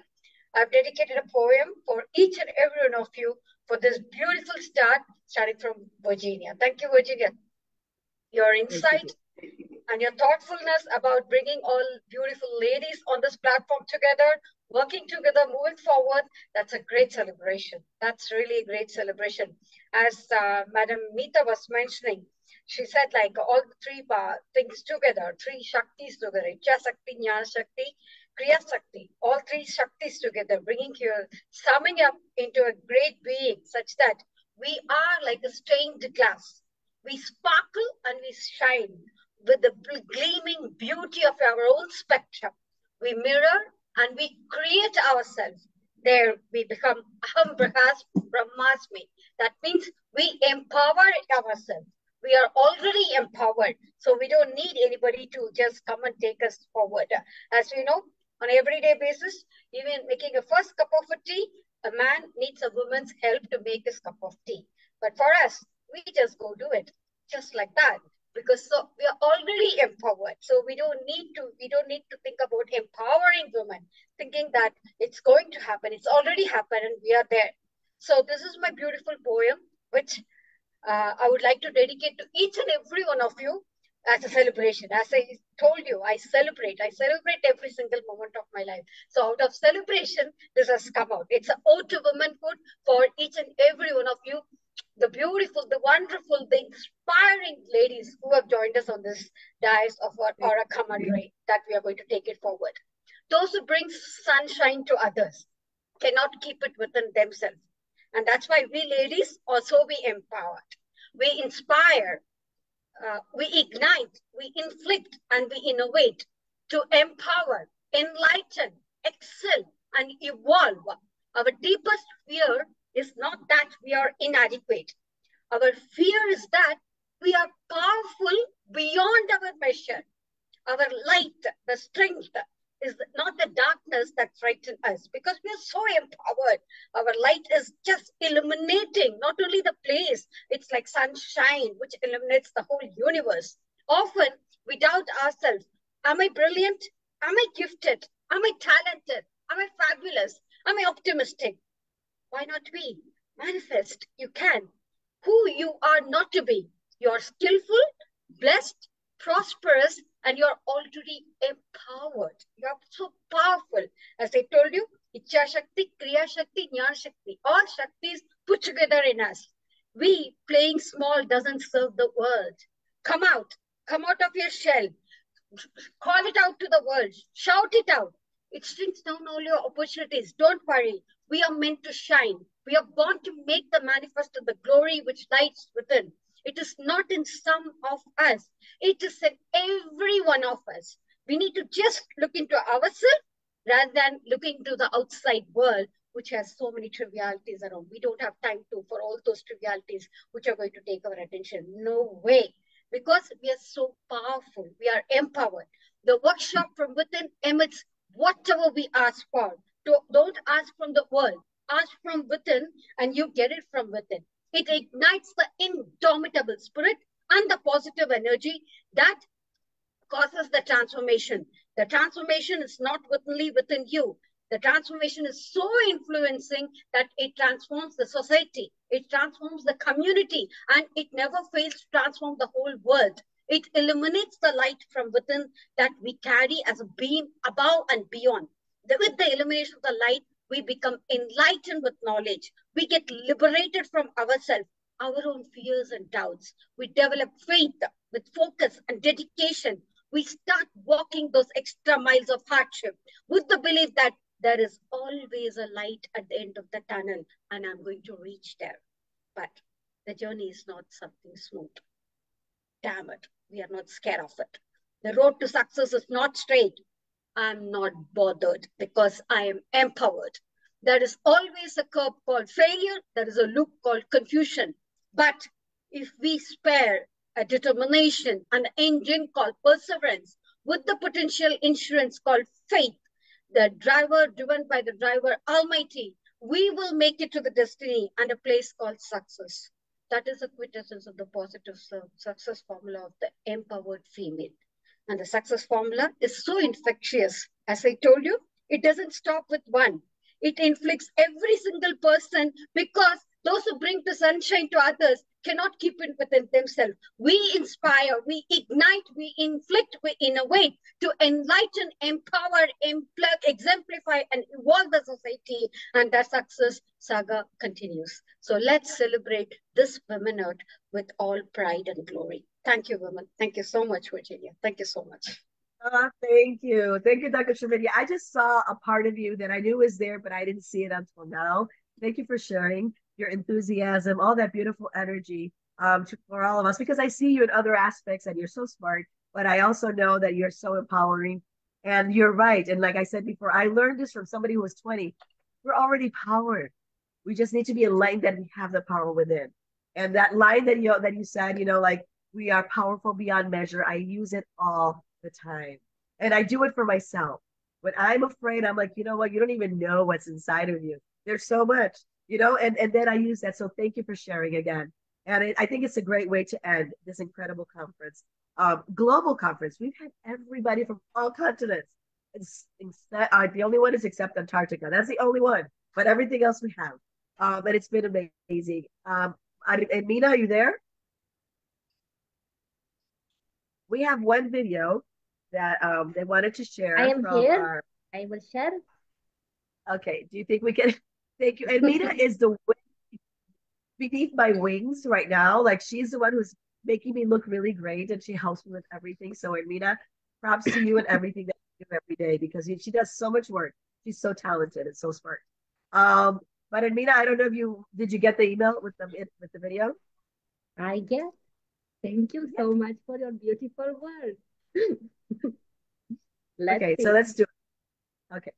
I've dedicated a poem for each and every one of you for this beautiful start, starting from Virginia. Thank you, Virginia. Your insight and your thoughtfulness about bringing all beautiful ladies on this platform together, working together, moving forward, that's a great celebration. That's really a great celebration. As Madam Meeta was mentioning, she said like all the three things together, three Shaktis together, Ichha Shakti, Jnana Shakti, Kriya Shakti, all three Shaktis together, bringing here, summing up into a great being such that we are like a stained glass. We sparkle and we shine with the gleaming beauty of our own spectrum. We mirror and we create ourselves. There we become Aham Brahasmi Brahmasmi. That means we empower ourselves. We are already empowered. So we don't need anybody to just come and take us forward. As we know, on an everyday basis, even making a first cup of a tea, a man needs a woman's help to make his cup of tea. But for us, we just go do it just like that, because so we are already empowered. So we don't need to think about empowering women, thinking that it's going to happen. It's already happened and we are there. So this is my beautiful poem, which I would like to dedicate to each and every one of you as a celebration. As I told you, I celebrate every single moment of my life. So out of celebration, this has come out. It's an ode to womanhood for each and every one of you, the beautiful, the wonderful, the inspiring ladies who have joined us on this dais of our Aura Commentary, that we are going to take it forward. Those who bring sunshine to others cannot keep it within themselves. And that's why we ladies also be empowered. We inspire, we ignite, we inflict, and we innovate to empower, enlighten, excel, and evolve. Our deepest fear is not that we are inadequate. Our fear is that we are powerful beyond our measure. Our light, the strength, is not the darkness that frightens us, because we are so empowered. Our light is just illuminating not only the place, it's like sunshine which illuminates the whole universe. Often we doubt ourselves. Am I brilliant? Am I gifted? Am I talented? Am I fabulous? Am I optimistic? Why not be? Manifest. You can. Who you are not to be. You're skillful, blessed, prosperous, and you're already empowered. You're so powerful. As I told you, Ichha Shakti, Kriya Shakti, Jnana Shakti, all Shaktis put together in us. We playing small doesn't serve the world. Come out of your shell. Call it out to the world. Shout it out. It shrinks down all your opportunities. Don't worry. We are meant to shine. We are born to make the manifest of the glory which lies within. It is not in some of us. It is in every one of us. We need to just look into ourselves rather than looking to the outside world, which has so many trivialities around. We don't have time for all those trivialities which are going to take our attention. No way. Because we are so powerful. We are empowered. The workshop from within emits whatever we ask for. Don't ask from the world. Ask from within and you get it from within. It ignites the indomitable spirit and the positive energy that causes the transformation. The transformation is not only within you. The transformation is so influencing that it transforms the society. It transforms the community, and it never fails to transform the whole world. It illuminates the light from within that we carry as a beam above and beyond. With the illumination of the light, we become enlightened with knowledge. We get liberated from ourselves, our own fears and doubts. We develop faith with focus and dedication. We start walking those extra miles of hardship with the belief that there is always a light at the end of the tunnel and I'm going to reach there. But the journey is not something smooth. Damn it, we are not scared of it. The road to success is not straight. I'm not bothered because I am empowered. There is always a curve called failure. There is a loop called confusion. But if we spare a determination, an engine called perseverance, with the potential insurance called faith, the driver driven by the driver Almighty, we will make it to the destiny and a place called success. That is a quintessence of the positive success formula of the empowered female. And the success formula is so infectious. As I told you, it doesn't stop with one. It inflicts every single person, because those who bring the sunshine to others cannot keep it within themselves. We inspire, we ignite, we inflict, we innovate to enlighten, empower, exemplify, and evolve the society. And that success saga continues. So let's celebrate this womanhood with all pride and glory. Thank you, women. Thank you so much, Virginia. Thank you so much. Thank you. Thank you, Dr. Shavidia. I just saw a part of you that I knew was there, but I didn't see it until now. Thank you for sharing your enthusiasm, all that beautiful energy for all of us, because I see you in other aspects and you're so smart, but I also know that you're so empowering. And you're right. And like I said before, I learned this from somebody who was 20. We're already powered. We just need to be enlightened that we have the power within. And that line that you said, like we are powerful beyond measure, I use it all the time. And I do it for myself. When I'm afraid, I'm like, you know what? You don't even know what's inside of you. There's so much, and then I use that. So thank you for sharing again. And I think it's a great way to end this incredible conference, global conference. We've had everybody from all continents. The only one is except Antarctica. That's the only one. But everything else we have. And it's been amazing. And Mina, are you there? We have one video that they wanted to share. I am here. I will share. Okay. Do you think we can? Thank you. And Mina is the beneath my wings right now. Like she's the one who's making me look really great, and she helps me with everything. So, Mina, props to you and everything that you do every day, because she does so much work. She's so talented and so smart. But Mina, I don't know if did you get the email with the video? I get. Thank you so much for your beautiful words. Okay, so let's do it. Okay.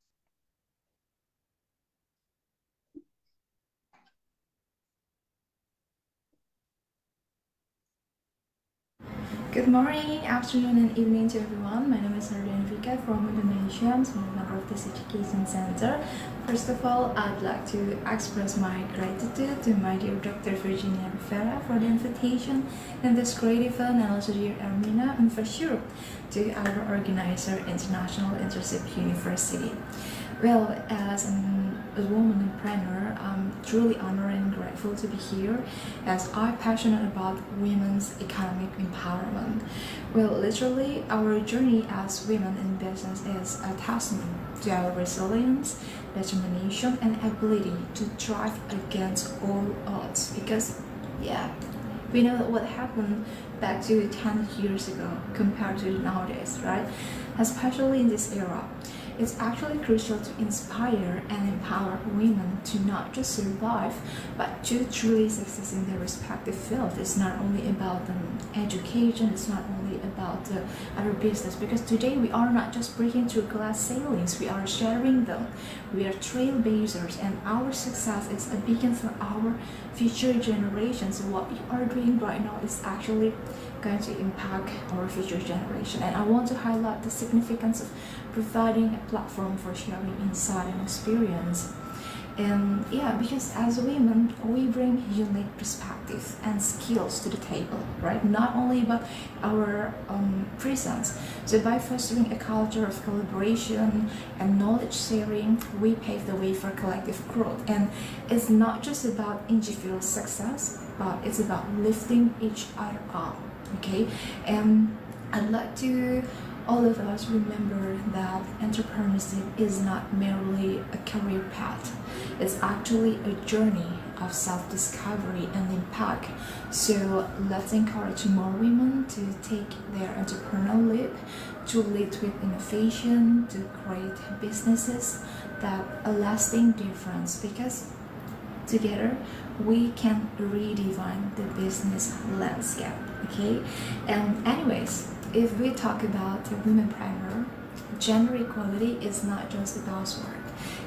Good morning, afternoon, and evening to everyone. My name is Arden Vika from Indonesia. I'm a member of this education center. First of all, I'd like to express my gratitude to my dear Dr. Virginia Rivera for the invitation and this great event, and also dear Ermina, and for sure to our organizer, International Internship University. Well, as a woman entrepreneur, I'm truly honored and grateful to be here, as I'm passionate about women's economic empowerment. Well, literally, our journey as women in business is a testament to our resilience, determination, and ability to thrive against all odds. Because, yeah, we know what happened back to 10 years ago compared to nowadays, right? Especially in this era. It's actually crucial to inspire and empower women to not just survive, but to truly succeed in their respective field. It's not only about education, it's not only about our business, because today we are not just breaking through glass ceilings, we are shattering them. We are trailblazers, and our success is a beacon for our future generations. So what we are doing right now is actually going to impact our future generation. And I want to highlight the significance of providing a platform for sharing insight and experience. And yeah, because as women, we bring unique perspectives and skills to the table, right? Not only about our presence. So by fostering a culture of collaboration and knowledge sharing, we pave the way for collective growth. And it's not just about individual success, but it's about lifting each other up. Okay, and I'd like to all of us remember that entrepreneurship is not merely a career path. It's actually a journey of self-discovery and impact. So let's encourage more women to take their entrepreneurial leap, to lead with innovation, to create businesses that a lasting difference, because together we can redefine the business landscape. Okay, and anyways, if we talk about the womenpreneur, gender equality is not just a buzzword.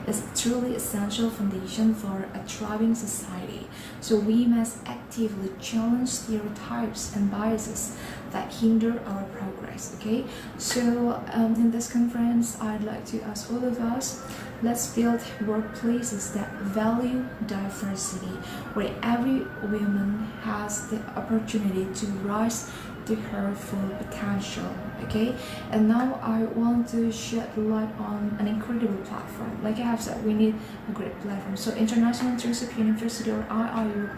It's a truly essential foundation for a thriving society. So we must actively challenge stereotypes and biases that hinder our progress. Okay, so in this conference, I'd like to ask all of us, let's build workplaces that value diversity, where every woman has the opportunity to rise to her full potential. Okay, and now I want to shed light on an incredible platform. Like I have said, we need a great platform. So International Internship University, or IIU,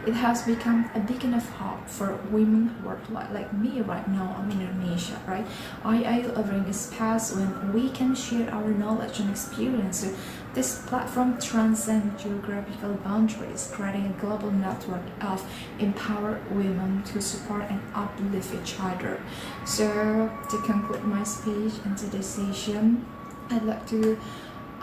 it has become a beacon of hope for women worldwide. Like me right now, I'm in Indonesia, right? IIU offering a space when we can share our knowledge and experience. So this platform transcends geographical boundaries, creating a global network of empowered women to support and uplift each other. So to conclude my speech in today's session, I'd like to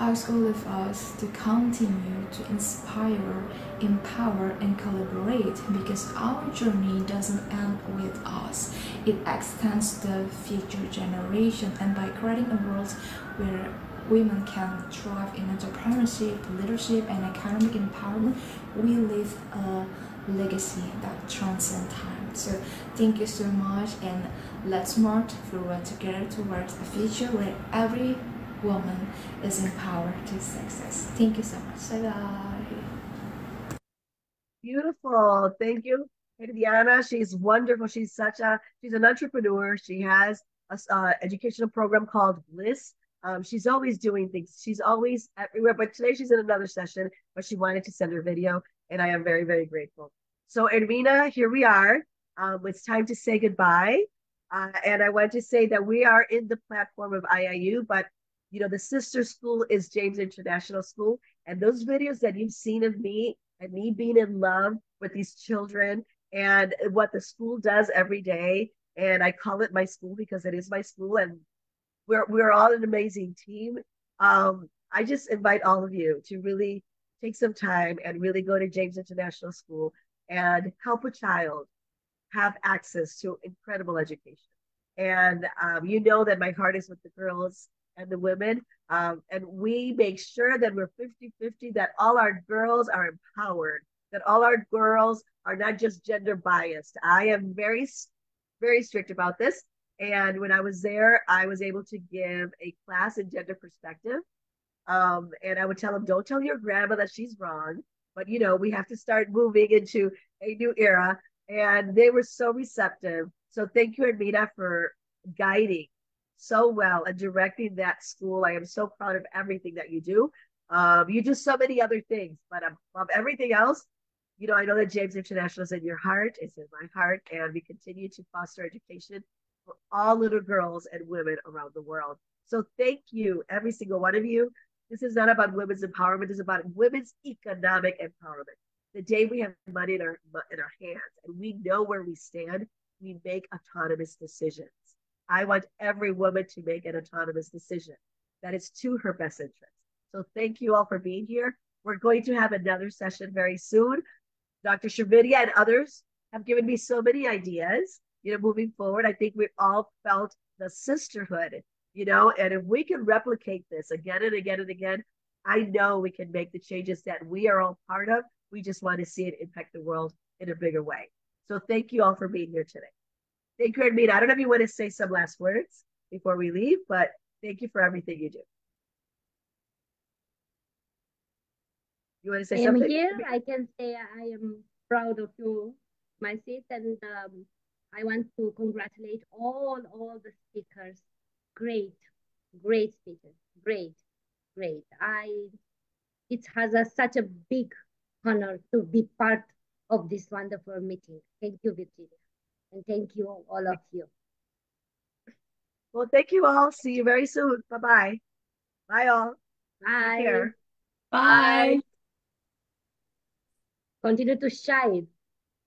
ask all of us to continue to inspire, empower, and collaborate, because our journey doesn't end with us. It extends to future generation, and by creating a world where women can thrive in entrepreneurship, leadership, and economic empowerment, we leave a legacy that transcends time. So thank you so much, and let's march forward together towards a future where every woman is empowered to success. Thank you so much. Bye-bye. Beautiful. Thank you, Diana. She's wonderful. She's an entrepreneur. She has a educational program called Bliss. She's always doing things. She's always everywhere. But today she's in another session, but she wanted to send her video, and I am very, very grateful. So, Edwina, here we are. It's time to say goodbye. And I want to say that we are in the platform of IIU, but the sister school is James International School. And those videos that you've seen of me and me being in love with these children and what the school does every day. And I call it my school because it is my school, and we're all an amazing team. I just invite all of you to really take some time and really go to James International School and help a child have access to incredible education. And you know that my heart is with the girls and the women. And we make sure that we're 50-50, that all our girls are empowered, that all our girls are not just gender biased. I am very, very strict about this. And when I was there, I was able to give a class in gender perspective. And I would tell them, don't tell your grandma that she's wrong. But, we have to start moving into a new era. And they were so receptive. So thank you, Armina, for guiding so well and directing that school. I am so proud of everything that you do. You do so many other things, but above everything else, I know that James International is in your heart, it's in my heart, and we continue to foster education for all little girls and women around the world. So thank you, every single one of you. This is not about women's empowerment, it's about women's economic empowerment. The day we have money in our hands and we know where we stand, we make autonomous decisions. I want every woman to make an autonomous decision that is to her best interest. So thank you all for being here. We're going to have another session very soon. Dr. Shervidia and others have given me so many ideas, moving forward. I think we all felt the sisterhood, and if we can replicate this again and again and again, I know we can make the changes that we are all part of. We just want to see it impact the world in a bigger way. So thank you all for being here today. Thank you, Armina. I don't know if you want to say some last words before we leave, but thank you for everything you do. You want to say something? I am here. I can say I am proud of you, my sis, and I want to congratulate all the speakers. Great speakers. Great. It has such a big honor to be part of this wonderful meeting. Thank you, Virginia. And thank you, all of you. Well, thank you all. See you very soon. Bye-bye. Bye, all. Bye. Take care. Bye. Continue to shine.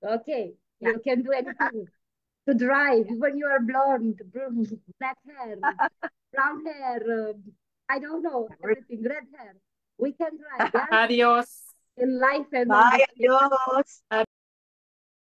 Okay. Yeah. You can do anything. To drive, even you are blonde, black hair, brown hair, I don't know, everything, red hair. We can drive, yeah? Adios. In life and bye, adios.